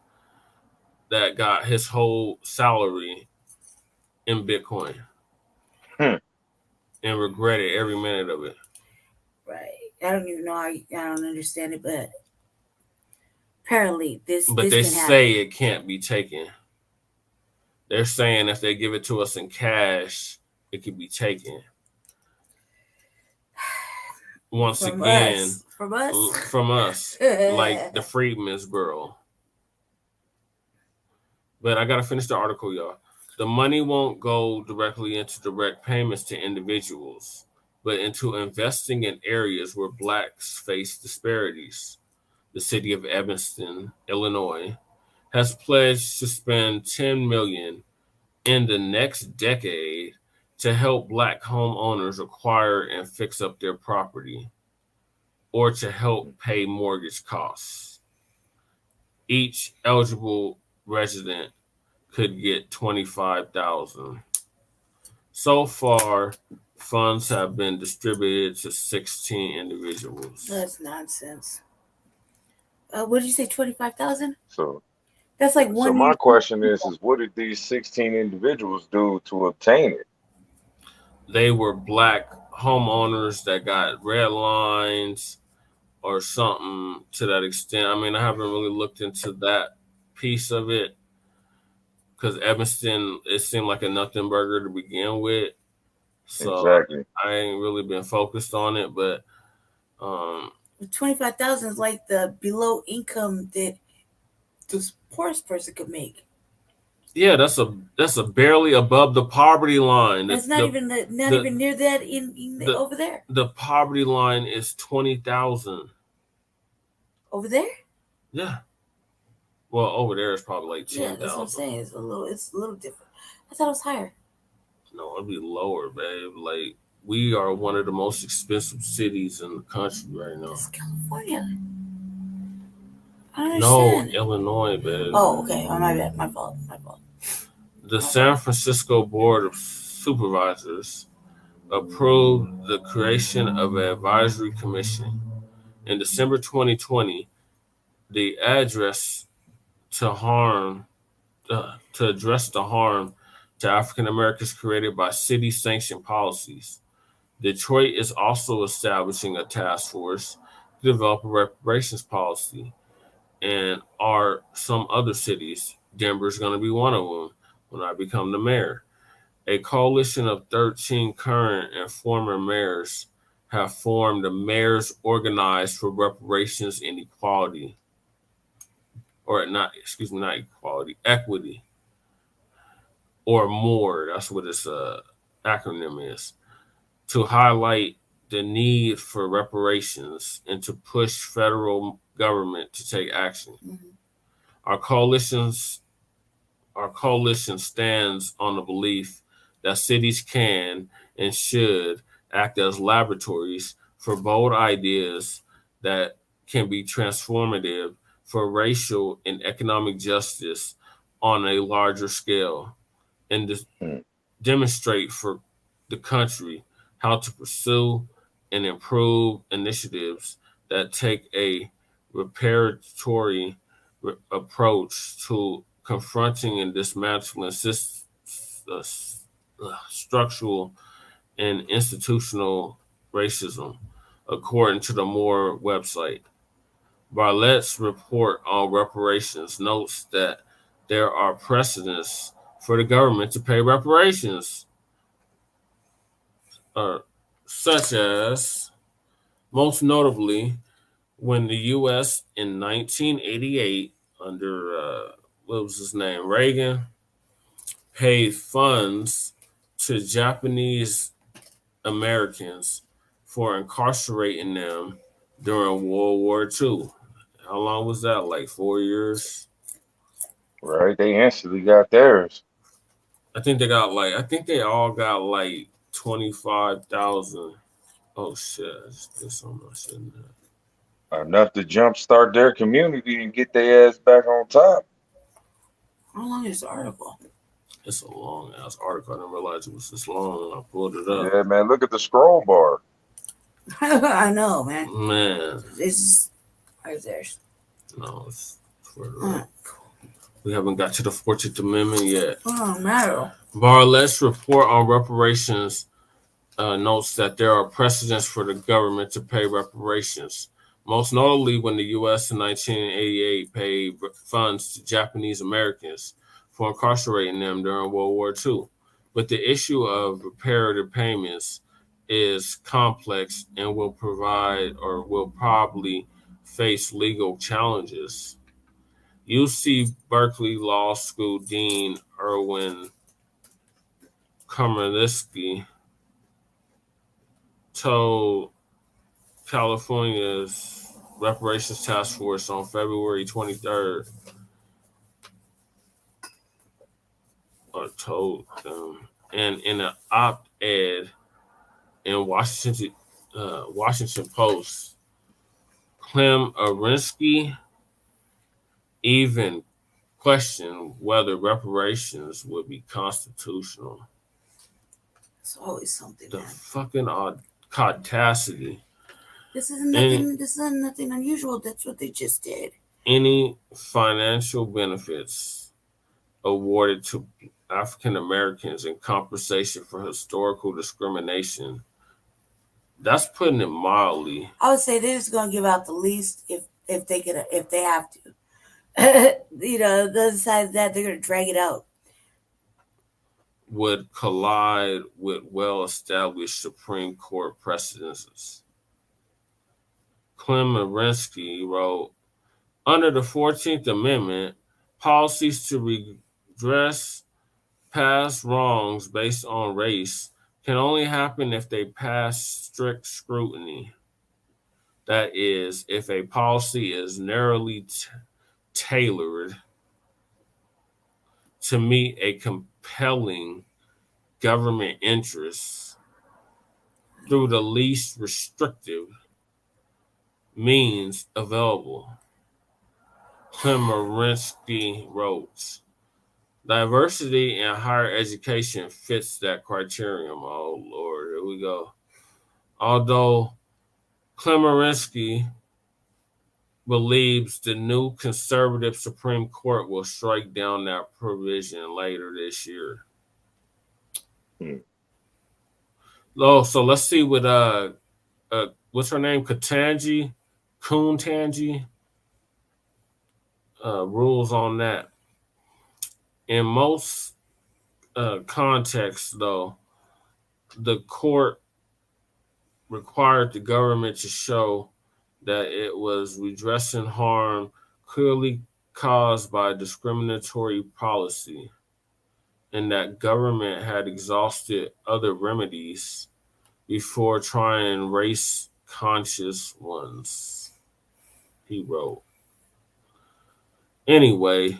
that got his whole salary in Bitcoin and regretted every minute of it. Right. I don't even know how. I don't understand it, but apparently this. But they say it can't be taken. They're saying if they give it to us in cash, it could be taken. Once again, from us, like the Freedmen's Bureau. But I gotta finish the article, y'all. The money won't go directly into direct payments to individuals, but into investing in areas where Blacks face disparities. The city of Evanston, Illinois, has pledged to spend $10 million in the next decade to help Black homeowners acquire and fix up their property, or to help pay mortgage costs. Each eligible resident could get $25,000. So far, funds have been distributed to 16 individuals. That's nonsense. What did you say? 25,000? So that's like one. So my question is what did these 16 individuals do to obtain it? They were Black homeowners that got red lines or something to that extent. I mean, I haven't really looked into that piece of it because Evanston, it seemed like a nothing burger to begin with. So exactly. I ain't really been focused on it, but 25,000 is like the below income that the poorest person could make. Yeah, that's a barely above the poverty line. That's not even near that in over there. The poverty line is 20,000. Over there? Yeah. Well, over there is probably like 10,000. Yeah, that's what I'm saying. It's a little different. I thought it was higher. No, it'd be lower, babe. Like, we are one of the most expensive cities in the country right now. It's California. I don't understand. No, Illinois, babe. Oh, okay. Oh, my bad. My fault. The San Francisco Board of Supervisors approved the creation of an advisory commission. In December 2020, the address to address the harm to African Americans created by city-sanctioned policies. Detroit is also establishing a task force to develop a reparations policy, and are some other cities. Denver's going to be one of them when I become the mayor. A coalition of 13 current and former mayors have formed the Mayors Organized for Reparations and Equality. Equity. Or MORE, that's what its acronym is, to highlight the need for reparations and to push federal government to take action. Mm-hmm. Our coalition stands on the belief that cities can and should act as laboratories for bold ideas that can be transformative for racial and economic justice on a larger scale, and demonstrate for the country how to pursue and improve initiatives that take a reparatory approach to confronting and dismantling structural and institutional racism, according to the Moore website. Bartlett's report on reparations notes that there are precedents for the government to pay reparations, such as, most notably, when the U.S. in 1988, under what was his name, Reagan, paid funds to Japanese Americans for incarcerating them during World War II. How long was that? Like 4 years? Right. They instantly got theirs. I think they all got like 25,000. Oh shit! I just did something I shouldn't have. Enough to jumpstart their community and get their ass back on top. How long is the article? It's a long ass article. I didn't realize it was this long. I pulled it up. Yeah, man. Look at the scroll bar. I know, man. Man, It's right there. no, it's further up. We haven't got to the 14th Amendment yet. Oh, no. Bartlett's report on reparations notes that there are precedents for the government to pay reparations, most notably when the U.S. in 1988 paid funds to Japanese Americans for incarcerating them during World War II. But the issue of reparative payments is complex and will probably face legal challenges. UC Berkeley Law School Dean Erwin Komarniski told California's Reparations Task Force on February 23rd, or told them, and in an op-ed in Washington Post, Clem Arinsky even questioned whether reparations would be constitutional. It's always something. The man. fucking audacity. This isn't nothing. This isn't nothing unusual. That's what they just did. Any financial benefits awarded to African Americans in compensation for historical discrimination, that's putting it mildly. I would say they're just gonna give out the least if they have to. The other side of that, they're gonna drag it out. Would collide with well-established Supreme Court precedences. Clem Arinsky wrote, under the 14th Amendment, policies to redress past wrongs based on race can only happen if they pass strict scrutiny. That is, if a policy is narrowly tailored to meet a compelling government interest through the least restrictive means available. Klimarinsky wrote, diversity in higher education fits that criterion. Oh, Lord, here we go. Although Klimarinsky believes the new conservative Supreme Court will strike down that provision later this year. Oh, so let's see what what's her name? Kuntanji rules on that. In most contexts, though, the court required the government to show that it was redressing harm clearly caused by discriminatory policy and that government had exhausted other remedies before trying race-conscious ones, he wrote. Anyway,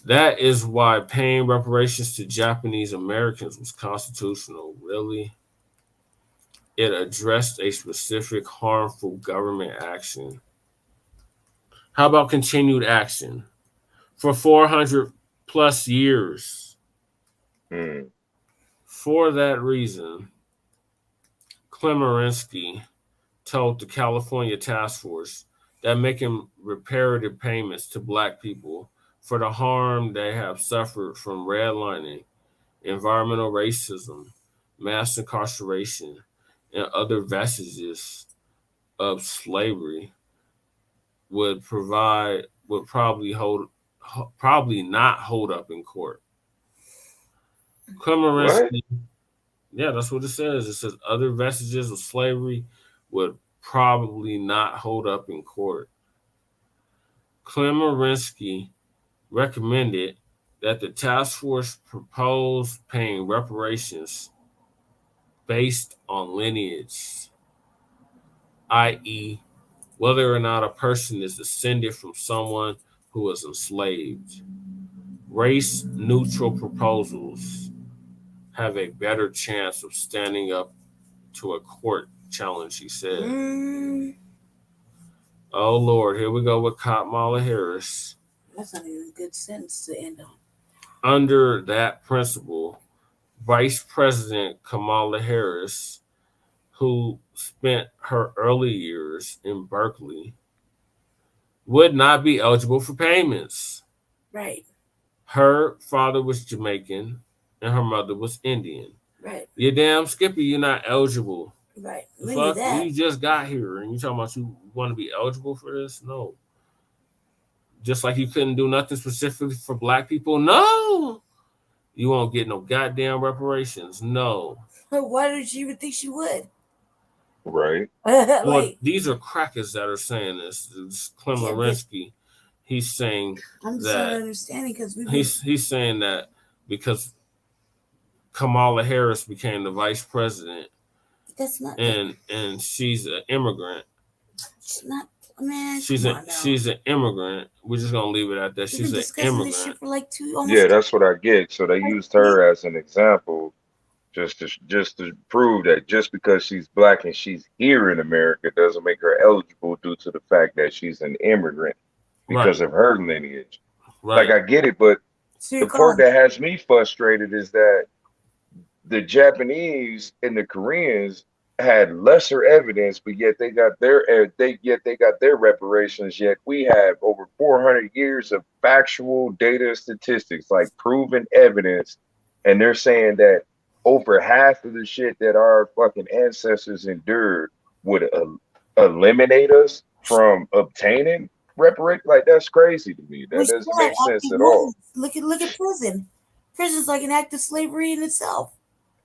that is why paying reparations to Japanese Americans was constitutional, really. It addressed a specific harmful government action. How about continued action? For 400 plus years. For that reason, Klimarinsky told the California Task Force that making reparative payments to Black people for the harm they have suffered from redlining, environmental racism, mass incarceration, and other vestiges of slavery would probably not hold up in court. What? Yeah, that's what it says. It says other vestiges of slavery would probably not hold up in court. Klimarinsky recommended that the task force propose paying reparations based on lineage, i.e., whether or not a person is descended from someone who was enslaved. Race neutral proposals have a better chance of standing up to a court challenge, he said. Oh, Lord, here we go with Kamala Harris. That's not even a good sentence to end on. Under that principle, Vice President Kamala Harris, who spent her early years in Berkeley, would not be eligible for payments. Right. Her father was Jamaican and her mother was Indian. Right. You damn Skippy, you're not eligible. Right. Fuck, you just got here and you talking about you want to be eligible for this? No. Just like you couldn't do nothing specifically for Black people? No. You won't get no goddamn reparations. No. Why did you even think she would? Right. Well, these are crackers that are saying this. It's Klimarinsky. He's saying I'm just that not understanding because he's saying that because Kamala Harris became the vice president. That's not. And she's an immigrant. She's not. Man, she's an immigrant. We're just gonna leave it at that. She's an immigrant. This shit for like yeah, that's what I get. So they used her as an example, just to prove that just because she's Black and she's here in America doesn't make her eligible due to the fact that she's an immigrant because of her lineage. Right. Like I get it, but the part that has me frustrated is that the Japanese and the Koreans had lesser evidence, but yet they got their reparations. Yet we have over 400 years of factual data, statistics, like proven evidence, and they're saying that over half of the shit that our fucking ancestors endured would eliminate us from obtaining reparation. Like that's crazy to me. That doesn't make sense at all. Look at prison. Prison's like an act of slavery in itself.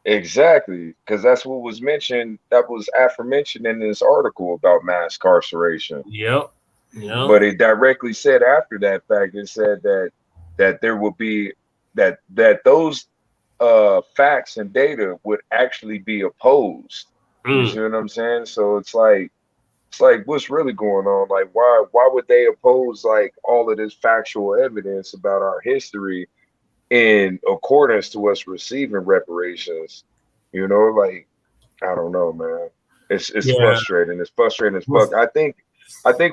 Exactly, because that's what was mentioned. That was aforementioned in this article about mass incarceration. Yep. But it directly said after that fact, it said that there will be that those facts and data would actually be opposed. You see what I'm saying? So it's like what's really going on? Like why would they oppose like all of this factual evidence about our history in accordance to us receiving reparations? You know, like I don't know, man. It's frustrating. It's frustrating as fuck. I think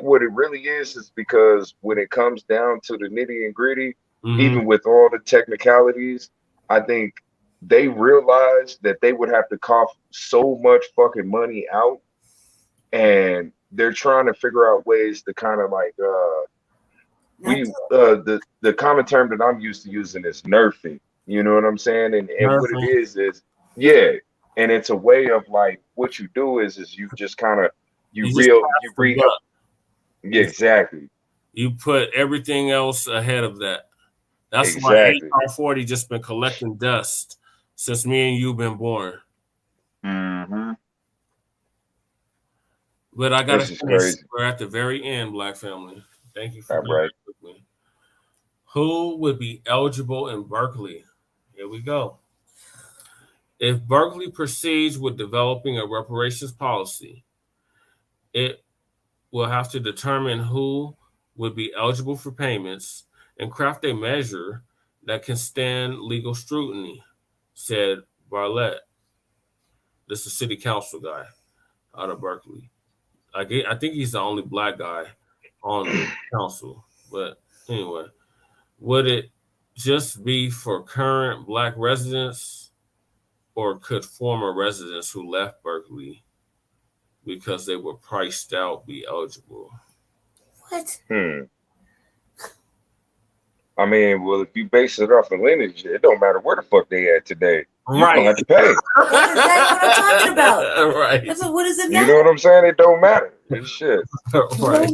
what it really is because when it comes down to the nitty and gritty, even with all the technicalities, I think they realized that they would have to cough so much fucking money out, and they're trying to figure out ways to kind of like the common term that I'm used to using is nerfing. You know what I'm saying? And what it is and it's a way of like what you do is you just kind of exactly. You put everything else ahead of that. That's why HR 40 just been collecting dust since me and you been born. But I gotta finish. We're at the very end, Black family. Thank you for being here with me. Who would be eligible in Berkeley? Here we go. If Berkeley proceeds with developing a reparations policy, it will have to determine who would be eligible for payments and craft a measure that can stand legal scrutiny, said Bartlett. This is city council guy out of Berkeley. I think he's the only Black guy on the council. But anyway, would it just be for current Black residents, or could former residents who left Berkeley because they were priced out be eligible? What? I mean, well, if you base it off of lineage, it don't matter where the fuck they at today. You Right. don't have to pay. That's exactly what I'm talking about. Right. That's what is it You now? know what I'm saying? It don't matter. It's shit. Right.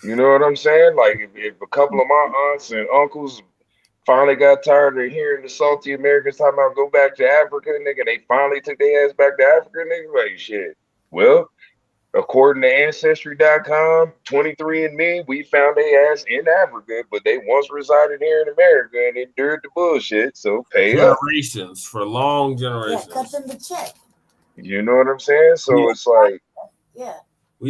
You know what I'm saying? Like if a couple of my aunts and uncles finally got tired of hearing the salty Americans talking about go back to Africa, nigga, they finally took their ass back to Africa, nigga. Like shit. Well, according to Ancestry.com, 23andMe, we found their ass in Africa, but they once resided here in America and endured the bullshit. So pay up. Generations, for long generations. Yeah, cut them the check. You know what I'm saying? So it's like, yeah.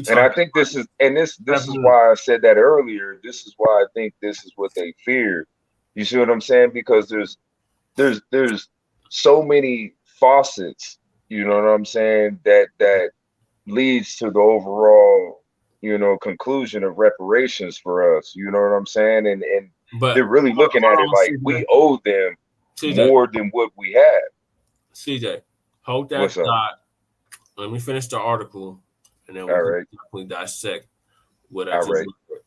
And I think this is why I said that earlier. This is why I think this is what they fear. You see what I'm saying? Because there's so many faucets, you know what I'm saying, that leads to the overall, conclusion of reparations for us. You know what I'm saying? And but they're really looking at it like we owe them more than what we have. CJ, hold that thought. Let me finish the article, and then we'll definitely dissect what I just looked at.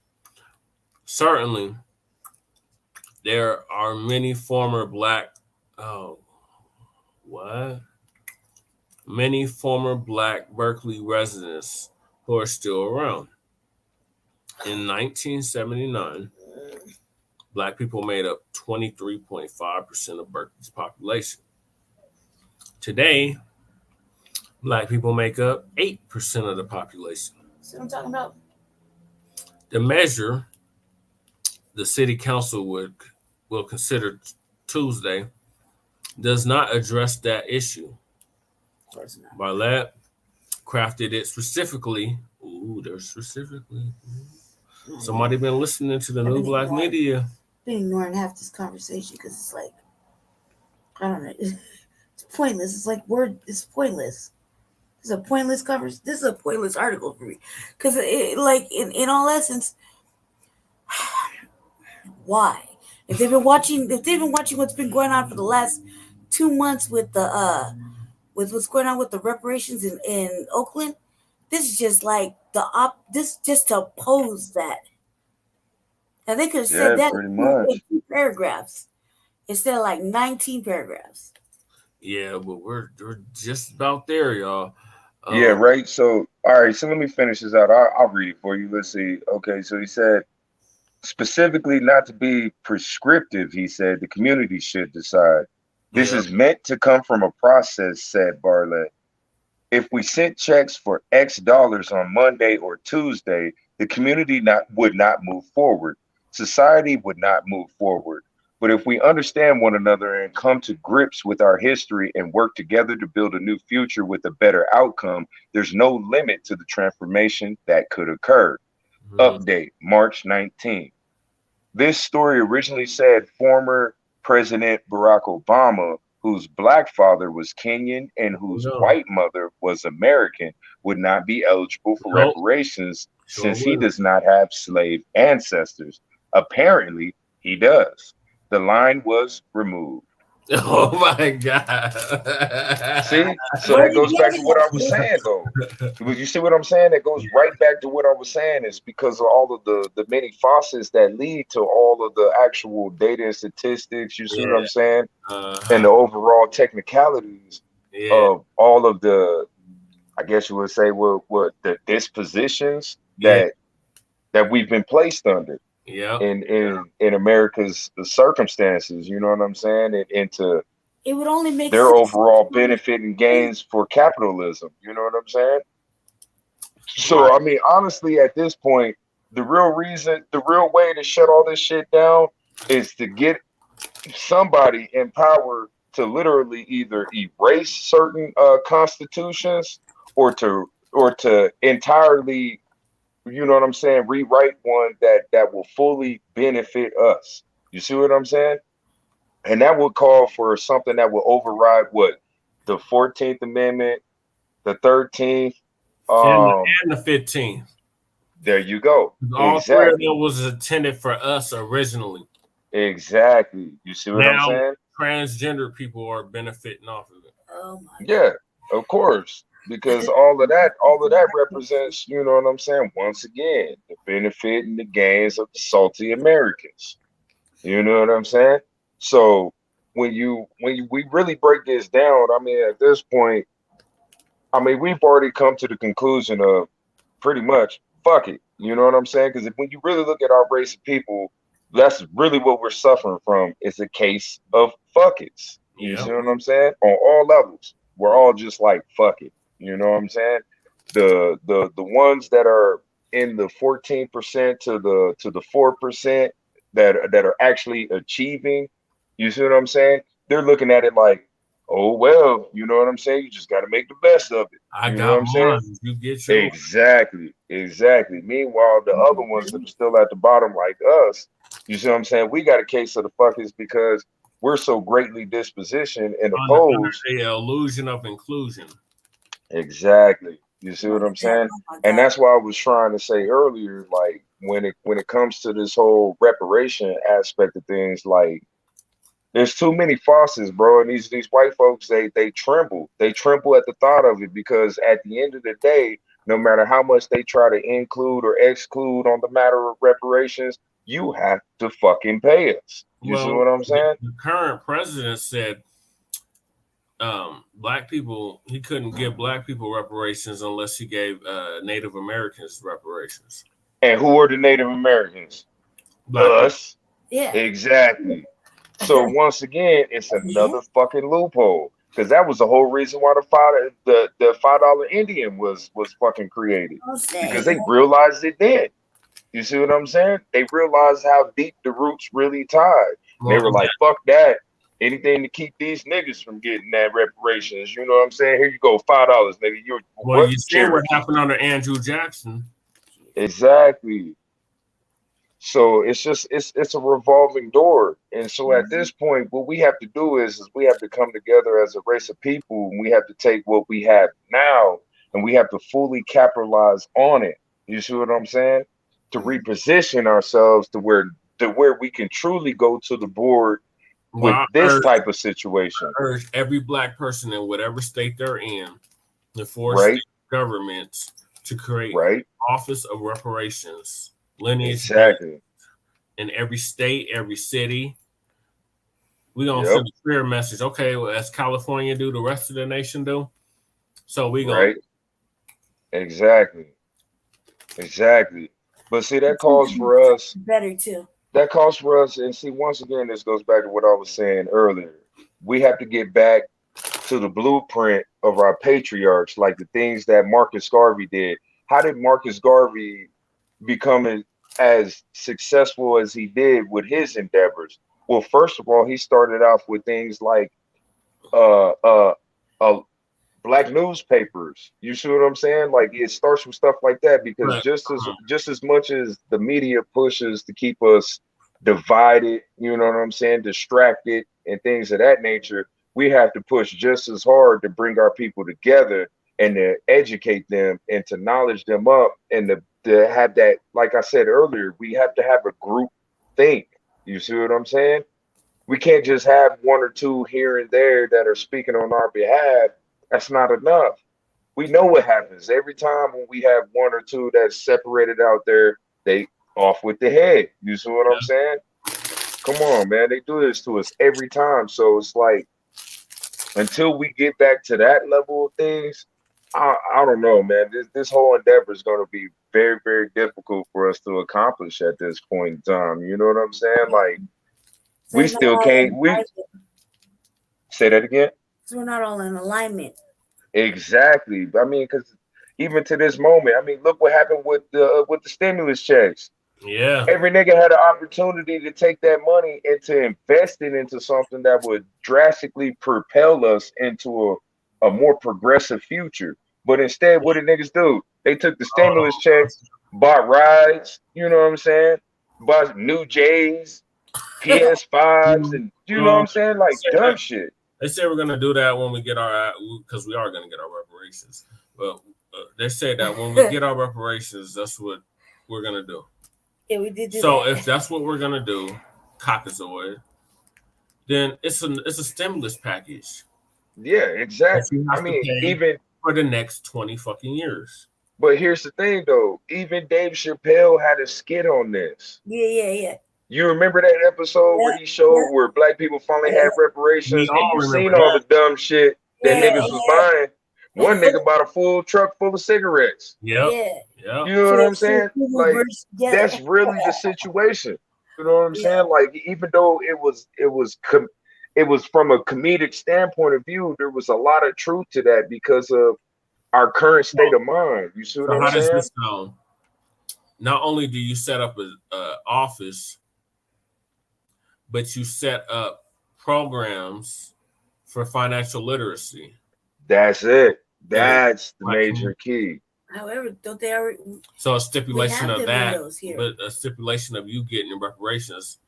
Certainly, there are many former many former Black Berkeley residents who are still around. In 1979, Black people made up 23.5% of Berkeley's population. Today, Black people make up 8% of the population. See what I'm talking about? The measure the city council will consider Tuesday does not address that issue. Of course not. Blacc crafted it specifically. Somebody been listening to the new Black media. I've been ignoring half this conversation because it's like, I don't know. It's pointless. It's like it's pointless. This is a pointless conversation. This is a pointless article for me. Because in all essence, why? If they've been watching what's been going on for the last 2 months with the with what's going on with the reparations in Oakland, this is just like this just to oppose that. And they could have said that in 2 paragraphs instead of like 19 paragraphs. Yeah, but we're just about there, y'all. Yeah, right. So, all right. So let me finish this out. I'll read it for you. Let's see. Okay. So he said, specifically not to be prescriptive, he said the community should decide. This is meant to come from a process, said Bartlett. If we sent checks for X dollars on Monday or Tuesday, the community would not move forward. Society would not move forward. But if we understand one another and come to grips with our history and work together to build a new future with a better outcome, there's no limit to the transformation that could occur. Update, March 19th. This story originally said former President Barack Obama, whose Black father was Kenyan and whose white mother was American, would not be eligible for reparations since he does not have slave ancestors. Apparently, he does. The line was removed. Oh my God. See? So that goes back to what I was saying, though. You see what I'm saying? That goes right back to what I was saying. It's because of all of the many faucets that lead to all of the actual data and statistics. You see what I'm saying? And the overall technicalities of all of the, I guess you would say, what the dispositions that we've been placed under. Yeah, in America's circumstances, you know what I'm saying, and into it would only make their overall benefit and gains for capitalism. You know what I'm saying? So I mean, honestly, at this point, the real way to shut all this shit down is to get somebody in power to literally either erase certain constitutions or to entirely, you know what I'm saying, rewrite one that will fully benefit us. You see what I'm saying? And that would call for something that will override what? The 14th Amendment, the 13th, and the 15th. There you go. All three of them was intended for us originally. Exactly. You see what I'm saying? Transgender people are benefiting off of it. Oh my God. Yeah, of course. because all of that represents, you know what I'm saying? Once again, the benefit and the gains of the salty Americans. You know what I'm saying? So we really break this down, I mean, at this point, I mean, we've already come to the conclusion of pretty much fuck it. You know what I'm saying? Because when you really look at our race of people, that's really what we're suffering from. It's a case of fuck it's. You see what I'm saying? On all levels, we're all just like fuck it. You know what I'm saying? The ones that are in the 14% to the 4% that are actually achieving, you see what I'm saying? They're looking at it like, oh well, you know what I'm saying? You just got to make the best of it. I You know got what I'm saying? mine. You get yours. Exactly. Meanwhile, the other ones that are still at the bottom, like us, you see what I'm saying? We got a case of the fuckers because we're so greatly dispositioned and opposed. The illusion of inclusion. Exactly. You see what I'm saying? And that's why I was trying to say earlier, like when it comes to this whole reparation aspect of things, like there's too many faucets, bro. And these white folks, they tremble. They tremble at the thought of it because at the end of the day, no matter how much they try to include or exclude on the matter of reparations, you have to fucking pay us. You see what I'm saying? The current president said black people, he couldn't give black people reparations unless he gave Native Americans reparations. And who are the Native Americans? Us. Yeah. Exactly. So once again, it's another fucking loophole. Because that was the whole reason why the $5 Indian was fucking created. Because they realized it then. You see what I'm saying? They realized how deep the roots really tied. They were like, fuck that. Anything to keep these niggas from getting that reparations. You know what I'm saying? Here you go, $5, nigga. You see what happened under Andrew Jackson. Exactly. So it's a revolving door. And so at this point, what we have to do is we have to come together as a race of people, and we have to take what we have now and we have to fully capitalize on it. You see what I'm saying? To reposition ourselves to where we can truly go to the board with this type of situation. I urge every black person in whatever state they're in, the four state governments, to create Office of Reparations. Lineage in every state, every city. We're gonna send a clear message. Okay, well, as California do, the rest of the nation do. So we gonna Exactly. But see, that calls for us better too. That calls for us, and see, once again, this goes back to what I was saying earlier. We have to get back to the blueprint of our patriarchs, like the things that Marcus Garvey did. How did Marcus Garvey become as successful as he did with his endeavors? Well, first of all, he started off with things like black newspapers. You see what I'm saying? Like it starts with stuff like that because just as much as the media pushes to keep us divided, you know what I'm saying, distracted and things of that nature, we have to push just as hard to bring our people together and to educate them and to knowledge them up and to have that, like I said earlier, we have to have a group think. You see what I'm saying? We can't just have one or two here and there that are speaking on our behalf. That's not enough. We know what happens every time when we have one or two that's separated out there, they off with the head. You see what I'm saying? Come on, man. They do this to us every time. So it's like, until we get back to that level of things, I don't know, man. This whole endeavor is going to be very, very difficult for us to accomplish at this point in time. You know what I'm saying? Like, we still can't. Say that again. So we're not all in alignment. Exactly. I mean, because even to this moment, I mean, look what happened with the stimulus checks. Yeah. Every nigga had an opportunity to take that money and to invest it into something that would drastically propel us into a more progressive future. But instead, what did niggas do? They took the stimulus checks, bought rides, you know what I'm saying? Bought new J's, PS5s, and you know what I'm saying? Like dumb shit. They say we're gonna do that when we get because we are gonna get our reparations. But they say that when we get our reparations, that's what we're gonna do. Yeah, we did. So if that's what we're gonna do, cockazoid, then it's a stimulus package. Yeah, exactly. I mean, for the next 20 fucking years. But here's the thing, though. Even Dave Chappelle had a skit on this. Yeah. You remember that episode where he showed where black people finally had reparations, and you seen all the dumb shit that niggas was buying. One nigga bought a full truck full of cigarettes. Yeah. You know what I'm saying? Like, that's really the situation. You know what I'm saying? Like, even though it was from a comedic standpoint of view, there was a lot of truth to that because of our current state of mind. You see what I'm saying? Does this sound? Not only do you set up an office, but you set up programs for financial literacy. That's it. That's the major key. However, don't they already? So a stipulation of that, but a stipulation of you getting reparations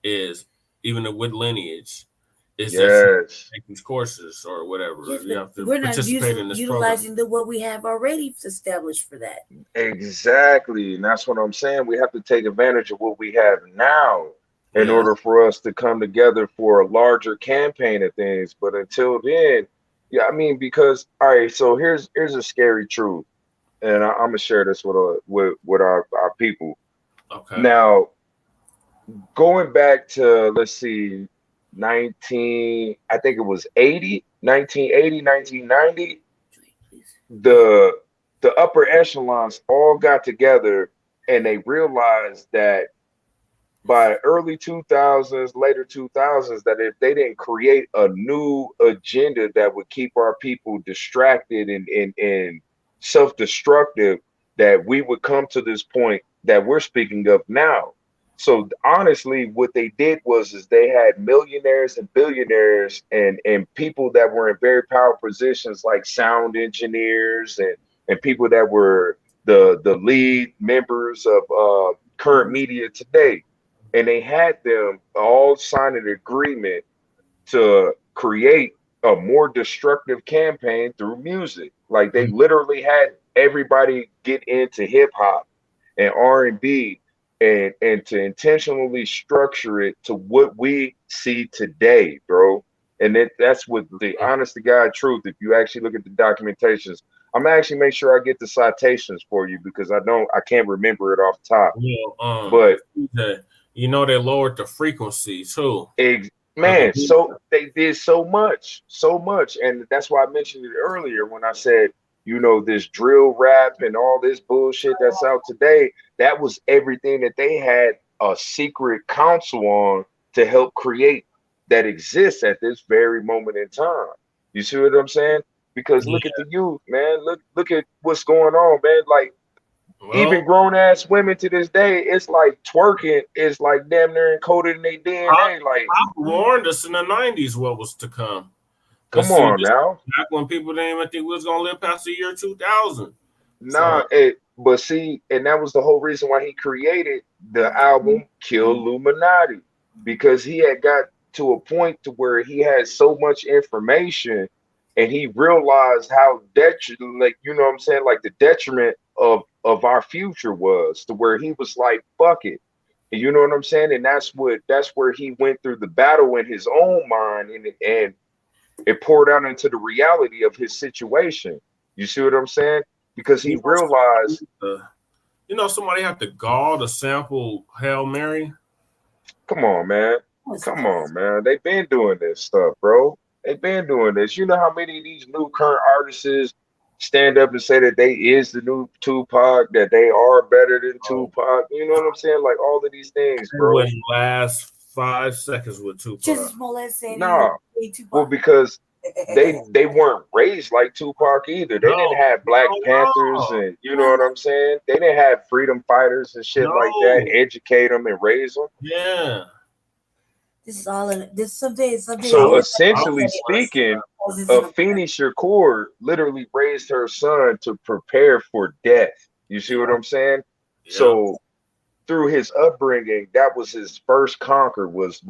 is even with lineage. Is that take these courses or whatever. You have to participate in this utilizing what we have already established for that. Exactly, and that's what I'm saying. We have to take advantage of what we have now in order for us to come together for a larger campaign of things. But until then, I mean, because all right, so here's a scary truth, and I'm gonna share this with our people. Okay. Now, going back to let's see. 1980, 1990, the upper echelons all got together and they realized that by early 2000s, later 2000s, that if they didn't create a new agenda that would keep our people distracted and self-destructive, that we would come to this point that we're speaking of now. So honestly, what they did was they had millionaires and billionaires and people that were in very powerful positions like sound engineers and people that were the lead members of current media today. And they had them all sign an agreement to create a more destructive campaign through music. Like they literally had everybody get into hip hop and R&B and to intentionally structure it to what we see today, bro. And that's what the honest to God truth. If you actually look at the documentations, I'm gonna actually make sure I get the citations for you because I can't remember it off the top. Yeah, but you know they lowered the frequency too. Man, so they did so much, and that's why I mentioned it earlier when I said, you know, this drill rap and all this bullshit that's out today, that was everything that they had a secret council on to help create that exists at this very moment in time. You see what I'm saying? Because look at the youth, man. Look at what's going on, man. Like even grown ass women to this day, it's like twerking is like damn near encoded in their DNA. Like I warned us in the 90s what was to come. Come on now. Back when people didn't even think we was gonna live past the year 2000. Nah, but see, and that was the whole reason why he created the album Kill Illuminati, because he had got to a point to where he had so much information and he realized how like, you know what I'm saying, like the detriment of our future was, to where he was like, fuck it. And you know what I'm saying? And that's where he went through the battle in his own mind and it poured out into the reality of his situation. You see what I'm saying? Because he realized, you know, somebody had the gall to sample Hail Mary. Come on, man. Come on, man. They've been doing this stuff, bro. They've been doing this. You know how many of these new current artists stand up and say that they is the new Tupac, that they are better than Tupac. You know what I'm saying? Like all of these things, bro. It last 5 seconds with Tupac. Just molesting. No, well, because they weren't raised like Tupac either. They didn't have Black Panthers and you know what I'm saying? They didn't have freedom fighters and shit like that, educate them and raise them. Yeah. This is all in this someday. So essentially speaking, Afeni Shakur literally raised her son to prepare for death. You see what I'm saying? Yeah. So through his upbringing, that was his first conquer was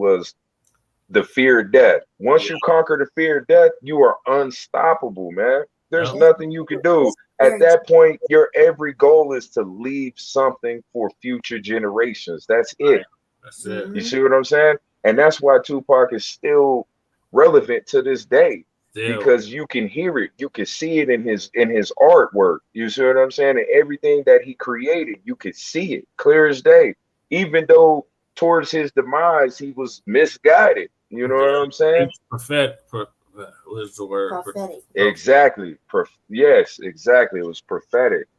the fear of death. Once you conquer the fear of death, you are unstoppable, man. There's nothing you can do. At that point, your every goal is to leave something for future generations. That's it. That's it. You see what I'm saying? And that's why Tupac is still relevant to this day. because you can hear it, you can see it in his artwork. You see what I'm saying? And everything that he created, you could see it clear as day. Even though towards his demise, he was misguided. You know what I'm saying? Prophetic. What's the word? Prophetic. Exactly. Yes, exactly. It was prophetic.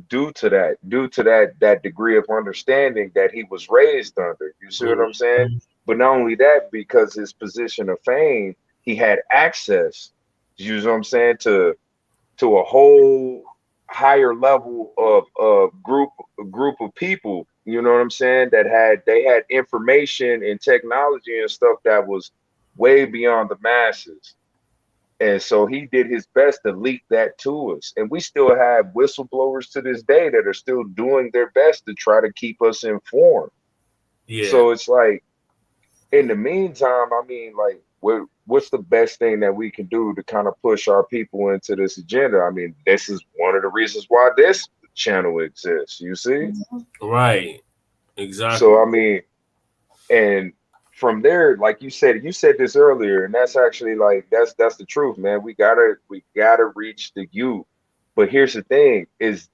Due to that degree of understanding that he was raised under. You see what I'm saying? But not only that, because his position of fame, he had access, you know what I'm saying, to a whole higher level of group of people, you know what I'm saying, that had information and technology and stuff that was way beyond the masses. And so he did his best to leak that to us. And we still have whistleblowers to this day that are still doing their best to try to keep us informed. Yeah. So it's like, in the meantime, I mean, like, what's the best thing that we can do to kind of push our people into this agenda? I mean, this is one of the reasons why this channel exists, you see? Right. Exactly. So, I mean, and from there, like you said this earlier, and that's actually like, that's the truth, man. We gotta reach the youth. But here's the thing, is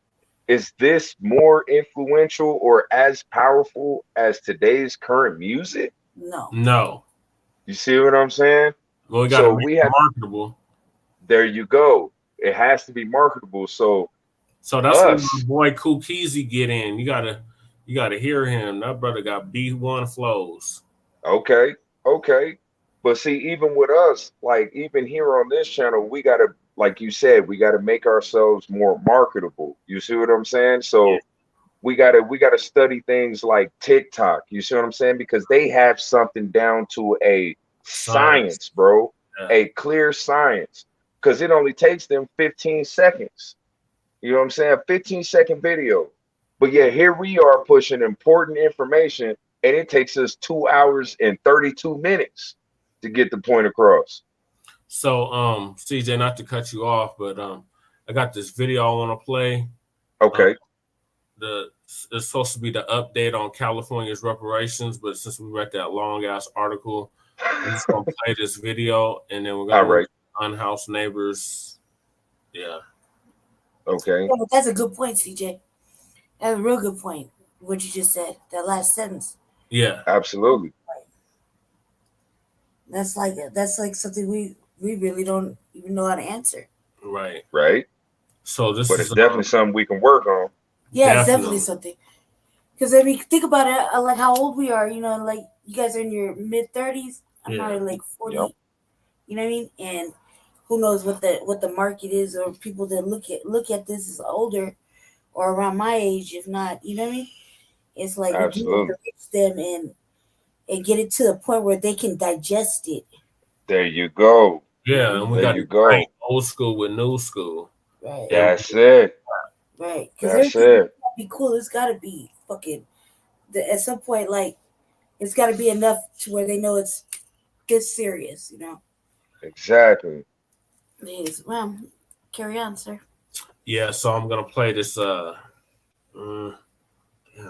this more influential or as powerful as today's current music? No. You see what I'm saying? Well, we gotta make it marketable. There you go. It has to be marketable. So that's when my boy Kukizi get in. You gotta hear him. That brother got B1 flows. Okay. But see, even with us, like even here on this channel, we gotta, like you said, we gotta make ourselves more marketable. You see what I'm saying? So we gotta study things like TikTok. You see what I'm saying? Because they have something down to a science, bro. A clear science. Because it only takes them 15 seconds. You know what I'm saying? A 15-second video. But yeah, here we are pushing important information, and it takes us 2 hours and 32 minutes to get the point across. So, CJ, not to cut you off, but I got this video I want to play. Okay. It's supposed to be the update on California's reparations, but since we read that long ass article, I'm just gonna play this video, and then we're gonna Unhoused neighbors. Yeah. Okay. Yeah, but that's a good point, CJ. That's a real good point. What you just said, that last sentence. Yeah. Absolutely. That's like something we really don't even know how to answer. Right. Right. So this but is it's definitely something we can work on. Yeah, it's definitely something. Because I mean, think about it, like how old we are. You know, like you guys are in your mid-30s. I'm probably like 40. Yep. You know what I mean? And who knows what the market is, or people that look at this as older or around my age, if not, you know what I mean? It's like we do have to reach them and get it to the point where they can digest it. There you go. Yeah, and we got to go old school with new school. Right. That's it. Right. Because everything gotta be cool. It's got to be fucking. At some point, like, it's got to be enough to where they know it's this serious, you know? Exactly. Yes. Well, carry on, sir. Yeah, so I'm going to play this. Yeah,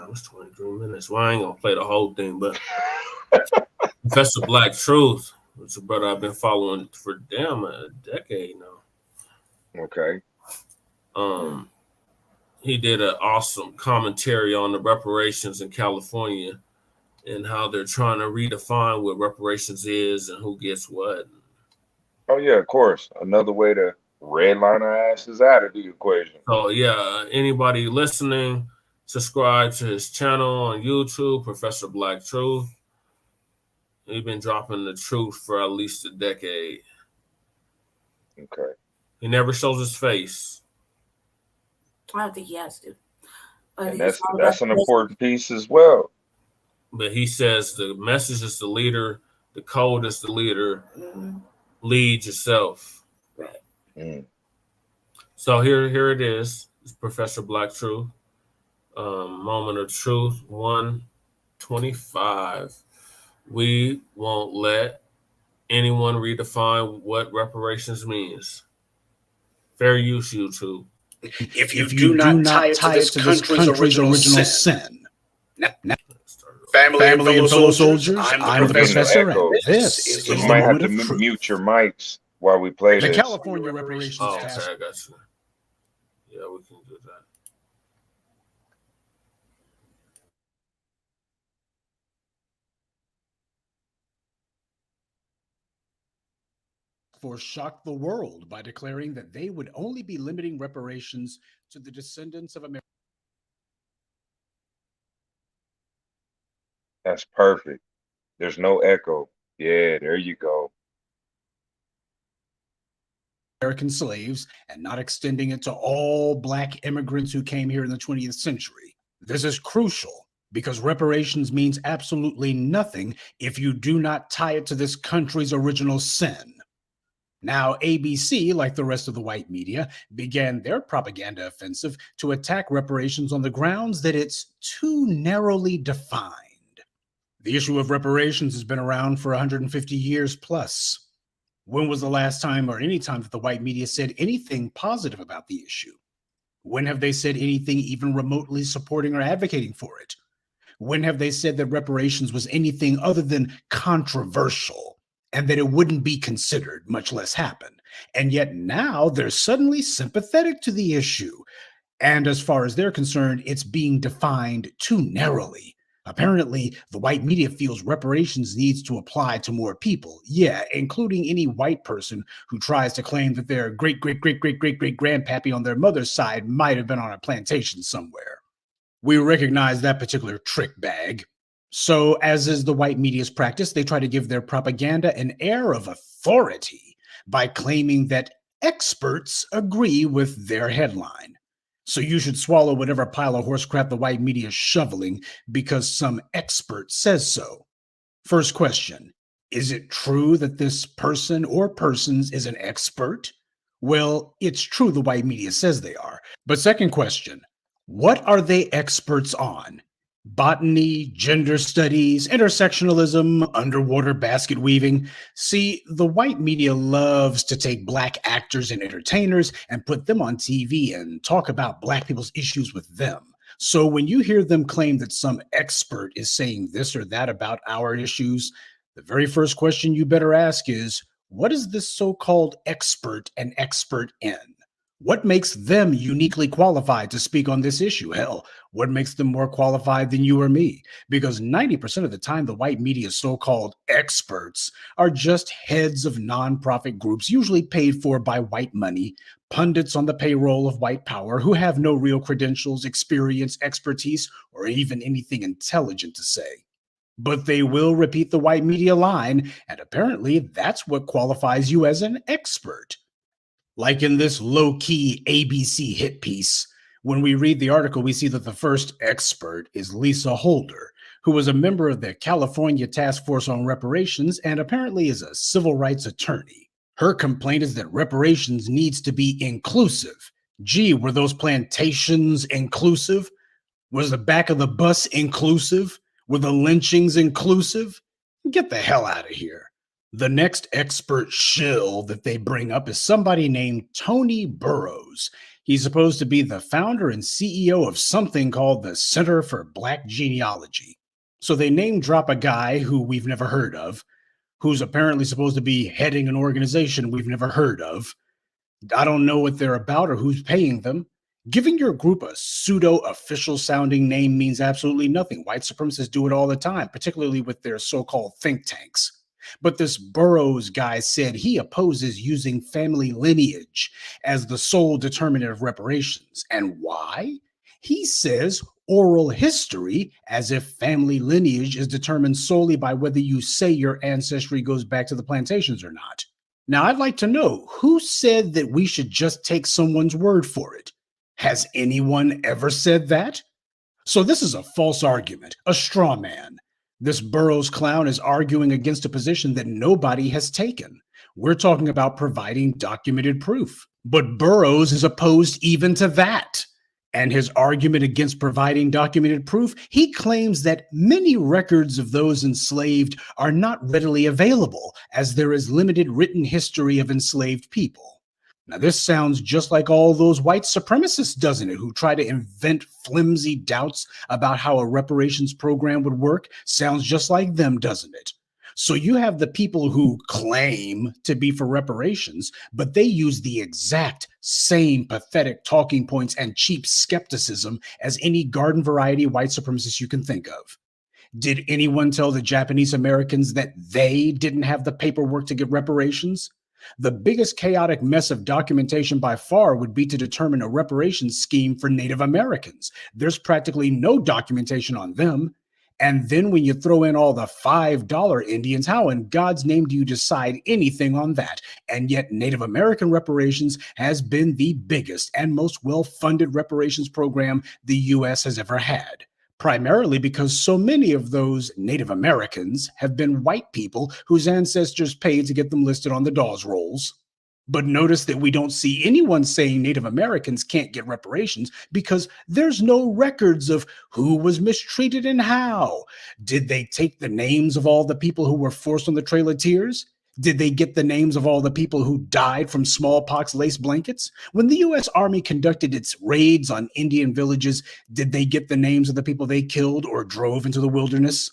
it's 23 minutes. Well, I ain't going to play the whole thing, but Professor Blacc Truth, it's a brother I've been following for damn a decade now. Okay. He did an awesome commentary on the reparations in California and how they're trying to redefine what reparations is and who gets what. Oh yeah, of course. Another way to redline our asses out of the equation. So yeah, anybody listening, subscribe to his channel on YouTube, Professor Blacc Truth. He's been dropping the truth for at least a decade. Okay. He never shows his face. I don't think he has to. And that's an important piece as well. But he says the message is the leader, the code is the leader. Lead yourself. Right. So here it is. It's Professor Blacc Truth. Moment of truth 125. We won't let anyone redefine what reparations means. Fair use, YouTube. If you do not tie it to this country's original sin. Family and fellow soldiers, I'm the professor, and this is You the might have moment to of truth. mute your mics while we play The this. California Reparations Task Force. I got you. Yeah, we can do that. Shocked the world by declaring that they would only be limiting reparations to the descendants of American. That's perfect. There's no echo. Yeah, there you go. American slaves and not extending it to all Black immigrants who came here in the 20th century. This is crucial because reparations means absolutely nothing if you do not tie it to this country's original sin. Now, ABC, like the rest of the white media, began their propaganda offensive to attack reparations on the grounds that it's too narrowly defined. The issue of reparations has been around for 150 years plus. When was the last time or any time that the white media said anything positive about the issue? When have they said anything even remotely supporting or advocating for it? When have they said that reparations was anything other than controversial and that it wouldn't be considered, much less happen? And yet now they're suddenly sympathetic to the issue. And as far as they're concerned, it's being defined too narrowly. Apparently, the white media feels reparations needs to apply to more people. Yeah, including any white person who tries to claim that their great-great-great-great-great-great-grandpappy on their mother's side might have been on a plantation somewhere. We recognize that particular trick bag. So, as is the white media's practice, they try to give their propaganda an air of authority by claiming that experts agree with their headline. So you should swallow whatever pile of horse crap the white media is shoveling because some expert says so. First question, is it true that this person or persons is an expert? Well, it's true the white media says they are. But second question, what are they experts on? Botany, gender studies, intersectionalism, underwater basket weaving. See, the white media loves to take Black actors and entertainers and put them on TV and talk about Black people's issues with them. So when you hear them claim that some expert is saying this or that about our issues, the very first question you better ask is, what is this so-called expert an expert in? What makes them uniquely qualified to speak on this issue? Hell, what makes them more qualified than you or me? Because 90% of the time, the white media's so-called experts are just heads of nonprofit groups, usually paid for by white money, pundits on the payroll of white power who have no real credentials, experience, expertise, or even anything intelligent to say. But they will repeat the white media line, and apparently that's what qualifies you as an expert. Like in this low-key ABC hit piece, when we read the article, we see that the first expert is Lisa Holder, who was a member of the California Task Force on Reparations and apparently is a civil rights attorney. Her complaint is that reparations needs to be inclusive. Gee, were those plantations inclusive? Was the back of the bus inclusive? Were the lynchings inclusive? Get the hell out of here. The next expert shill that they bring up is somebody named Tony Burrows. He's supposed to be the founder and CEO of something called the Center for Black Genealogy. So they name drop a guy who we've never heard of, who's apparently supposed to be heading an organization we've never heard of. I don't know what they're about or who's paying them. Giving your group a pseudo-official sounding name means absolutely nothing. White supremacists do it all the time, particularly with their so-called think tanks. But this Burrows guy said he opposes using family lineage as the sole determinant of reparations. And why? He says oral history, as if family lineage is determined solely by whether you say your ancestry goes back to the plantations or not. Now, I'd like to know, who said that we should just take someone's word for it? Has anyone ever said that? So this is a false argument, a straw man. This Burrows clown is arguing against a position that nobody has taken. We're talking about providing documented proof. But Burrows is opposed even to that. And his argument against providing documented proof, he claims that many records of those enslaved are not readily available, as there is limited written history of enslaved people. Now, this sounds just like all those white supremacists, doesn't it, who try to invent flimsy doubts about how a reparations program would work? Sounds just like them, doesn't it? So you have the people who claim to be for reparations, but they use the exact same pathetic talking points and cheap skepticism as any garden variety white supremacist you can think of. Did anyone tell the Japanese Americans that they didn't have the paperwork to get reparations? The biggest chaotic mess of documentation by far would be to determine a reparations scheme for Native Americans. There's practically no documentation on them. And then when you throw in all the $5 Indians, how in God's name do you decide anything on that? And yet Native American reparations has been the biggest and most well-funded reparations program the U.S. has ever had. Primarily because so many of those Native Americans have been white people whose ancestors paid to get them listed on the Dawes rolls. But notice that we don't see anyone saying Native Americans can't get reparations because there's no records of who was mistreated and how. Did they take the names of all the people who were forced on the Trail of Tears? Did they get the names of all the people who died from smallpox lace blankets? When the U.S. Army conducted its raids on Indian villages, did they get the names of the people they killed or drove into the wilderness?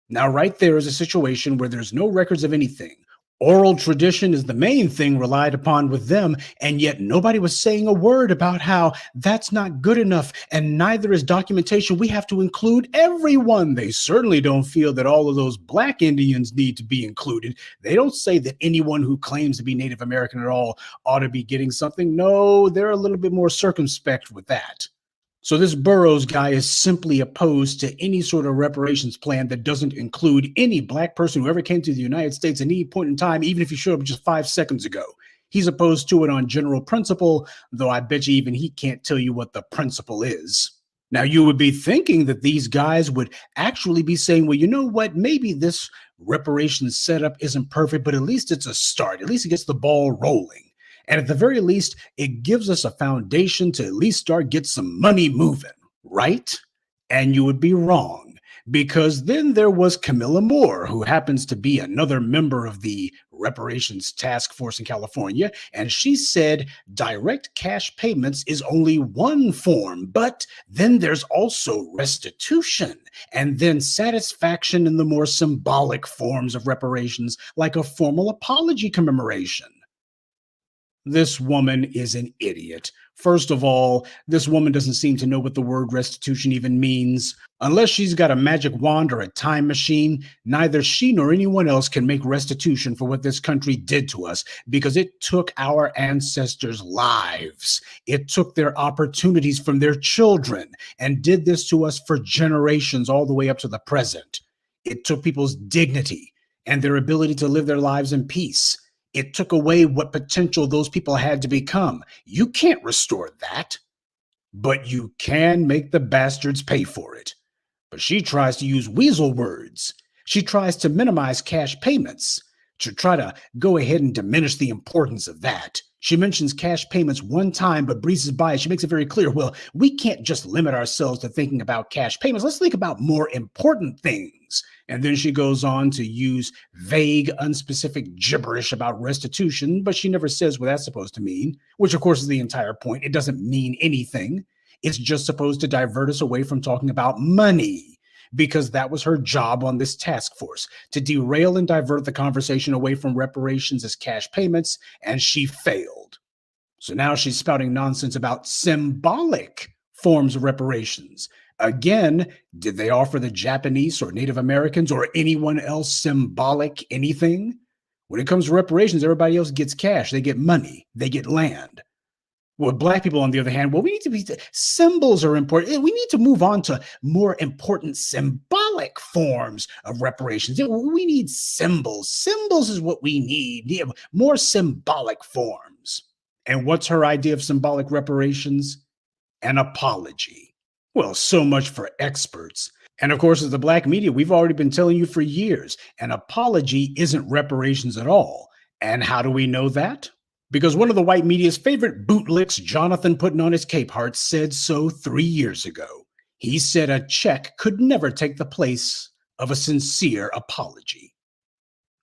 Now, right there is a situation where there's no records of anything. Oral tradition is the main thing relied upon with them, and yet nobody was saying a word about how that's not good enough, and neither is documentation. We have to include everyone. They certainly don't feel that all of those Black Indians need to be included. They don't say that anyone who claims to be Native American at all ought to be getting something. No, they're a little bit more circumspect with that. So this Burroughs guy is simply opposed to any sort of reparations plan that doesn't include any Black person who ever came to the United States at any point in time, even if he showed up just 5 seconds ago. He's opposed to it on general principle, though I bet you even he can't tell you what the principle is. Now, you would be thinking that these guys would actually be saying, well, you know what, maybe this reparations setup isn't perfect, but at least it's a start. At least it gets the ball rolling. And at the very least, it gives us a foundation to at least get some money moving, right? And you would be wrong, because then there was Camilla Moore, who happens to be another member of the Reparations Task Force in California, and she said direct cash payments is only one form, but then there's also restitution, and then satisfaction in the more symbolic forms of reparations, like a formal apology commemoration. This woman is an idiot. First of all, this woman doesn't seem to know what the word restitution even means. Unless she's got a magic wand or a time machine, neither she nor anyone else can make restitution for what this country did to us, because it took our ancestors' lives. It took their opportunities from their children and did this to us for generations all the way up to the present. It took people's dignity and their ability to live their lives in peace. It took away what potential those people had to become. You can't restore that, but you can make the bastards pay for it. But she tries to use weasel words. She tries to minimize cash payments, to try to go ahead and diminish the importance of that. She mentions cash payments one time, but breezes by it. She makes it very clear, well, we can't just limit ourselves to thinking about cash payments. Let's think about more important things. And then she goes on to use vague, unspecific gibberish about restitution, but she never says what that's supposed to mean, which of course is the entire point. It doesn't mean anything. It's just supposed to divert us away from talking about money, because that was her job on this task force, to derail and divert the conversation away from reparations as cash payments, and she failed. So now she's spouting nonsense about symbolic forms of reparations. Again, did they offer the Japanese or Native Americans or anyone else symbolic anything? When it comes to reparations, everybody else gets cash. They get money. They get land. Well, Black people, on the other hand, well, we need to be, symbols are important. We need to move on to more important symbolic forms of reparations. We need symbols. Symbols is what we need. More symbolic forms. And what's her idea of symbolic reparations? An apology. Well, so much for experts. And of course, as the Black media, we've already been telling you for years, an apology isn't reparations at all. And how do we know that? Because one of the white media's favorite bootlicks, Jonathan putting on his cape heart, said so 3 years ago. He said a check could never take the place of a sincere apology.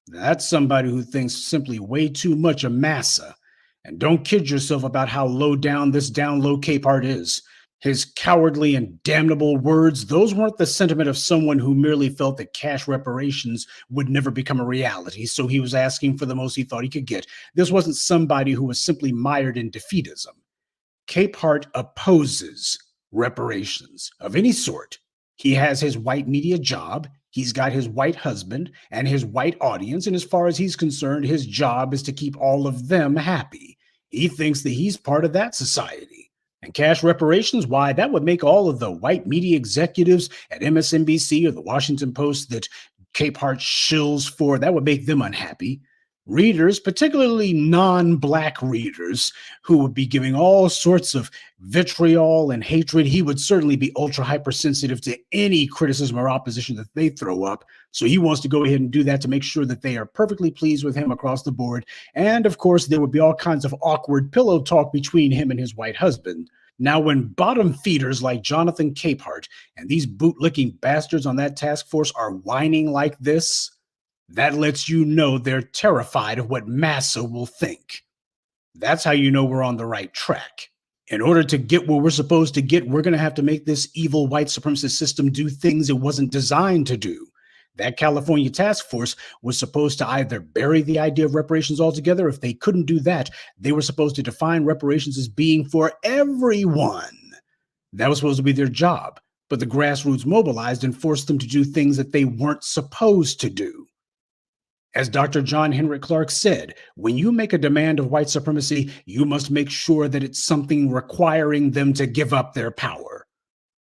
That's somebody who thinks simply way too much of massa. And don't kid yourself about how low down this down low Capehart is. His cowardly and damnable words, those weren't the sentiment of someone who merely felt that cash reparations would never become a reality, so he was asking for the most he thought he could get. This wasn't somebody who was simply mired in defeatism. Capehart opposes reparations of any sort. He has his white media job, he's got his white husband and his white audience, and as far as he's concerned, his job is to keep all of them happy. He thinks that he's part of that society. And cash reparations, why, that would make all of the white media executives at MSNBC or the Washington Post that Capehart shills for, that would make them unhappy. Readers, particularly non-Black readers, who would be giving all sorts of vitriol and hatred, he would certainly be ultra hypersensitive to any criticism or opposition that they throw up. So he wants to go ahead and do that to make sure that they are perfectly pleased with him across the board. And of course, there would be all kinds of awkward pillow talk between him and his white husband. Now, when bottom feeders like Jonathan Capehart and these bootlicking bastards on that task force are whining like this, that lets you know they're terrified of what massa will think. That's how you know we're on the right track. In order to get what we're supposed to get, we're going to have to make this evil white supremacist system do things it wasn't designed to do. That California task force was supposed to either bury the idea of reparations altogether. If they couldn't do that, they were supposed to define reparations as being for everyone. That was supposed to be their job. But the grassroots mobilized and forced them to do things that they weren't supposed to do. As Dr. John Henrik Clarke said, when you make a demand of white supremacy, you must make sure that it's something requiring them to give up their power.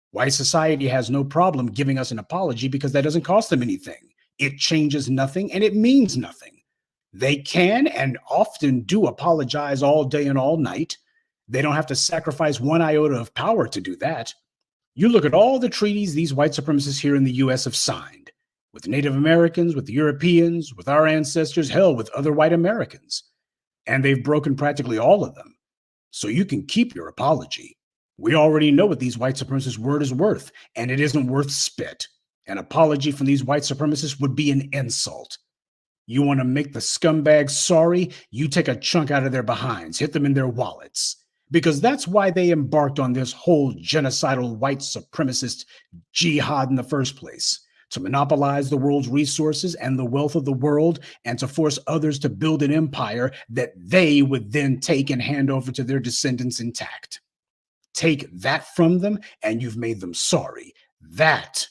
White society has no problem giving us an apology because that doesn't cost them anything. It changes nothing and it means nothing. They can and often do apologize all day and all night. They don't have to sacrifice one iota of power to do that. You look at all the treaties these white supremacists here in the U.S. have signed. With Native Americans, with the Europeans, with our ancestors, hell, with other white Americans. And they've broken practically all of them. So you can keep your apology. We already know what these white supremacist word is worth, and it isn't worth spit. An apology from these white supremacists would be an insult. You want to make the scumbags sorry? You take a chunk out of their behinds, hit them in their wallets. Because that's why they embarked on this whole genocidal white supremacist jihad in the first place. To monopolize the world's resources and the wealth of the world, and to force others to build an empire that they would then take and hand over to their descendants intact. Take that from them, and you've made them sorry. That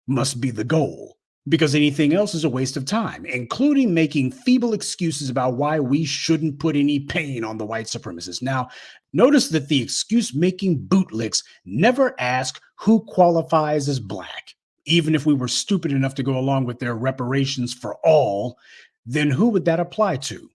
must be the goal, because anything else is a waste of time, including making feeble excuses about why we shouldn't put any pain on the white supremacists. Now, notice that the excuse-making bootlicks never ask who qualifies as Black. Even if we were stupid enough to go along with their reparations for all, then who would that apply to?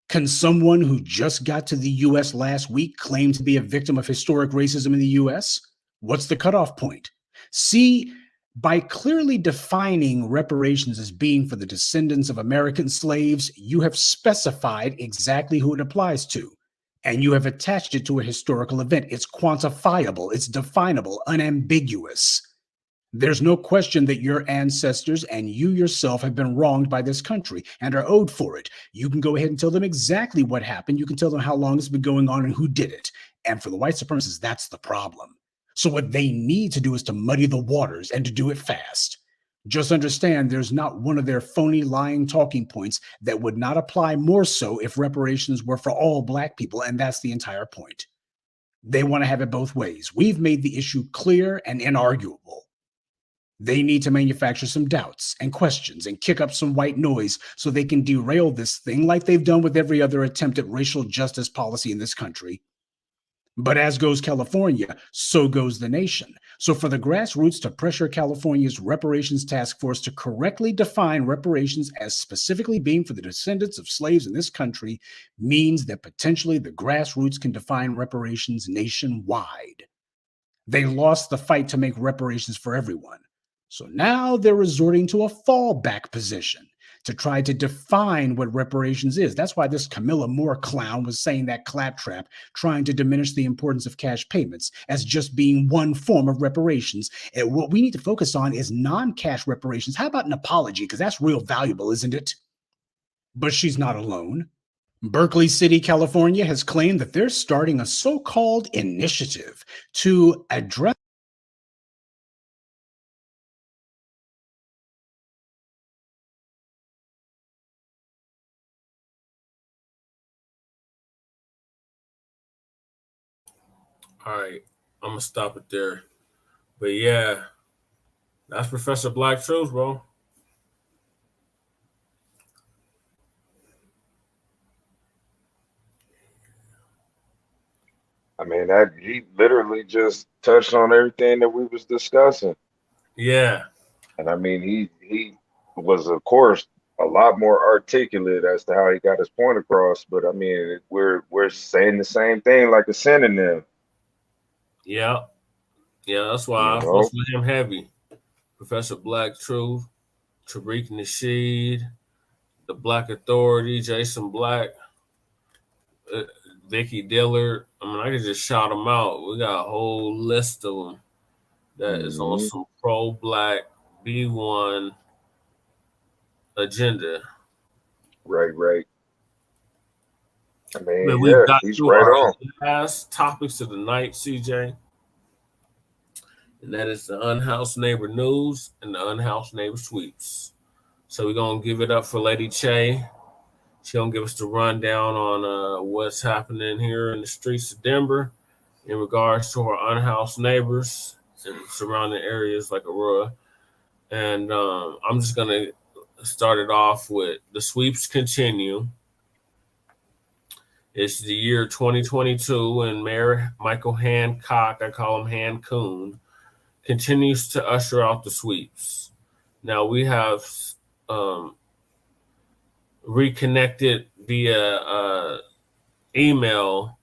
Can someone who just got to the U.S. last week claim to be a victim of historic racism in the U.S.? What's the cutoff point? See, by clearly defining reparations as being for the descendants of American slaves, you have specified exactly who it applies to. And you have attached it to a historical event. It's quantifiable, it's definable, unambiguous. There's no question that your ancestors and you yourself have been wronged by this country and are owed for it. You can go ahead and tell them exactly what happened. You can tell them how long it's been going on and who did it. And for the white supremacists, that's the problem. So what they need to do is to muddy the waters and to do it fast. Just understand there's not one of their phony, lying talking points that would not apply more so if reparations were for all Black people, and that's the entire point. They want to have it both ways. We've made the issue clear and inarguable. They need to manufacture some doubts and questions and kick up some white noise so they can derail this thing like they've done with every other attempt at racial justice policy in this country. But as goes California, so goes the nation. So for the grassroots to pressure California's Reparations Task Force to correctly define reparations as specifically being for the descendants of slaves in this country means that potentially the grassroots can define reparations nationwide. They lost the fight to make reparations for everyone. So now they're resorting to a fallback position to try to define what reparations is. That's why this Camilla Moore clown was saying that claptrap, trying to diminish the importance of cash payments as just being one form of reparations. And what we need to focus on is non-cash reparations. How about an apology? Because that's real valuable, isn't it? But she's not alone. Berkeley City, California has claimed that they're starting a so-called initiative to address All right, I'm gonna stop it there. But yeah, that's Professor Blacc Truth, bro. I mean, that he literally just touched on everything that we was discussing. Yeah. And I mean, he was, of course, a lot more articulate as to how he got his point across. But I mean, we're saying the same thing like a synonym. Yeah. Yeah, that's why I fuss with him heavy. Professor Blacc Truth, Tariq Nasheed, the Black Authority, Jason Black, Vicky Dillard. I mean, I could just shout them out. We got a whole list of them that is on some pro-Black B1 agenda. Right. I mean, But yeah, we've got he's to right our on. last topics of the night, CJ. And that is the Unhoused Neighbor News and the Unhoused Neighbor Sweeps. So we're going to give it up for Lady Che. She's going to give us the rundown on what's happening here in the streets of Denver in regards to our unhoused neighbors and surrounding areas like Aurora. And I'm just going to start it off with the sweeps continue. It's the year 2022, and Mayor Michael Hancock, I call him Han Coon, continues to usher out the sweeps. Now we have reconnected via email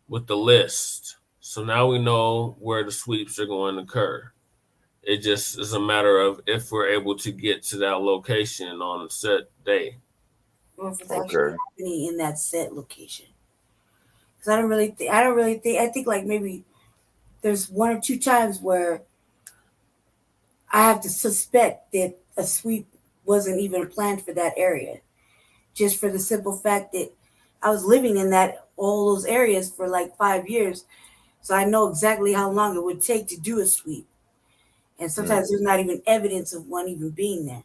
with the list. So now we know where the sweeps are going to occur. It just is a matter of if we're able to get to that location on a set day. Or if it's actually happening in that set location. Because I think like maybe there's one or two times where I have to suspect that a sweep wasn't even planned for that area. Just for the simple fact that I was living in all those areas for like 5 years. So I know exactly how long it would take to do a sweep. And sometimes there's not even evidence of one even being there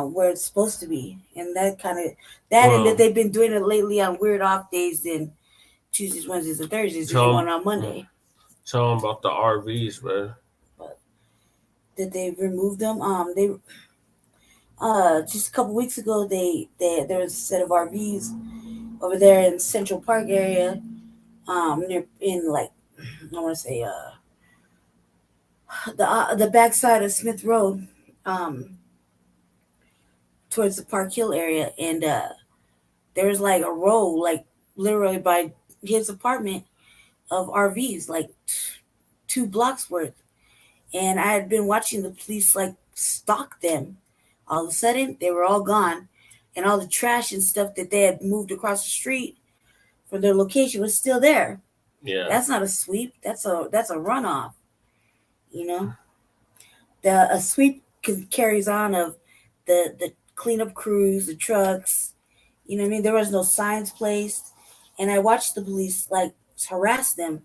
where it's supposed to be. And and that they've been doing it lately on weird off days and Tuesdays, Wednesdays, and Thursdays, and one on Monday. Tell them about the RVs, man. Did they remove them? They just a couple weeks ago, there was a set of RVs over there in Central Park area, near in like I want to say the backside of Smith Road, towards the Park Hill area, and there was like a row, like literally by his apartment, of RVs, like 2 blocks worth. And I had been watching the police like stalk them. All of a sudden, they were all gone, and all the trash and stuff that they had moved across the street from their location was still there. Yeah, that's not a sweep. That's a runoff. You know, a sweep carries on of the cleanup crews, the trucks. You know what I mean? There was no signs placed, and I watched the police like harass them.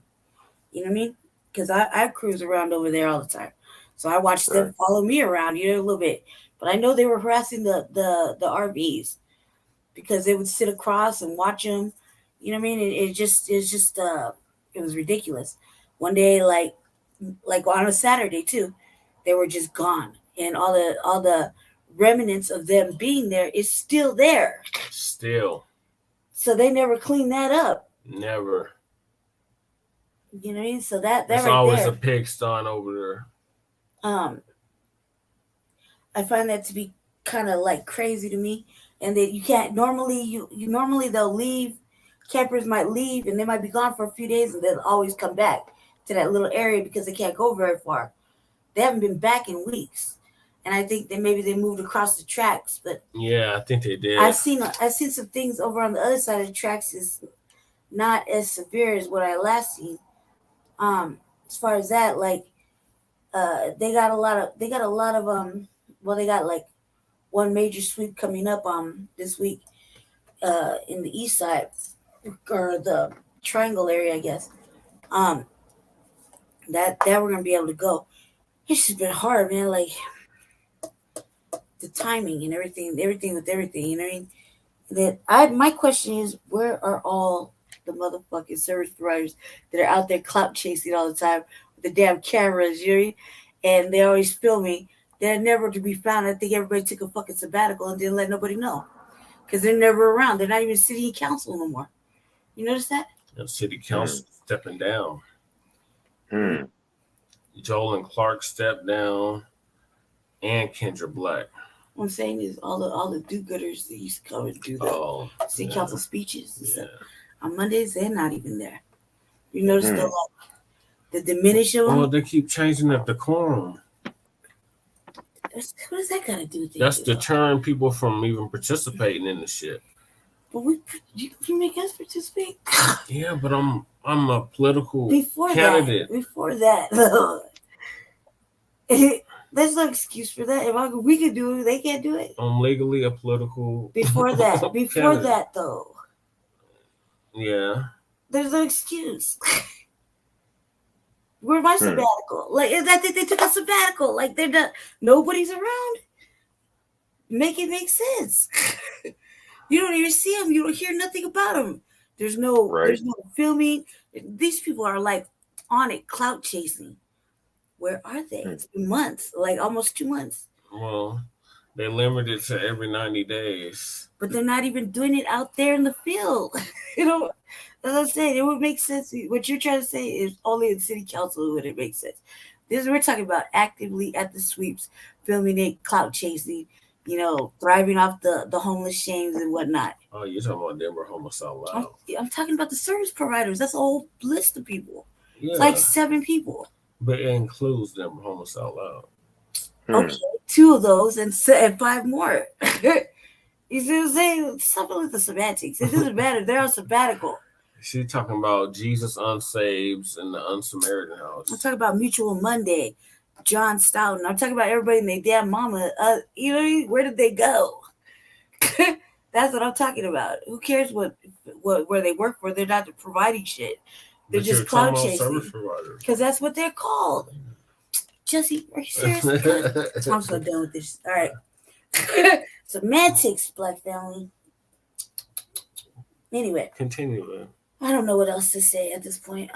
You know what I mean? Because I cruise around over there all the time, so I watched them follow me around, a little bit. But I know they were harassing the RVs because they would sit across and watch them. You know what I mean? It was ridiculous. One day, like on a Saturday too, they were just gone, and all the remnants of them being there is still there. Still. So they never cleaned that up. Never. You know what I mean? So that there's right always there, a pigsty over there. I find that to be kind of like crazy to me, and that you can't normally you normally they'll leave. Campers might leave and they might be gone for a few days, and they'll always come back to that little area because they can't go very far. They haven't been back in weeks, and I think that maybe they moved across the tracks. But yeah, I think they did. I've seen some things over on the other side of the tracks is not as severe as what I last seen. As far as that, like, they got a lot of they got like one major sweep coming up this week in the east side or the triangle area, I guess. That we're gonna be able to go. It's just been hard, man. Like the timing and everything with everything. You know what I mean? My question is, where are all the motherfucking service providers that are out there clout chasing all the time with the damn cameras? You know what I mean? And they always filming. They're never to be found. I think everybody took a fucking sabbatical and didn't let nobody know because they're never around. They're not even city council no more. You notice that? The city council stepping down. Hmm. Joel and Clark stepped down, and Kendra Black. What I'm saying is all the do-gooders that used to come and do the city council speeches and stuff. On Mondays, they're not even there. You notice the diminish of them? Well, they keep changing up the quorum. What does that got to do with it? That's deterring people from even participating in the shit. But you make us participate? Yeah, but I'm a political candidate. Before that, there's no excuse for that. If we could do it, they can't do it. I'm legally a political. Before that, though. Yeah. There's no excuse. Where's my sabbatical? Like, I think they took a sabbatical. Like, they're not. Nobody's around. Make it make sense. You don't even see them. You don't hear nothing about them. There's no filming. These people are like on it, clout chasing. Where are they? It's been months, like almost 2 months. Well, they limited it to every 90 days. But they're not even doing it out there in the field. You know, as I said, it would make sense. What you're trying to say is only in city council would it make sense. We're talking about actively at the sweeps, filming it, clout chasing, you know, thriving off the homeless shames and whatnot. Oh, you're talking about Denver Homeless Out Loud. I'm talking about the service providers. That's a whole list of people. Yeah. It's like 7 people. But it includes Denver Homeless Out Loud. Okay, 2 of those and 5 more. You see what I'm saying? Something with the semantics. It doesn't matter. They're on sabbatical. She's talking about Jesus Unsaved and the Unsamaritan House. I'm talking about Mutual Monday, John Stoughton. I'm talking about everybody and their damn mama. You know, where did they go? That's what I'm talking about. Who cares what where they work for? They're not providing shit. They're just cloud chasing. Because that's what they're called. Jesse, are you serious? I'm so done with this. All right. Semantics, Black family. Anyway. Continue, man. I don't know what else to say at this point.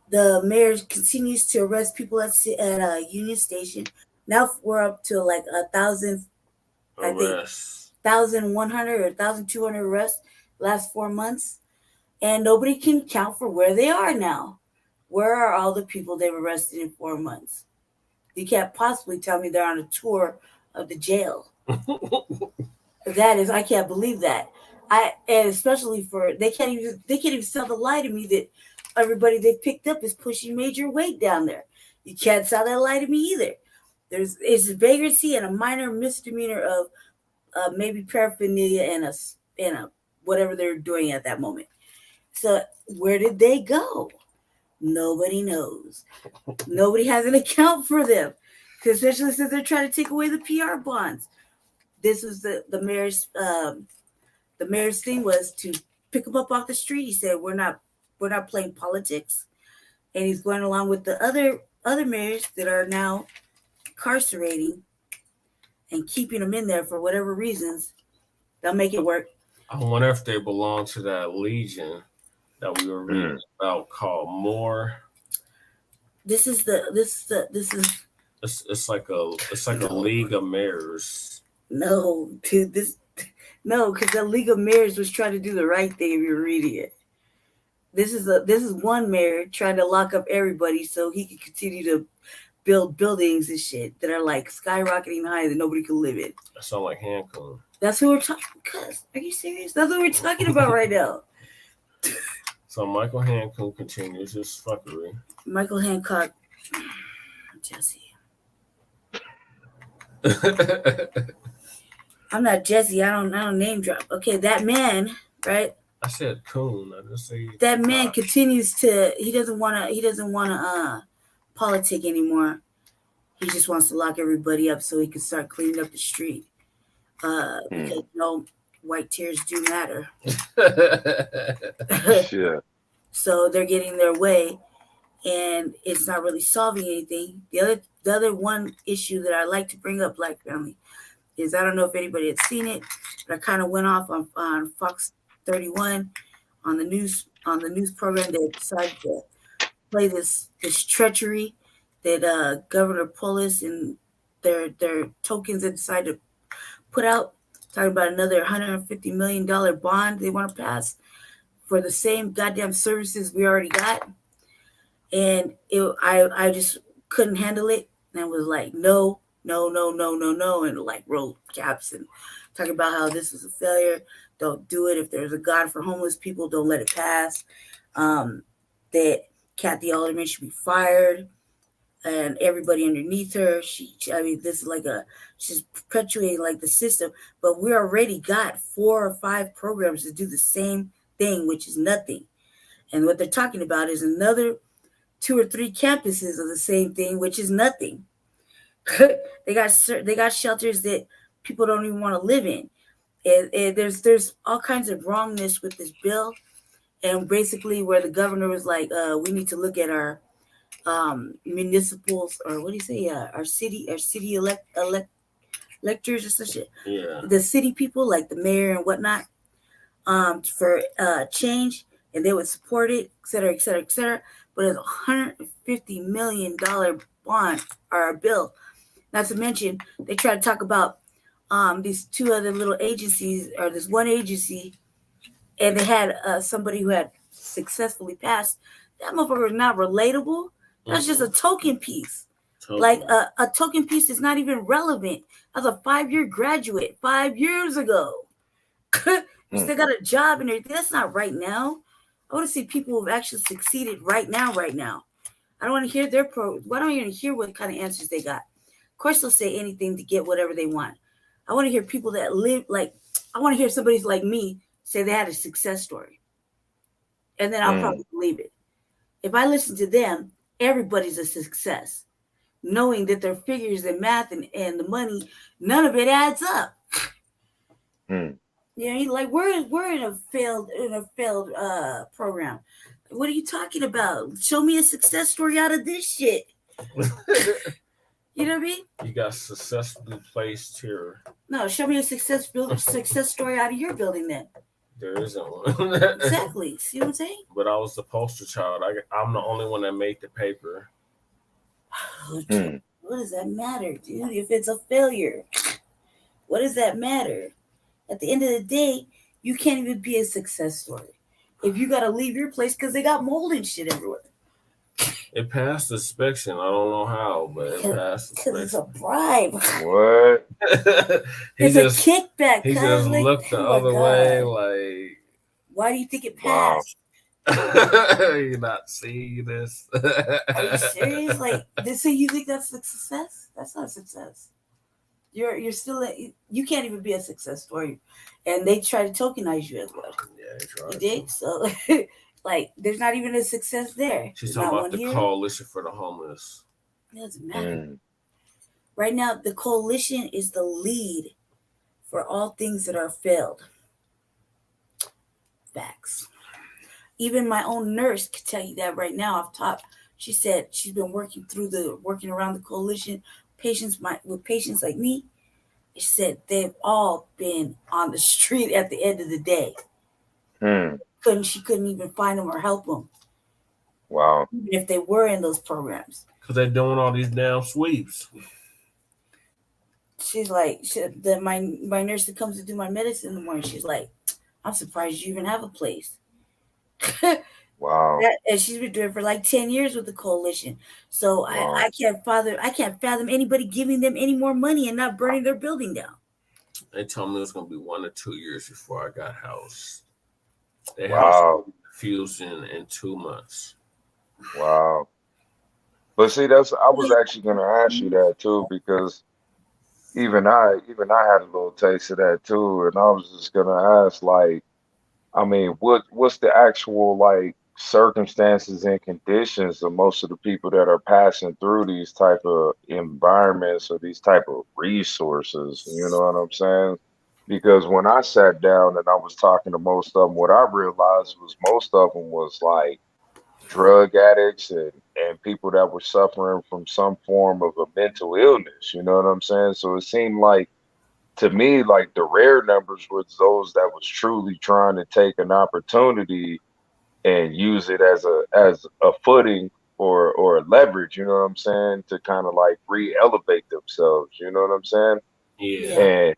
The mayor continues to arrest people at Union Station. Now we're up to like 1,000, I think 1,100 or 1,200 arrests last 4 months. And nobody can count for where they are now. Where are all the people they've arrested in 4 months? You can't possibly tell me they're on a tour of the jail. I can't believe that. And especially they can't even sell the lie to me that everybody they picked up is pushing major weight down there. You can't sell that lie to me either. It's a vagrancy and a minor misdemeanor of maybe paraphernalia and a whatever they're doing at that moment. So where did they go? Nobody knows. Nobody has an account for them, especially since they're trying to take away the PR bonds. This was the mayor's thing was to pick them up off the street. He said we're not playing politics, and he's going along with the other mayors that are now incarcerating and keeping them in there for whatever reasons. They'll make it work. I wonder if they belong to that legion that we were reading about called More. It's like a league of mayors. No, dude, because the League of Mayors was trying to do the right thing. If you're reading it, this is one mayor trying to lock up everybody so he can continue to build buildings and shit that are like skyrocketing high that nobody can live in. That sounds like Hancock. That's what we're talking. Cuz, are you serious? That's what we're talking about right now. So Michael Hancock continues his fuckery. Michael Hancock, Jesse. I'm not Jesse. I don't name drop. Okay, that man, right? I said coon. I just say that man continues to. He doesn't want to politic anymore. He just wants to lock everybody up so he can start cleaning up the street. because white tears do matter. Shit. So they're getting their way, and it's not really solving anything. The other one issue that I like to bring up, Black family, is I don't know if anybody had seen it, but I kind of went off on Fox 31 on the news program. They decided to play this treachery that Governor Polis and their tokens that decided to put out, talking about another $150 million bond they want to pass for the same goddamn services we already got. And I just couldn't handle it, and I was like, no, and like rolled caps and talking about how this is a failure. Don't do it. If there's a God for homeless people, don't let it pass. That Kathy Alderman should be fired, and everybody underneath her. This is like she's perpetuating like the system. But we already got 4 or 5 programs to do the same thing, which is nothing. And what they're talking about is another 2 or 3 campuses of the same thing, which is nothing. They got shelters that people don't even want to live in. And there's all kinds of wrongness with this bill, and basically where the governor was like, we need to look at our municipals, or what do you say, our city electors or such. Yeah. The city people, like the mayor and whatnot, for change, and they would support it, et cetera, et cetera, et cetera. But it's $150 million bond or a bill. Not to mention, they try to talk about these 2 other little agencies, or this one agency, and they had somebody who had successfully passed. That motherfucker is not relatable. That's just a token piece. Like a token piece is not even relevant. I was a 5-year graduate 5 years ago. Still got a job and everything. That's not right now. I want to see people who have actually succeeded right now. I don't want to hear why don't you hear what kind of answers they got? Of course they'll say anything to get whatever they want. I want to hear people that live, like, I want to hear somebody like me say they had a success story. And then I'll probably believe it. If I listen to them, everybody's a success. Knowing that their figures and math and the money, none of it adds up. Like we're in a failed program. What are you talking about? Show me a success story out of this shit. You know what I mean? You got successfully placed here. No, show me a success story out of your building then. There isn't one. Exactly. See what I'm saying? But I was the poster child. I'm the only one that made the paper. What does that matter, dude? If it's a failure, what does that matter? At the end of the day, you can't even be a success story if you got to leave your place because they got mold and shit everywhere. It passed the inspection. I don't know how, but it passed the inspection. Because it's a bribe. What? It's a kickback. He just looked the other way like... Why do you think it passed? You're not seeing this. Are you serious? Like, so you think that's a success? That's not a success. You're still you can't even be a success story, and they try to tokenize you as well. Yeah, they try. You did so. Like, there's not even a success there. She's talking about the coalition for the homeless. It doesn't matter. Right now, the coalition is the lead for all things that are failed. Facts. Even my own nurse could tell you that right now off top. She said she's been working around the coalition with patients like me. She said they've all been on the street at the end of the day. She couldn't even find them or help them. Wow. Even if they were in those programs. Because they're doing all these damn sweeps. She's like, my nurse that comes to do my medicine in the morning, she's like, I'm surprised you even have a place. Wow. And she's been doing it for like 10 years with the coalition. So wow. I can't fathom anybody giving them any more money and not burning their building down. They told me it was going to be 1 or 2 years before I got housed. They wow. housed fusion in 2 months. Wow. But see, I was actually going to ask you that too, because even I had a little taste of that too, and I was just going to ask, like, I mean, what's the actual like circumstances and conditions of most of the people that are passing through these type of environments or these type of resources? You know what I'm saying? Because when I sat down and I was talking to most of them, what I realized was most of them was like drug addicts and people that were suffering from some form of a mental illness. You know what I'm saying? So it seemed like to me, like the rare numbers were those that was truly trying to take an opportunity and use it as a footing or a leverage, you know what I'm saying, to kind of like re-elevate themselves, you know what I'm saying? Yeah. And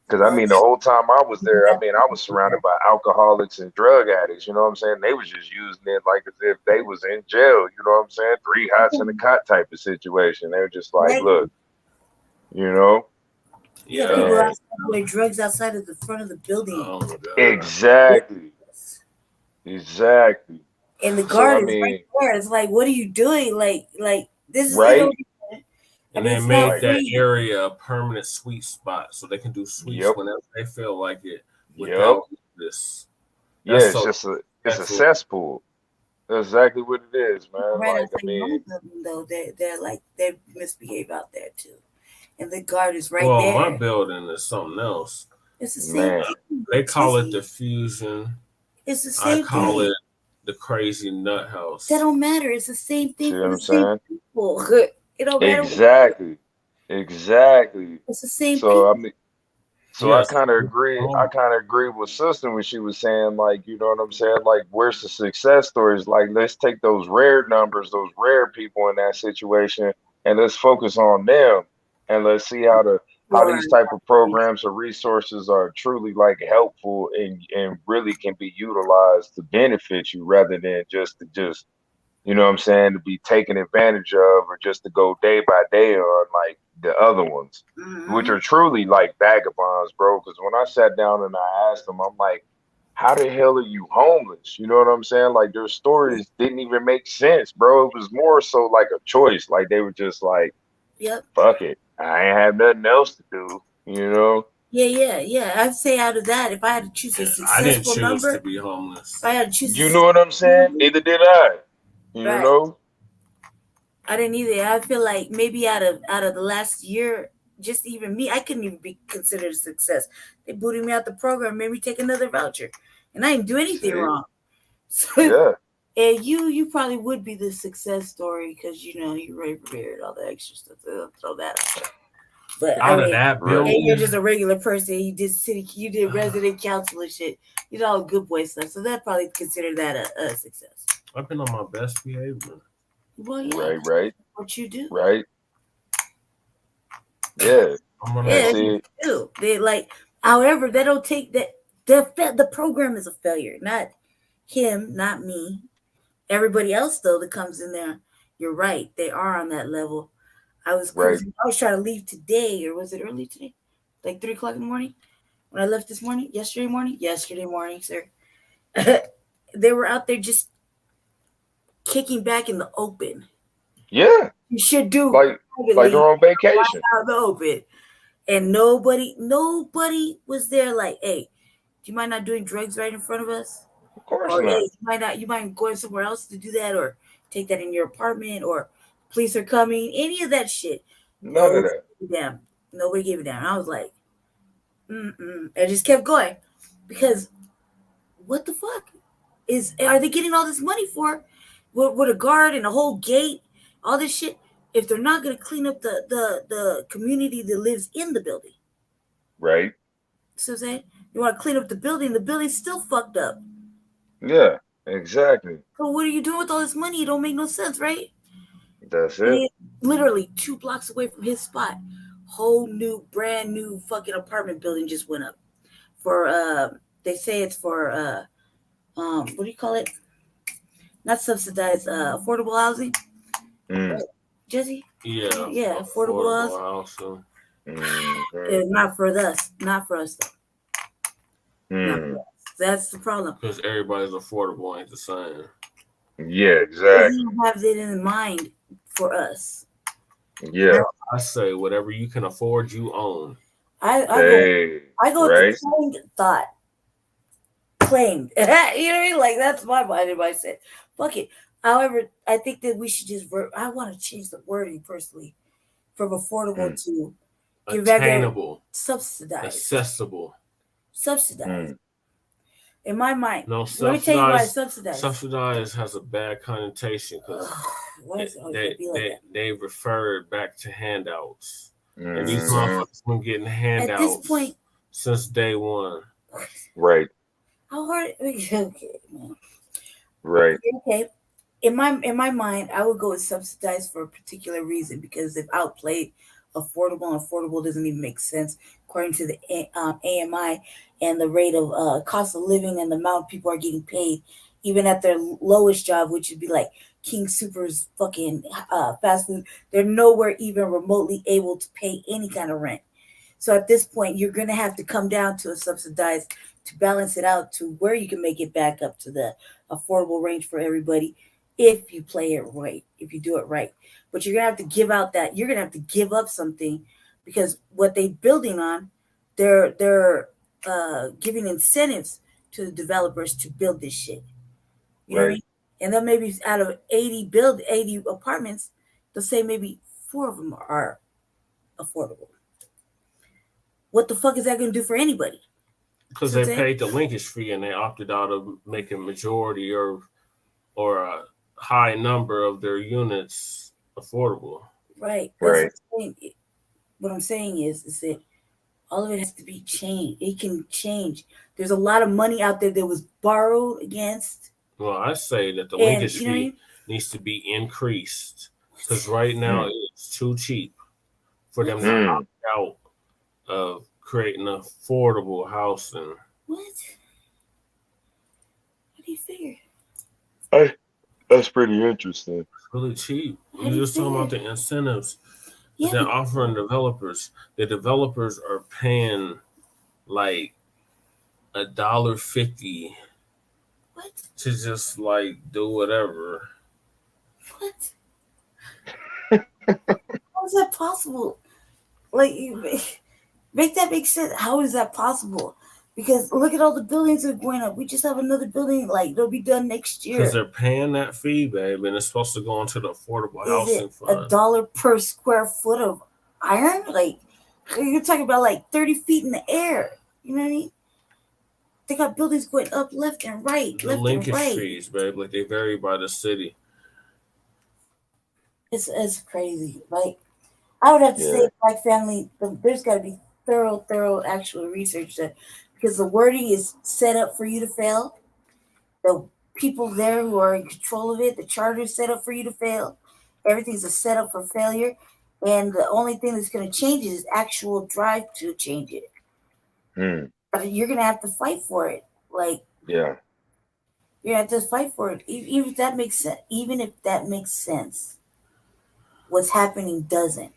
because I mean, the whole time I was there, I mean, I was surrounded by alcoholics and drug addicts, you know what I'm saying? They was just using it like as if they was in jail, you know what I'm saying? 3 hots in a cot type of situation. They were just like, look, you know? Yeah, people And outside doing drugs outside of the front of the building. Oh my God. exactly. Exactly. And the So guard I is right mean, there. It's like, what are you doing? Like this is right? And they it's not made that free. area a permanent sweep spot so they can do sweeps Yep. whenever they feel like it Yep. without this. Yeah, That's it's so just it's a disrespectful. cesspool. That's exactly what it is, man. Right Like I outside mean, my building, though, they're like they misbehave out there too, and the guard is right Well, my there. building is something else. It's the same man, thing. They call it Jesse. diffusion. It's the I same call thing. it the crazy nut house. That don't matter. It's the same see thing what for the I'm same saying? people. It don't matter. Exactly. Exactly. It's the same So I people. mean, so I Yes. kind of agree. I kind of agree with Sister when she was saying, like, you know what I'm saying? Like, where's the success stories? Like, let's take those rare numbers, those rare people in that situation, and let's focus on them, and let's see how Or these type of programs or resources are truly like helpful and really can be utilized to benefit you rather than just you know what I'm saying, to be taken advantage of or just to go day by day on like the other ones, which are truly like vagabonds, bro. Because when I sat down and I asked them, I'm like, how the hell are you homeless? You know what I'm saying? Like their stories didn't even make sense, bro. It was more so like a choice. Like they were just like, yep. fuck it. I ain't have nothing else to do, you know? Yeah. I'd say out of that, if I had to choose a I didn't successful choose to number, be if homeless. I had to choose a You know what I'm saying? number, Neither did I. You right. know? I didn't either. I feel like maybe out of the last year, just even me, I couldn't even be considered a success. They booted me out the program, made me take another voucher, and I didn't do anything See? wrong. So, Yeah. and you probably would be the success story because you know you already prepared all the extra stuff. Throw that out there. But I Out of mean, that Right. and you're building, just a regular person. You did resident council and shit. You did all the good boy stuff. So that probably consider that a success. I've been on my best behavior. Well, yeah, Right. what you do. Right. Yeah. I'm on Yeah, that. And that's what see, you do. They like, however, they don't take that. The program is a failure, not him, not me. Everybody else though that comes in there, you're right. They are on that level. I was right. cruising. I was trying to leave today, or was it early today? Like 3 o'clock in the morning when I left this morning. Yesterday morning, sir. They were out there just kicking back in the open. Yeah. You should do Like privately they're on vacation. out in the open. And nobody was there like, hey, do you mind not doing drugs right in front of us? Of course Or not. hey, you mind going somewhere else to do that, or take that in your apartment, or police are coming, any of that shit. None of Nobody that. gave a damn. Nobody gave a damn. I was like, I just kept going because what the fuck are they getting all this money for? With a guard and a whole gate, all this shit. If they're not going to clean up the community that lives in the building, Right? so I'm saying you want to clean up the building's still fucked up. Yeah. Exactly. So what are you doing with all this money? It don't make no sense, right? That's And it. he, literally 2 blocks away from his spot, whole new, brand new fucking apartment building just went up for they say it's for what do you call it? Not subsidized, affordable housing. Mm. Jesse? Yeah. Yeah, affordable housing. It's not for us. Not for us though. Not for us. That's the problem. Because everybody's affordable ain't the same. Yeah, exactly. You have it in mind for us. Yeah. I say whatever you can afford, you own. I go right? with the claimed thought. Claimed. You know what I mean? Like that's my mindset. Fuck it. However, I think that we should just I want to change the wording personally from affordable to attainable, subsidized, accessible, subsidized. In my mind, no, let me tell you why subsidized. Subsidized has a bad connotation because they refer back to handouts, and these motherfuckers been getting handouts at this point since day one. Right. How hard? Okay, man. Right. Okay. In my mind, I would go with subsidized for a particular reason because they've outplayed affordable, and affordable doesn't even make sense according to the AMI and the rate of cost of living and the amount people are getting paid, even at their lowest job, which would be like King Super's fucking fast food. They're nowhere even remotely able to pay any kind of rent. So at this point, you're going to have to come down to a subsidized to balance it out to where you can make it back up to the affordable range for everybody if you play it right, if you do it right. But you're going to have to give out that, you're going to have to give up something because what they're building on, they're giving incentives to the developers to build this shit. You know what I mean? And then maybe out of 80 apartments, they'll say maybe 4 of them are affordable. What the fuck is that going to do for anybody? Because they paid the linkage fee and they opted out of making majority or a high number of their units affordable. Right. What I'm saying is that all of it has to be changed. It can change. There's a lot of money out there that was borrowed against. Well, I say that the linkage fee needs to be increased because right now it's too cheap for them to opt out of creating affordable housing. What do you figure? That's pretty interesting. It's really cheap. You're just talking about the incentives that they're offering developers. The developers are paying like $1.50 to just like do whatever. What? How is that possible? Like, make that make sense. How is that possible? Because look at all the buildings that are going up. We just have another building, like, they'll be done next year. Because they're paying that fee, babe, and it's supposed to go into the affordable housing fund. $1 per square foot of iron? Like, you're talking about like 30 feet in the air. You know what I mean? They got buildings going up left and right. The linkage fees, babe, like they vary by the city. It's crazy. Like, I would have to say, Black family, there's got to be thorough actual research there because the wording is set up for you to fail. The people there who are in control of it, the charter is set up for you to fail. Everything's a setup for failure. And the only thing that's going to change it is actual drive to change it. But you're going to have to fight for it. Like, you're going to have to fight for it. Even if that makes sense. Even if that makes sense. What's happening doesn't.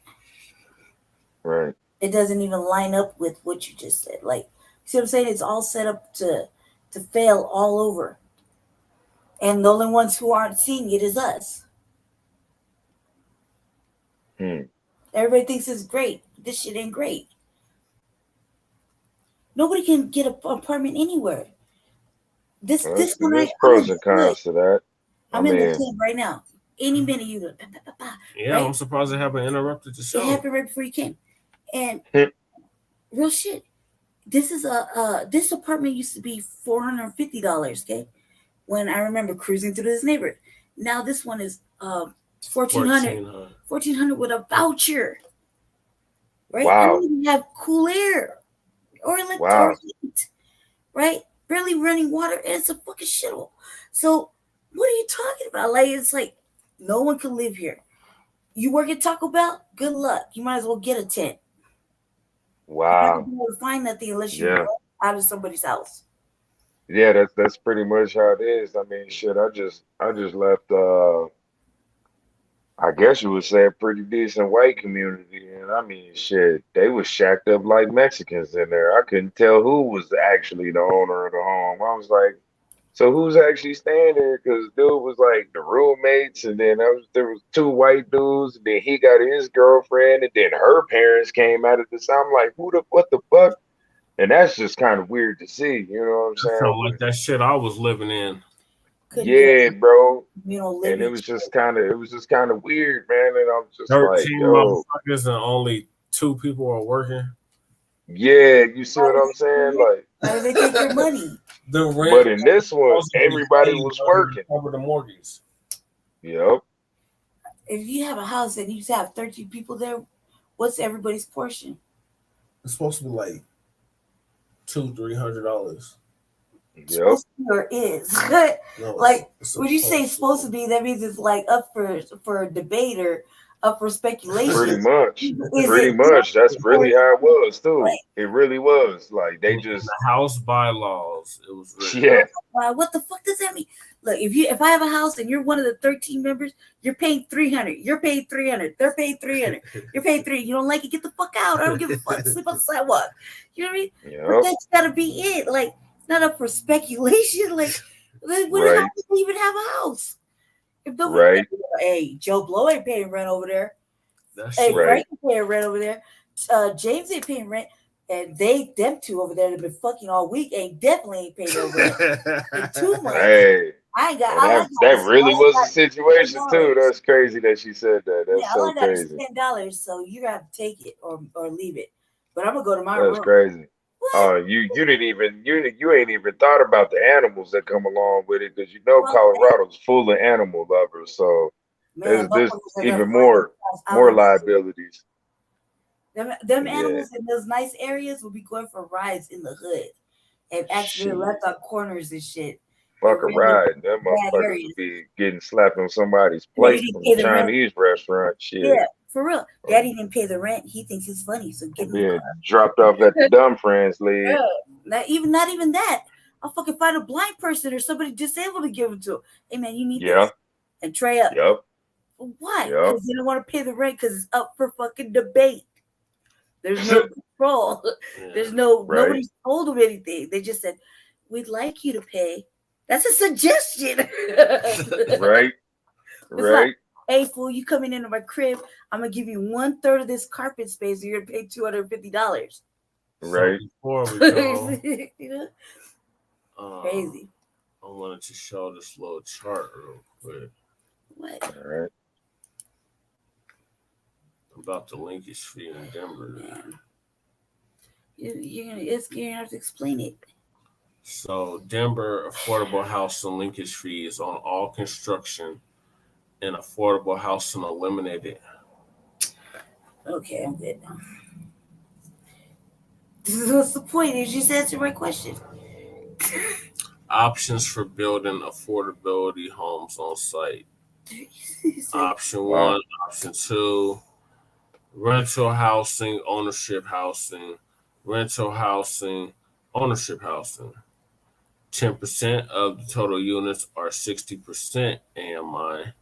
Right. It doesn't even line up with what you just said. Like, see what I'm saying? It's all set up to fail all over. And the only ones who aren't seeing it is us. Everybody thinks it's great. This shit ain't great. Nobody can get an apartment anywhere. This one, there's pros and cons to that. I'm in the club right now. Any minute you go. Yeah, right? I'm surprised it happened interrupted the show. It happened right before you came. And real shit. This is this apartment used to be $450, okay? When I remember cruising through this neighborhood. Now this one is $1,400 with a voucher. Right? Wow. I don't even have cool air or electric heat. Right? Barely running water, and it's a fucking shithole. So what are you talking about? Like, it's like no one can live here. You work at Taco Bell? Good luck. You might as well get a tent. Wow. You won't find nothing unless you go out of somebody's house. Yeah, that's pretty much how it is. I mean, shit, I just left I guess you would say a pretty decent white community. And I mean, shit, they was shacked up like Mexicans in there. I couldn't tell who was actually the owner of the home. I was like, so who's actually staying there? Because dude was like the roommates, and then there was 2 white dudes, and then he got his girlfriend, and then her parents came out of this. I'm like, what the fuck? And that's just kind of weird to see, you know what I'm saying? Felt like that shit I was living in. Yeah, bro. And it was just kind of weird, man. And I'm just 13 like, yo, motherfuckers and only 2 people are working. Yeah, you see what I'm saying? Like, how do they take your money? The rent, but in this one, everybody was working. Cover the mortgage. Yep. If you have a house and you have 13 people there, what's everybody's portion? It's supposed to be like $200-$300. Yep. Supposed to be or is. No, like it's when you say it's supposed to be, that means it's like up for debate or up for speculation. Pretty much. Pretty much. That's really how it was too. Right. It really was. Like they just the house bylaws. It was written. Yeah. What the fuck does that mean? Look, if I have a house and you're one of the 13 members, you're paying $300. You're paying $300. They're paying $300. You're paying $300. You don't like it? Get the fuck out. I don't give a fuck. Sleep on the sidewalk. You know what I mean? Yep. But that's gotta be it. Like it's not up for speculation. Like what the hell do you even have a house? If nobody hey, Joe Blow ain't paying rent over there. That's hey, right. Frank ain't paying rent over there. James ain't paying rent. And them two over there that have been fucking all week definitely ain't paid over there. In 2 months. Hey. I ain't got that really was the situation too. That's crazy that she said that. That's so crazy. $10, so you have to take it or leave it. But I'm gonna go to my room. That's crazy. Oh, you didn't even you ain't even thought about the animals that come along with it because Colorado's full of animal lovers. So there's even more liabilities. Them animals in those nice areas will be going for rides in the hood and actually left on corners and shit. Fuck a ride. That motherfuckers will be getting slapped on somebody's plate from a Chinese restaurant. Shit. Yeah, for real. Daddy didn't pay the rent. He thinks it's funny. So get me dropped off at the Dumb Friends League. Yeah. Not even that. I'll fucking find a blind person or somebody disabled to give it to. Hey man, you need this. And tray up. Yep. Why? Because they don't want to pay the rent because it's up for fucking debate. There's no control. There's nobody's told them anything. They just said, we'd like you to pay. That's a suggestion. Right. Like, hey, fool, you coming into my crib, I'm going to give you 1/3 of this carpet space, and you're going to pay $250. Right. So before we go, you know? Crazy. I wanted to show this little chart real quick. What? All right. About the linkage fee in Denver. You're gonna have to explain it. So Denver affordable housing linkage fee is on all construction and affordable housing eliminated. Okay, I'm good now. What's the point? You just answered my question. Options for building affordability homes on site. Option 1, option 2. Rental housing, ownership housing, rental housing, ownership housing. 10% of the total units are 60% AMI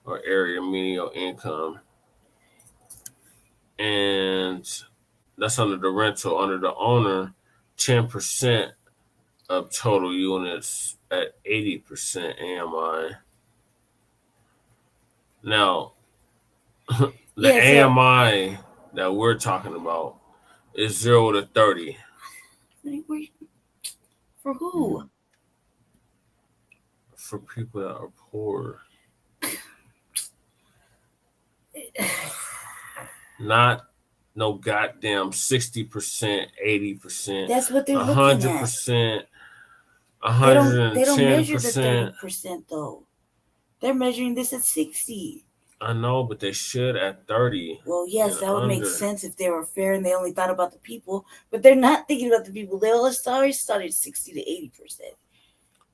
or area median income. And that's under the rental. Under the owner, 10% of total units at 80% AMI. Now, the AMI that we're talking about is 0 to 30. For who? For people that are poor. Not no goddamn 60%, 80%. That's what they're looking at. 100%, 110%. They don't measure the 30% though. They're measuring this at 60. I know, but they should at 30. Well, yes, that would make sense if they were fair and they only thought about the people, but they're not thinking about the people. They already started 60 to 80%.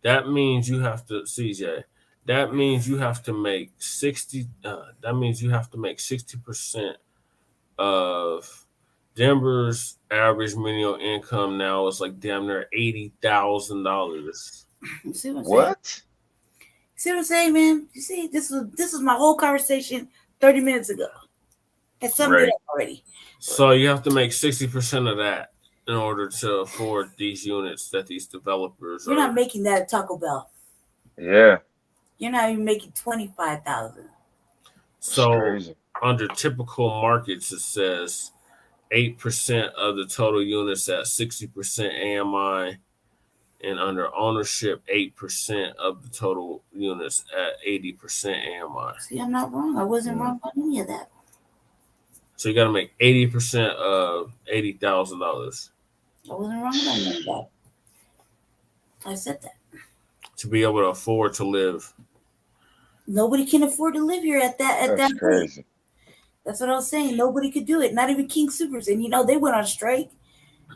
That means you have to, CJ. That means you have to make 60. That means you have to make 60% of Denver's average minimum income now is like damn near $80,000. What? See what I'm saying, man? You see, this was my whole conversation 30 minutes ago. That's something already. So you have to make 60% of that in order to afford these units that these developers You're not making that at Taco Bell. Yeah. You're not even making $25,000. So under typical markets, it says 8% of the total units at 60% AMI. And under ownership, 8% of the total units at 80% AMI. See, I'm not wrong. I wasn't wrong on any of that. So you got to make 80% of $80,000. I wasn't wrong about none of that. I said that. To be able to afford to live. Nobody can afford to live here at that That's rate. crazy. That's what I was saying. Nobody could do it. Not even King Supers. And they went on strike,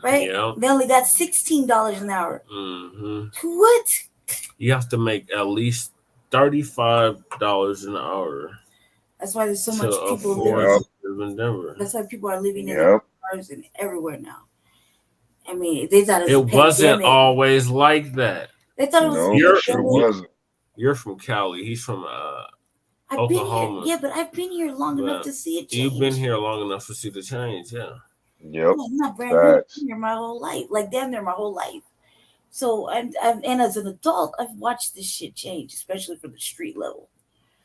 right? Yeah. They only got $16 an hour. Mm-hmm. What? You have to make at least $35 an hour. That's why there's so much to people afford living. to live in Denver. That's why people are living in their cars and everywhere now. I mean, they thought it wasn't always like that. They thought it was wasn't. You're from Cali. He's from Oklahoma. Yeah, but I've been here long enough to see it change. You've been here long enough to see the change, yeah. Yep. I'm not brand new. I've been here my whole life, like damn near my whole life. So, and as an adult, I've watched this shit change, especially for the street level.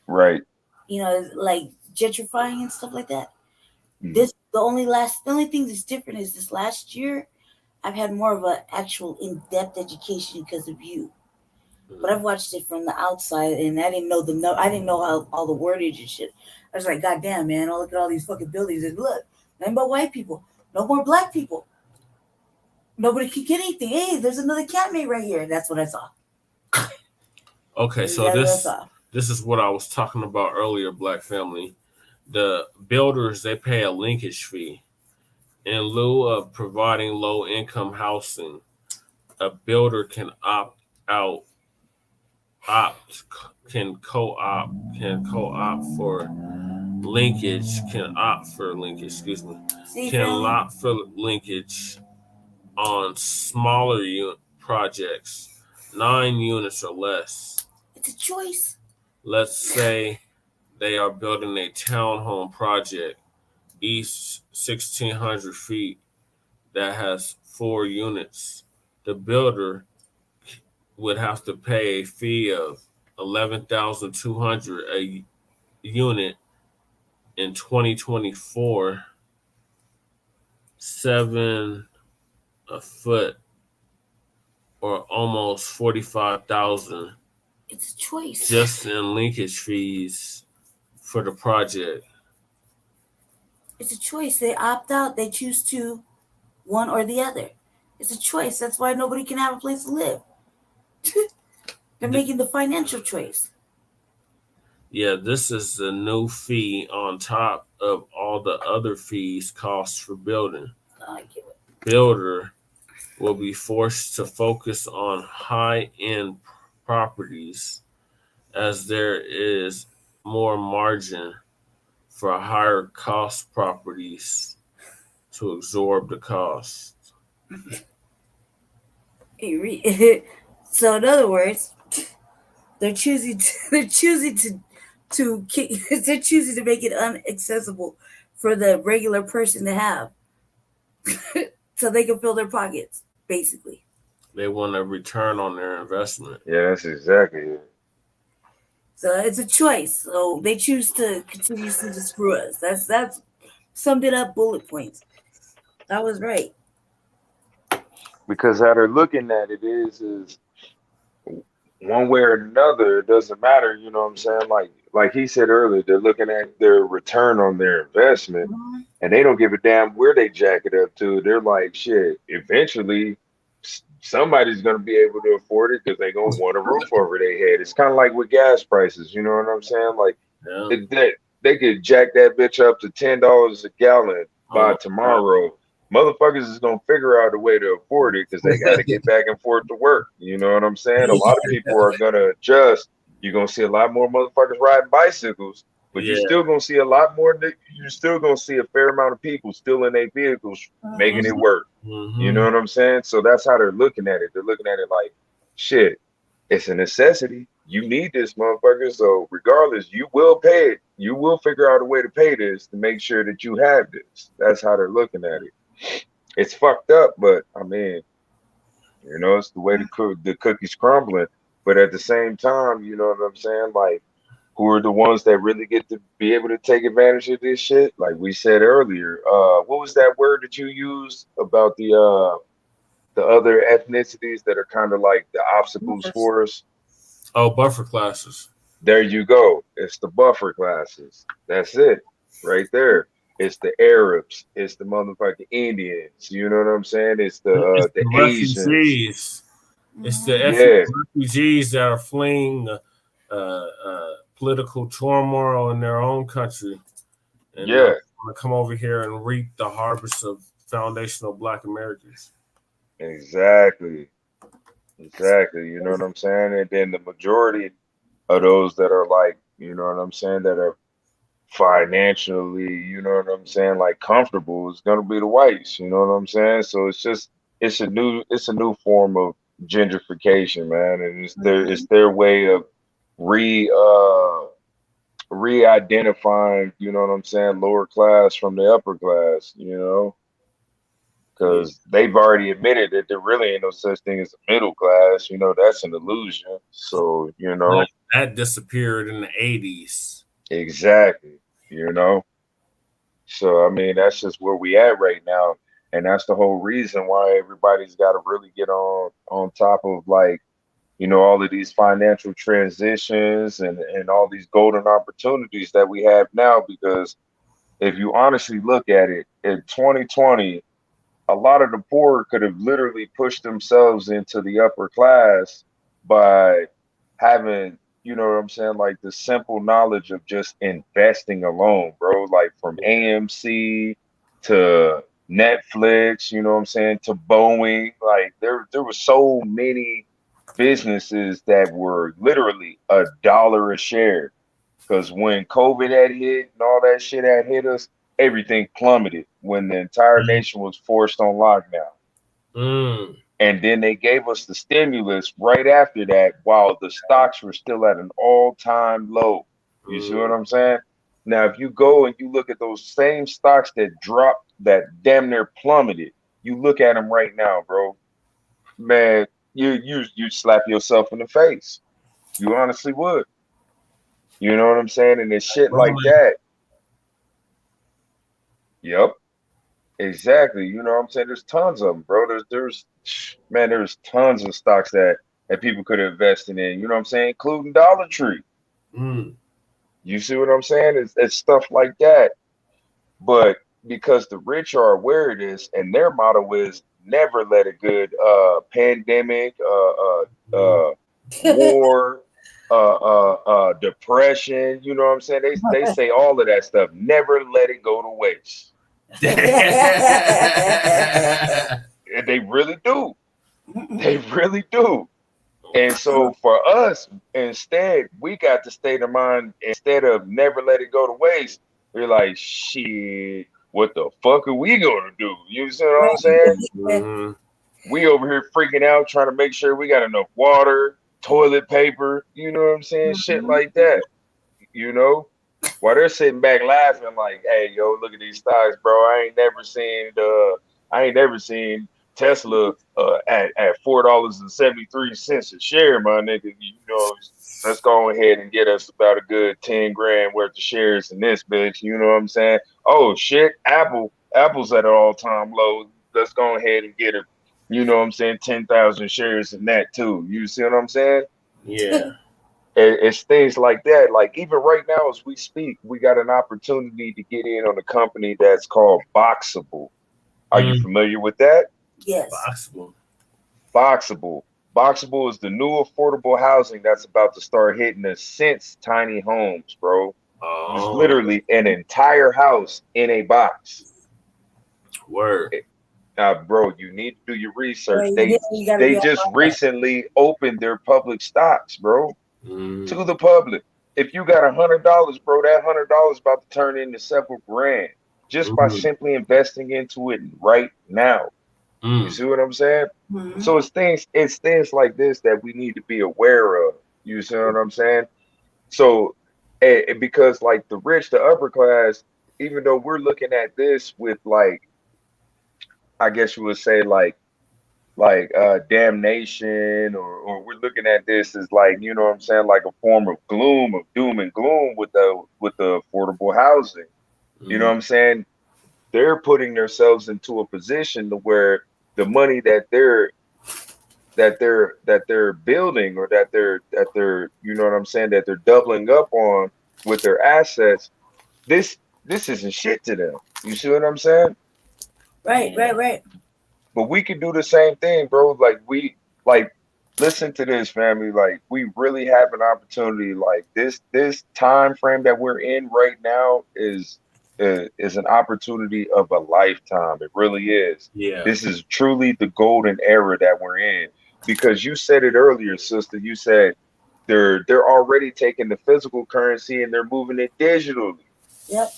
Right. Like gentrifying and stuff like that. The only thing that's different is this last year, I've had more of an actual in-depth education because of you. But I've watched it from the outside, and I didn't know I didn't know how all the wordage and shit. I was like, God damn, man! Look at all these fucking buildings, and look, nothing but white people, no more black people. Nobody can get anything. Hey, there's another campmate right here. That's what I saw. Okay, so this is what I was talking about earlier, Black family. The builders, they pay a linkage fee in lieu of providing low-income housing. A builder can co-opt for linkage, can opt for linkage on smaller projects, 9 units or less. It's a choice. Let's say they are building a townhome project, east 1,600 feet, that has 4 units. The builder would have to pay a fee of $11,200 a unit in 2024, $7 a foot, or almost $45,000. It's a choice. Just in linkage fees for the project. It's a choice. They opt out. They choose to one or the other. It's a choice. That's why nobody can have a place to live. They're making the financial choice. Yeah, this is the new fee on top of all the other fees costs for building. I get it. Builder will be forced to focus on high-end properties as there is more margin for higher cost properties to absorb the cost. So in other words, they're choosing to make it inaccessible for the regular person to have, so they can fill their pockets. Basically, they want a return on their investment. Yeah, that's exactly it. So it's a choice. So they choose to continuously to screw us. That's summed it up. Bullet points. That was right. Because how they're looking at it is one way or another, it doesn't matter, you know what I'm saying? Like he said earlier, they're looking at their return on their investment, and they don't give a damn where they jack it up to. They're like, shit, eventually somebody's going to be able to afford it because they're going to want a roof over their head. It's kind of like with gas prices, you know what I'm saying? Like, they could jack that bitch up to $10 a gallon by tomorrow. Motherfuckers is gonna figure out a way to afford it because they got to get back and forth to work. You know what I'm saying? A lot of people are gonna adjust. You're gonna see a lot more motherfuckers riding bicycles, but you're still gonna see a lot more. You're still gonna see a fair amount of people still in their vehicles making it work. You know what I'm saying? So that's how they're looking at it. They're looking at it like, shit, it's a necessity. You need this, motherfucker. So regardless, you will pay it. You will figure out a way to pay this to make sure that you have this. That's how they're looking at it. It's fucked up, but I mean, it's the way the cookie's crumbling. But at the same time, you know what I'm saying? Like, who are the ones that really get to be able to take advantage of this shit? Like we said earlier, what was that word that you used about the other ethnicities that are kind of like the obstacles for us? Oh, buffer classes. There you go. It's the buffer classes. That's it, right there. it's the Arabs, it's the motherfucking Indians. You know what I'm saying? It's the Asians. refugees. It's the Yeah, refugees that are fleeing political turmoil in their own country, and yeah, want to come over here and reap the harvest of foundational Black Americans. exactly, exactly. You know what I'm saying? And then the majority of those that are like, you know what I'm saying, that are financially, you know what I'm saying, like comfortable is gonna be the whites. You know what I'm saying? So it's just it's a new form of gentrification, man, and it's their way of re re-identifying, you know what I'm saying, lower class from the upper class, you know, because they've already admitted that there really ain't no such thing as a middle class. You know, that's an illusion. So, you know, that disappeared in the 80s. Exactly, you know. So I mean, that's just where we at right now, and that's the whole reason why everybody's got to really get on top of, like, you know, all of these financial transitions and all these golden opportunities that we have now. Because if you honestly look at it, in 2020, a lot of the poor could have literally pushed themselves into the upper class by having, you know what I'm saying, like the simple knowledge of just investing alone, bro. Like from AMC to Netflix, you know what I'm saying, to Boeing. Like there were so many businesses that were literally $1 a share. Because when COVID had hit and all that shit had hit us, everything plummeted when the entire nation was forced on lockdown. And then they gave us the stimulus right after that while the stocks were still at an all-time low. You see what I'm saying? Now, if you go and you look at those same stocks that dropped, that damn near plummeted, you look at them right now, bro. Man, you slap yourself in the face. You honestly would. You know what I'm saying? And it's shit like that. Yep. Exactly. You know what I'm saying? There's tons of them, bro. There's tons of stocks that people could have invested in, you know what I'm saying? Including Dollar Tree. You see what I'm saying? It's stuff like that. But because the rich are aware of this, and their motto is never let a good pandemic, war, depression, you know what I'm saying? They say all of that stuff. Never let it go to waste. And they really do. They really do. And so for us, instead, we got the state of mind, instead of never let it go to waste, we're like, shit, what the fuck are we gonna do? You see what I'm saying? We over here freaking out, trying to make sure we got enough water, toilet paper, you know what I'm saying? Shit like that. You know? While they're sitting back laughing, like, hey, yo, look at these stocks, bro. I ain't never seen Tesla at $4.73 a share, my nigga. You know, let's go ahead and get us about a good 10 grand worth of shares in this bitch. You know what I'm saying? Oh shit, Apple's at an all-time low. Let's go ahead and get it. You know what I'm saying? 10,000 shares in that too. You see what I'm saying? Yeah. It's things like that. Like even right now, as we speak, we got an opportunity to get in on a company that's called Boxable. Are you familiar with that? Yes. Boxable is the new affordable housing that's about to start hitting us since tiny homes, bro. It's literally an entire house in a box. Word. Now, bro, you need to do your research. They just recently opened their public stocks, bro, to the public. If you got $100, bro, that $100 about to turn into several grand just by simply investing into it right now. You see what I'm saying? So it's things like this that we need to be aware of. You see what I'm saying? So, because like the rich, the upper class, even though we're looking at this with like, I guess you would say like damnation, or we're looking at this as like, you know what I'm saying, like a form of gloom, of doom and gloom with the affordable housing. You know what I'm saying? They're putting themselves into a position to where the money that they're building, or that they're you know what I'm saying, that they're doubling up on with their assets, this this isn't shit to them. You see what I'm saying? Right. But we can do the same thing, bro. Like listen to this, family. Like we really have an opportunity. Like this time frame that we're in right now is an opportunity of a lifetime. It really is. Yeah. This is truly the golden era that we're in. Because you said it earlier, sister. You said they're already taking the physical currency and they're moving it digitally. Yep.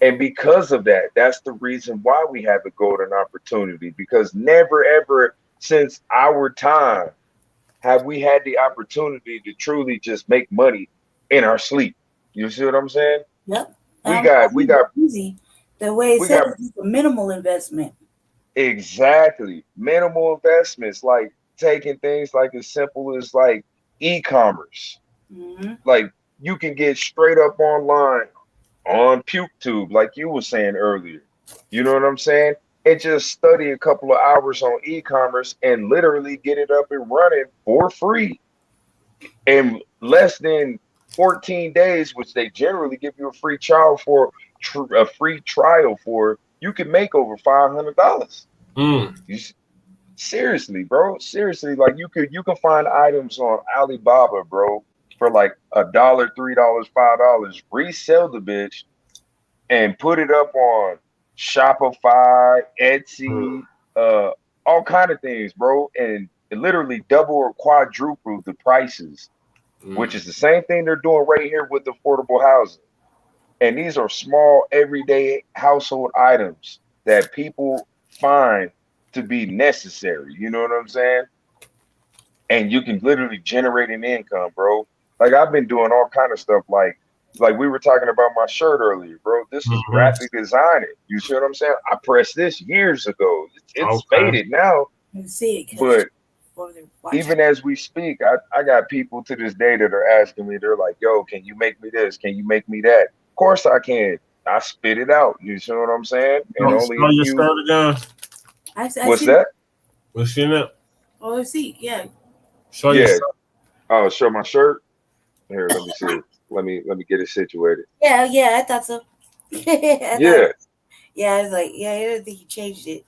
And because of that, that's the reason why we have a golden opportunity. Because never ever since our time have we had the opportunity to truly just make money in our sleep. You see what I'm saying? Yep. We got easy. The way it said it's a minimal investment. Exactly. Minimal investments, like taking things like as simple as like e-commerce. Mm-hmm. Like you can get straight up online on PukeTube, like you were saying earlier. You know what I'm saying? And just study a couple of hours on e-commerce and literally get it up and running for free in less than 14 days, which they generally give you a free trial for. You can make over $500. Seriously, bro. Seriously, like you can find items on Alibaba, bro, for like $1, $3, $5. Resell the bitch and put it up on Shopify, Etsy, all kind of things, bro, and it literally double or quadruple the prices, which is the same thing they're doing right here with affordable housing. And these are small, everyday household items that people find to be necessary. You know what I'm saying? And you can literally generate an income, bro. Like I've been doing all kind of stuff. Like we were talking about my shirt earlier, bro. This is graphic designing. You see what I'm saying? I pressed this years ago. It's faded now. See it, but even as we speak, I got people to this day that are asking me. They're like, "Yo, can you make me this? Can you make me that?" Of course I can. I spit it out. You see what I'm saying? And only show your shirt again. What's that? What's in it? Oh, see, yeah. Show your shirt. Oh, show my shirt. Here, let me see. Let me get it situated. Yeah, I thought so. I was like, I don't think he changed it.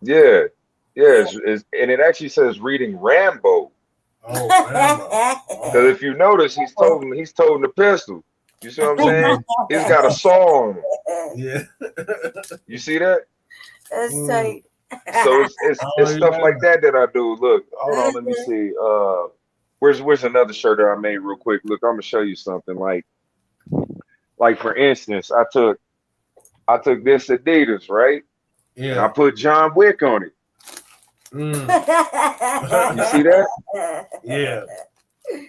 Yeah. And it actually says reading Rambo. Oh, Rambo. Because if you notice, he's toting the pistol. You see what I'm saying? He's got a saw on him. Yeah. You see that? That's tight. So it's stuff like that I do. Look, hold on, let me see. Where's another shirt that I made real quick? Look, I'm gonna show you something. Like for instance, I took this Adidas, right? Yeah. And I put John Wick on it. You see that? Yeah.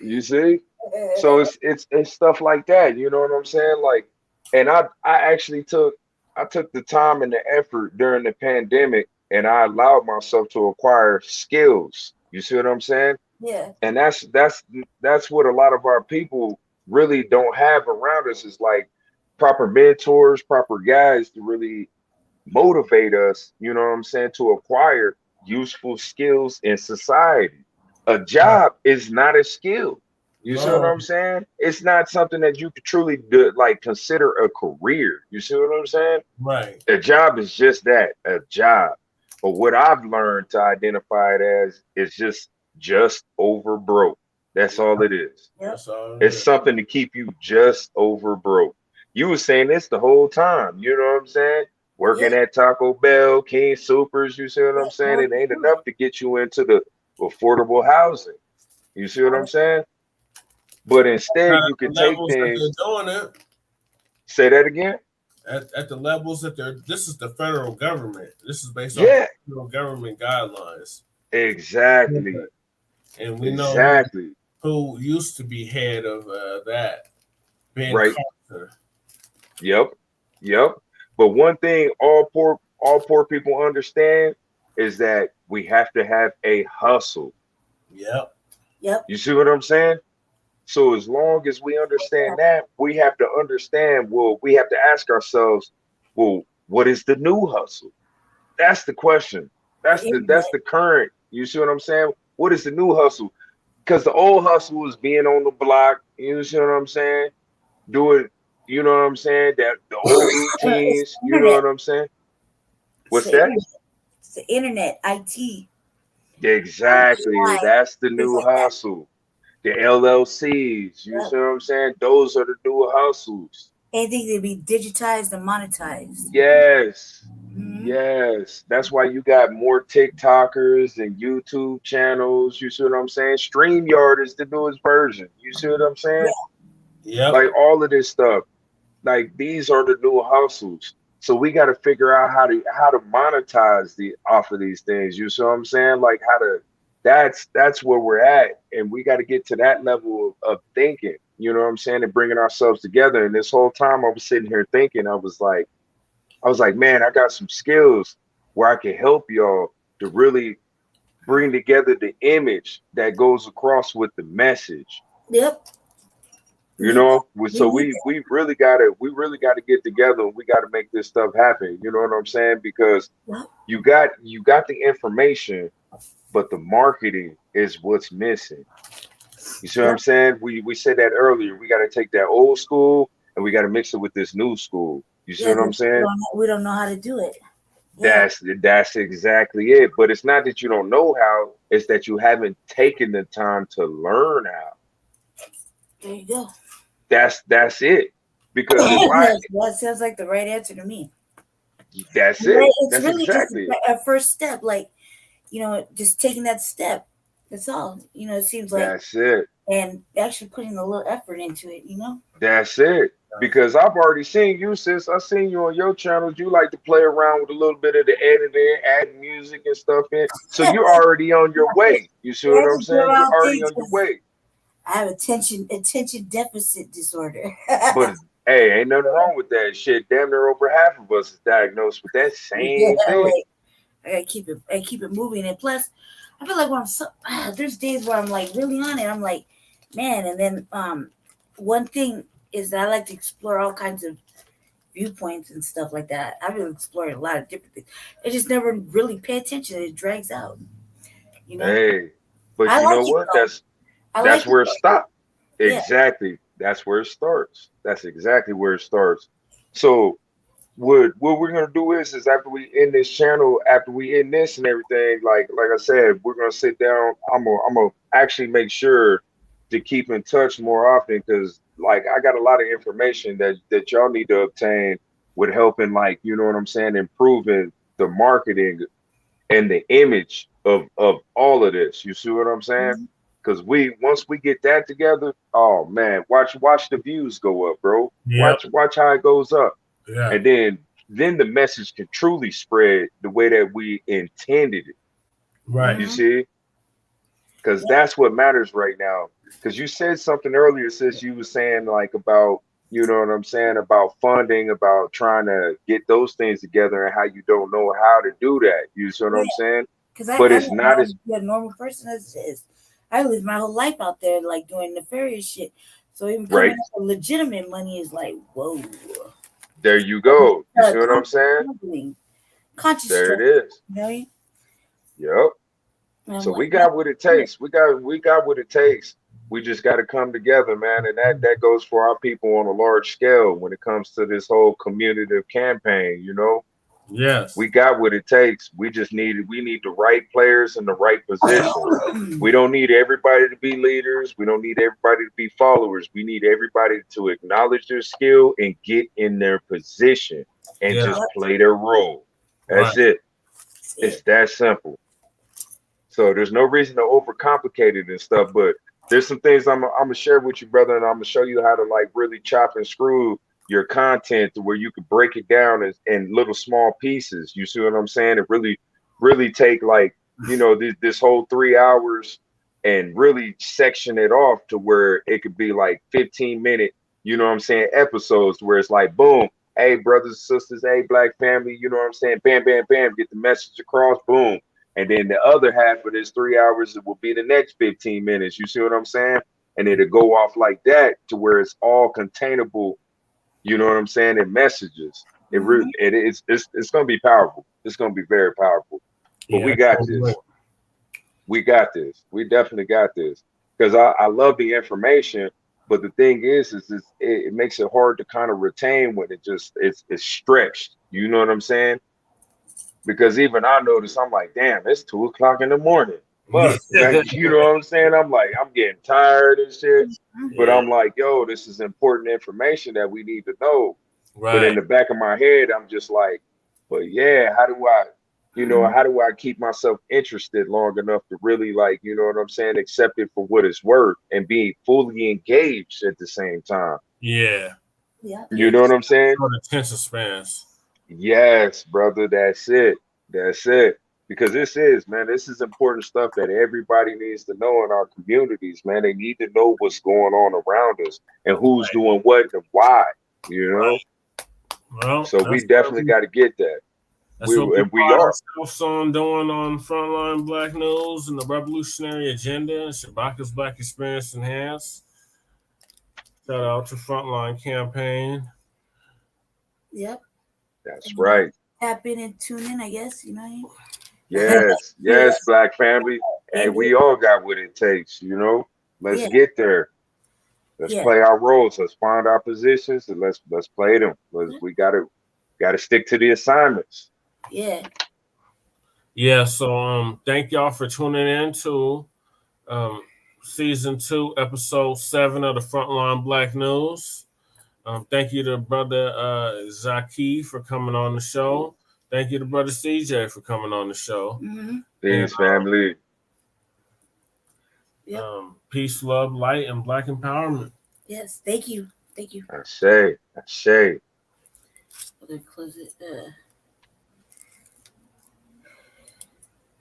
You see? So it's stuff like that. You know what I'm saying? Like, and I actually took the time and the effort during the pandemic, and I allowed myself to acquire skills. You see what I'm saying? Yeah. And that's what a lot of our people really don't have around us, is like proper mentors, proper guys to really motivate us, you know what I'm saying, to acquire useful skills in society. A job is not a skill. You see what I'm saying? It's not something that you could truly consider a career. You see what I'm saying? Right. A job is just that, a job. But what I've learned to identify it as is just over broke. That's all it is. Yep. It's something to keep you just over broke. You were saying this the whole time. You know what I'm saying? Working at Taco Bell, King Supers. You see what I'm saying? It ain't enough to get you into the affordable housing. You see what I'm saying? But instead, you can take things. Doing it. Say that again. At the levels that this is the federal government. This is based on federal government guidelines. Exactly. And we know who used to be head of that. Ben Carter. Yep. But one thing all poor people understand is that we have to have a hustle. Yep. You see what I'm saying? So as long as we understand that, we have to understand, we have to ask ourselves, what is the new hustle? That's the question. That's the current. You see what I'm saying? What is the new hustle? Because the old hustle was being on the block. You see what I'm saying? Do it. You know what I'm saying? That the old routines. You know what I'm saying? What's that? It's the internet, IT. Exactly. That's the new hustle. The LLCs. You see what I'm saying? Those are the new hustles. Anything to be digitized and monetized. Yes. Yes. That's why you got more TikTokers and YouTube channels. You see what I'm saying? StreamYard is the newest version. You see what I'm saying? Yeah. Like all of this stuff. Like these are the new hustles. So we got to figure out how to monetize off of these things. You see what I'm saying? Like that's where we're at. And we got to get to that level of thinking, you know what I'm saying? And bringing ourselves together. And this whole time I was sitting here thinking, I was like, man, I got some skills where I can help y'all to really bring together the image that goes across with the message. Yep. You know, so we really gotta get together and we gotta make this stuff happen. You know what I'm saying? Because you got the information, but the marketing is what's missing. You see what I'm saying? We said that earlier. We gotta take that old school and we gotta mix it with this new school. You see what I'm saying? We don't know how to do it. That's exactly it. But it's not that you don't know how, it's that you haven't taken the time to learn how. There you go. That's it. Because that sounds like the right answer to me. That's it. It's that's really exactly just a first step, like, you know, just taking that step. That's all. You know, it seems like that's it. And actually putting a little effort into it, you know? That's it. Because I've already seen you, sis. I've seen you on your channels. You like to play around with a little bit of the editing, add music and stuff in. So you're already on your way. You see what I'm saying? You're already on your way. I have attention deficit disorder. But hey, ain't nothing wrong with that shit. Damn near over half of us is diagnosed with that same thing. Like, I gotta keep it moving. And plus, I feel like when there's days where I'm like really on it. I'm like, man. And then one thing is that I like to explore all kinds of viewpoints and stuff like that. I've been exploring a lot of different things. I just never really pay attention. It drags out. You know. Hey, but you know what? That's where it stops. Exactly. That's where it starts. That's exactly where it starts. So what we're gonna do is after we end this channel, after we end this and everything, like I said, we're gonna sit down. I'm gonna actually make sure to keep in touch more often because like I got a lot of information that y'all need to obtain with helping, like, you know what I'm saying, improving the marketing and the image of all of this. You see what I'm saying? Because once we get that together, oh man, watch the views go up, bro. Yep. Watch how it goes up. Yeah. And then the message can truly spread the way that we intended it. Right. You see? Because that's what matters right now. Because you said something earlier, sis, you was saying like about, you know what I'm saying, about funding, about trying to get those things together and how you don't know how to do that. You see what I'm saying? But it's not as a normal person as it is. I lived my whole life out there, like doing nefarious shit. So even coming up with legitimate money is like, whoa. There you go. You see what I'm saying? Conscious. There it is. You know? Yep. So we got what it takes. We got what it takes. We just got to come together, man. And that goes for our people on a large scale when it comes to this whole communicative campaign, you know? Yes. We got what it takes. We need the right players in the right position. We don't need everybody to be leaders. We don't need everybody to be followers. We need everybody to acknowledge their skill and get in their position and just play their role. That's it. It's that simple. So there's no reason to overcomplicate it and stuff, but there's some things I'm gonna share with you, brother, and I'm gonna show you how to like really chop and screw your content to where you can break it down in little small pieces. You see what I'm saying? It really take like, you know, this whole 3 hours and really section it off to where it could be like 15-minute, you know what I'm saying, episodes where it's like, boom, hey, brothers and sisters, hey, Black family, you know what I'm saying? Bam, bam, bam, get the message across, boom. And then the other half of this 3 hours, it will be the next 15 minutes. You see what I'm saying? And it'll go off like that to where it's all containable. You know what I'm saying? In messages, it's gonna be powerful. It's gonna be very powerful. But we got this. We got this. We definitely got this. Because I love the information, But the thing is it makes it hard to kind of retain when it's stretched. You know what I'm saying? Because even I notice, I'm like, damn, it's 2:00 in the morning. Fuck, like, you know what I'm saying? I'm like, I'm getting tired and shit. But I'm like, yo, this is important information that we need to know. Right. But in the back of my head, I'm just like, but yeah, how do I keep myself interested long enough to really, like, you know what I'm saying, accept it for what it's worth and be fully engaged at the same time? Yeah. Yeah. You know what I'm saying? For the attention spans. Yes, brother, that's it. That's it. Because this is important stuff that everybody needs to know in our communities, man. They need to know what's going on around us and who's doing what and why, you know? Well, so we definitely got to get that. That's what we are ourselves on doing on Frontline Black News and the Revolutionary Agenda and Shabaka's Black Experience Enhanced. Shout out to Frontline Campaign. Yep. That's right. Tap in and tune in, I guess, you know. Yes, yes, Black family. Hey, we all got what it takes, you know. Let's get there. Let's play our roles. Let's find our positions and let's play them. We gotta stick to the assignments. Yeah. Yeah. So thank y'all for tuning in to season 2, episode 7 of the Frontline Black News. Thank you to brother Zaki for coming on the show. Thank you to brother CJ for coming on the show. Peace, family. Peace, love, light, and Black empowerment. Yes, thank you. Thank you. I say. I'm gonna close it.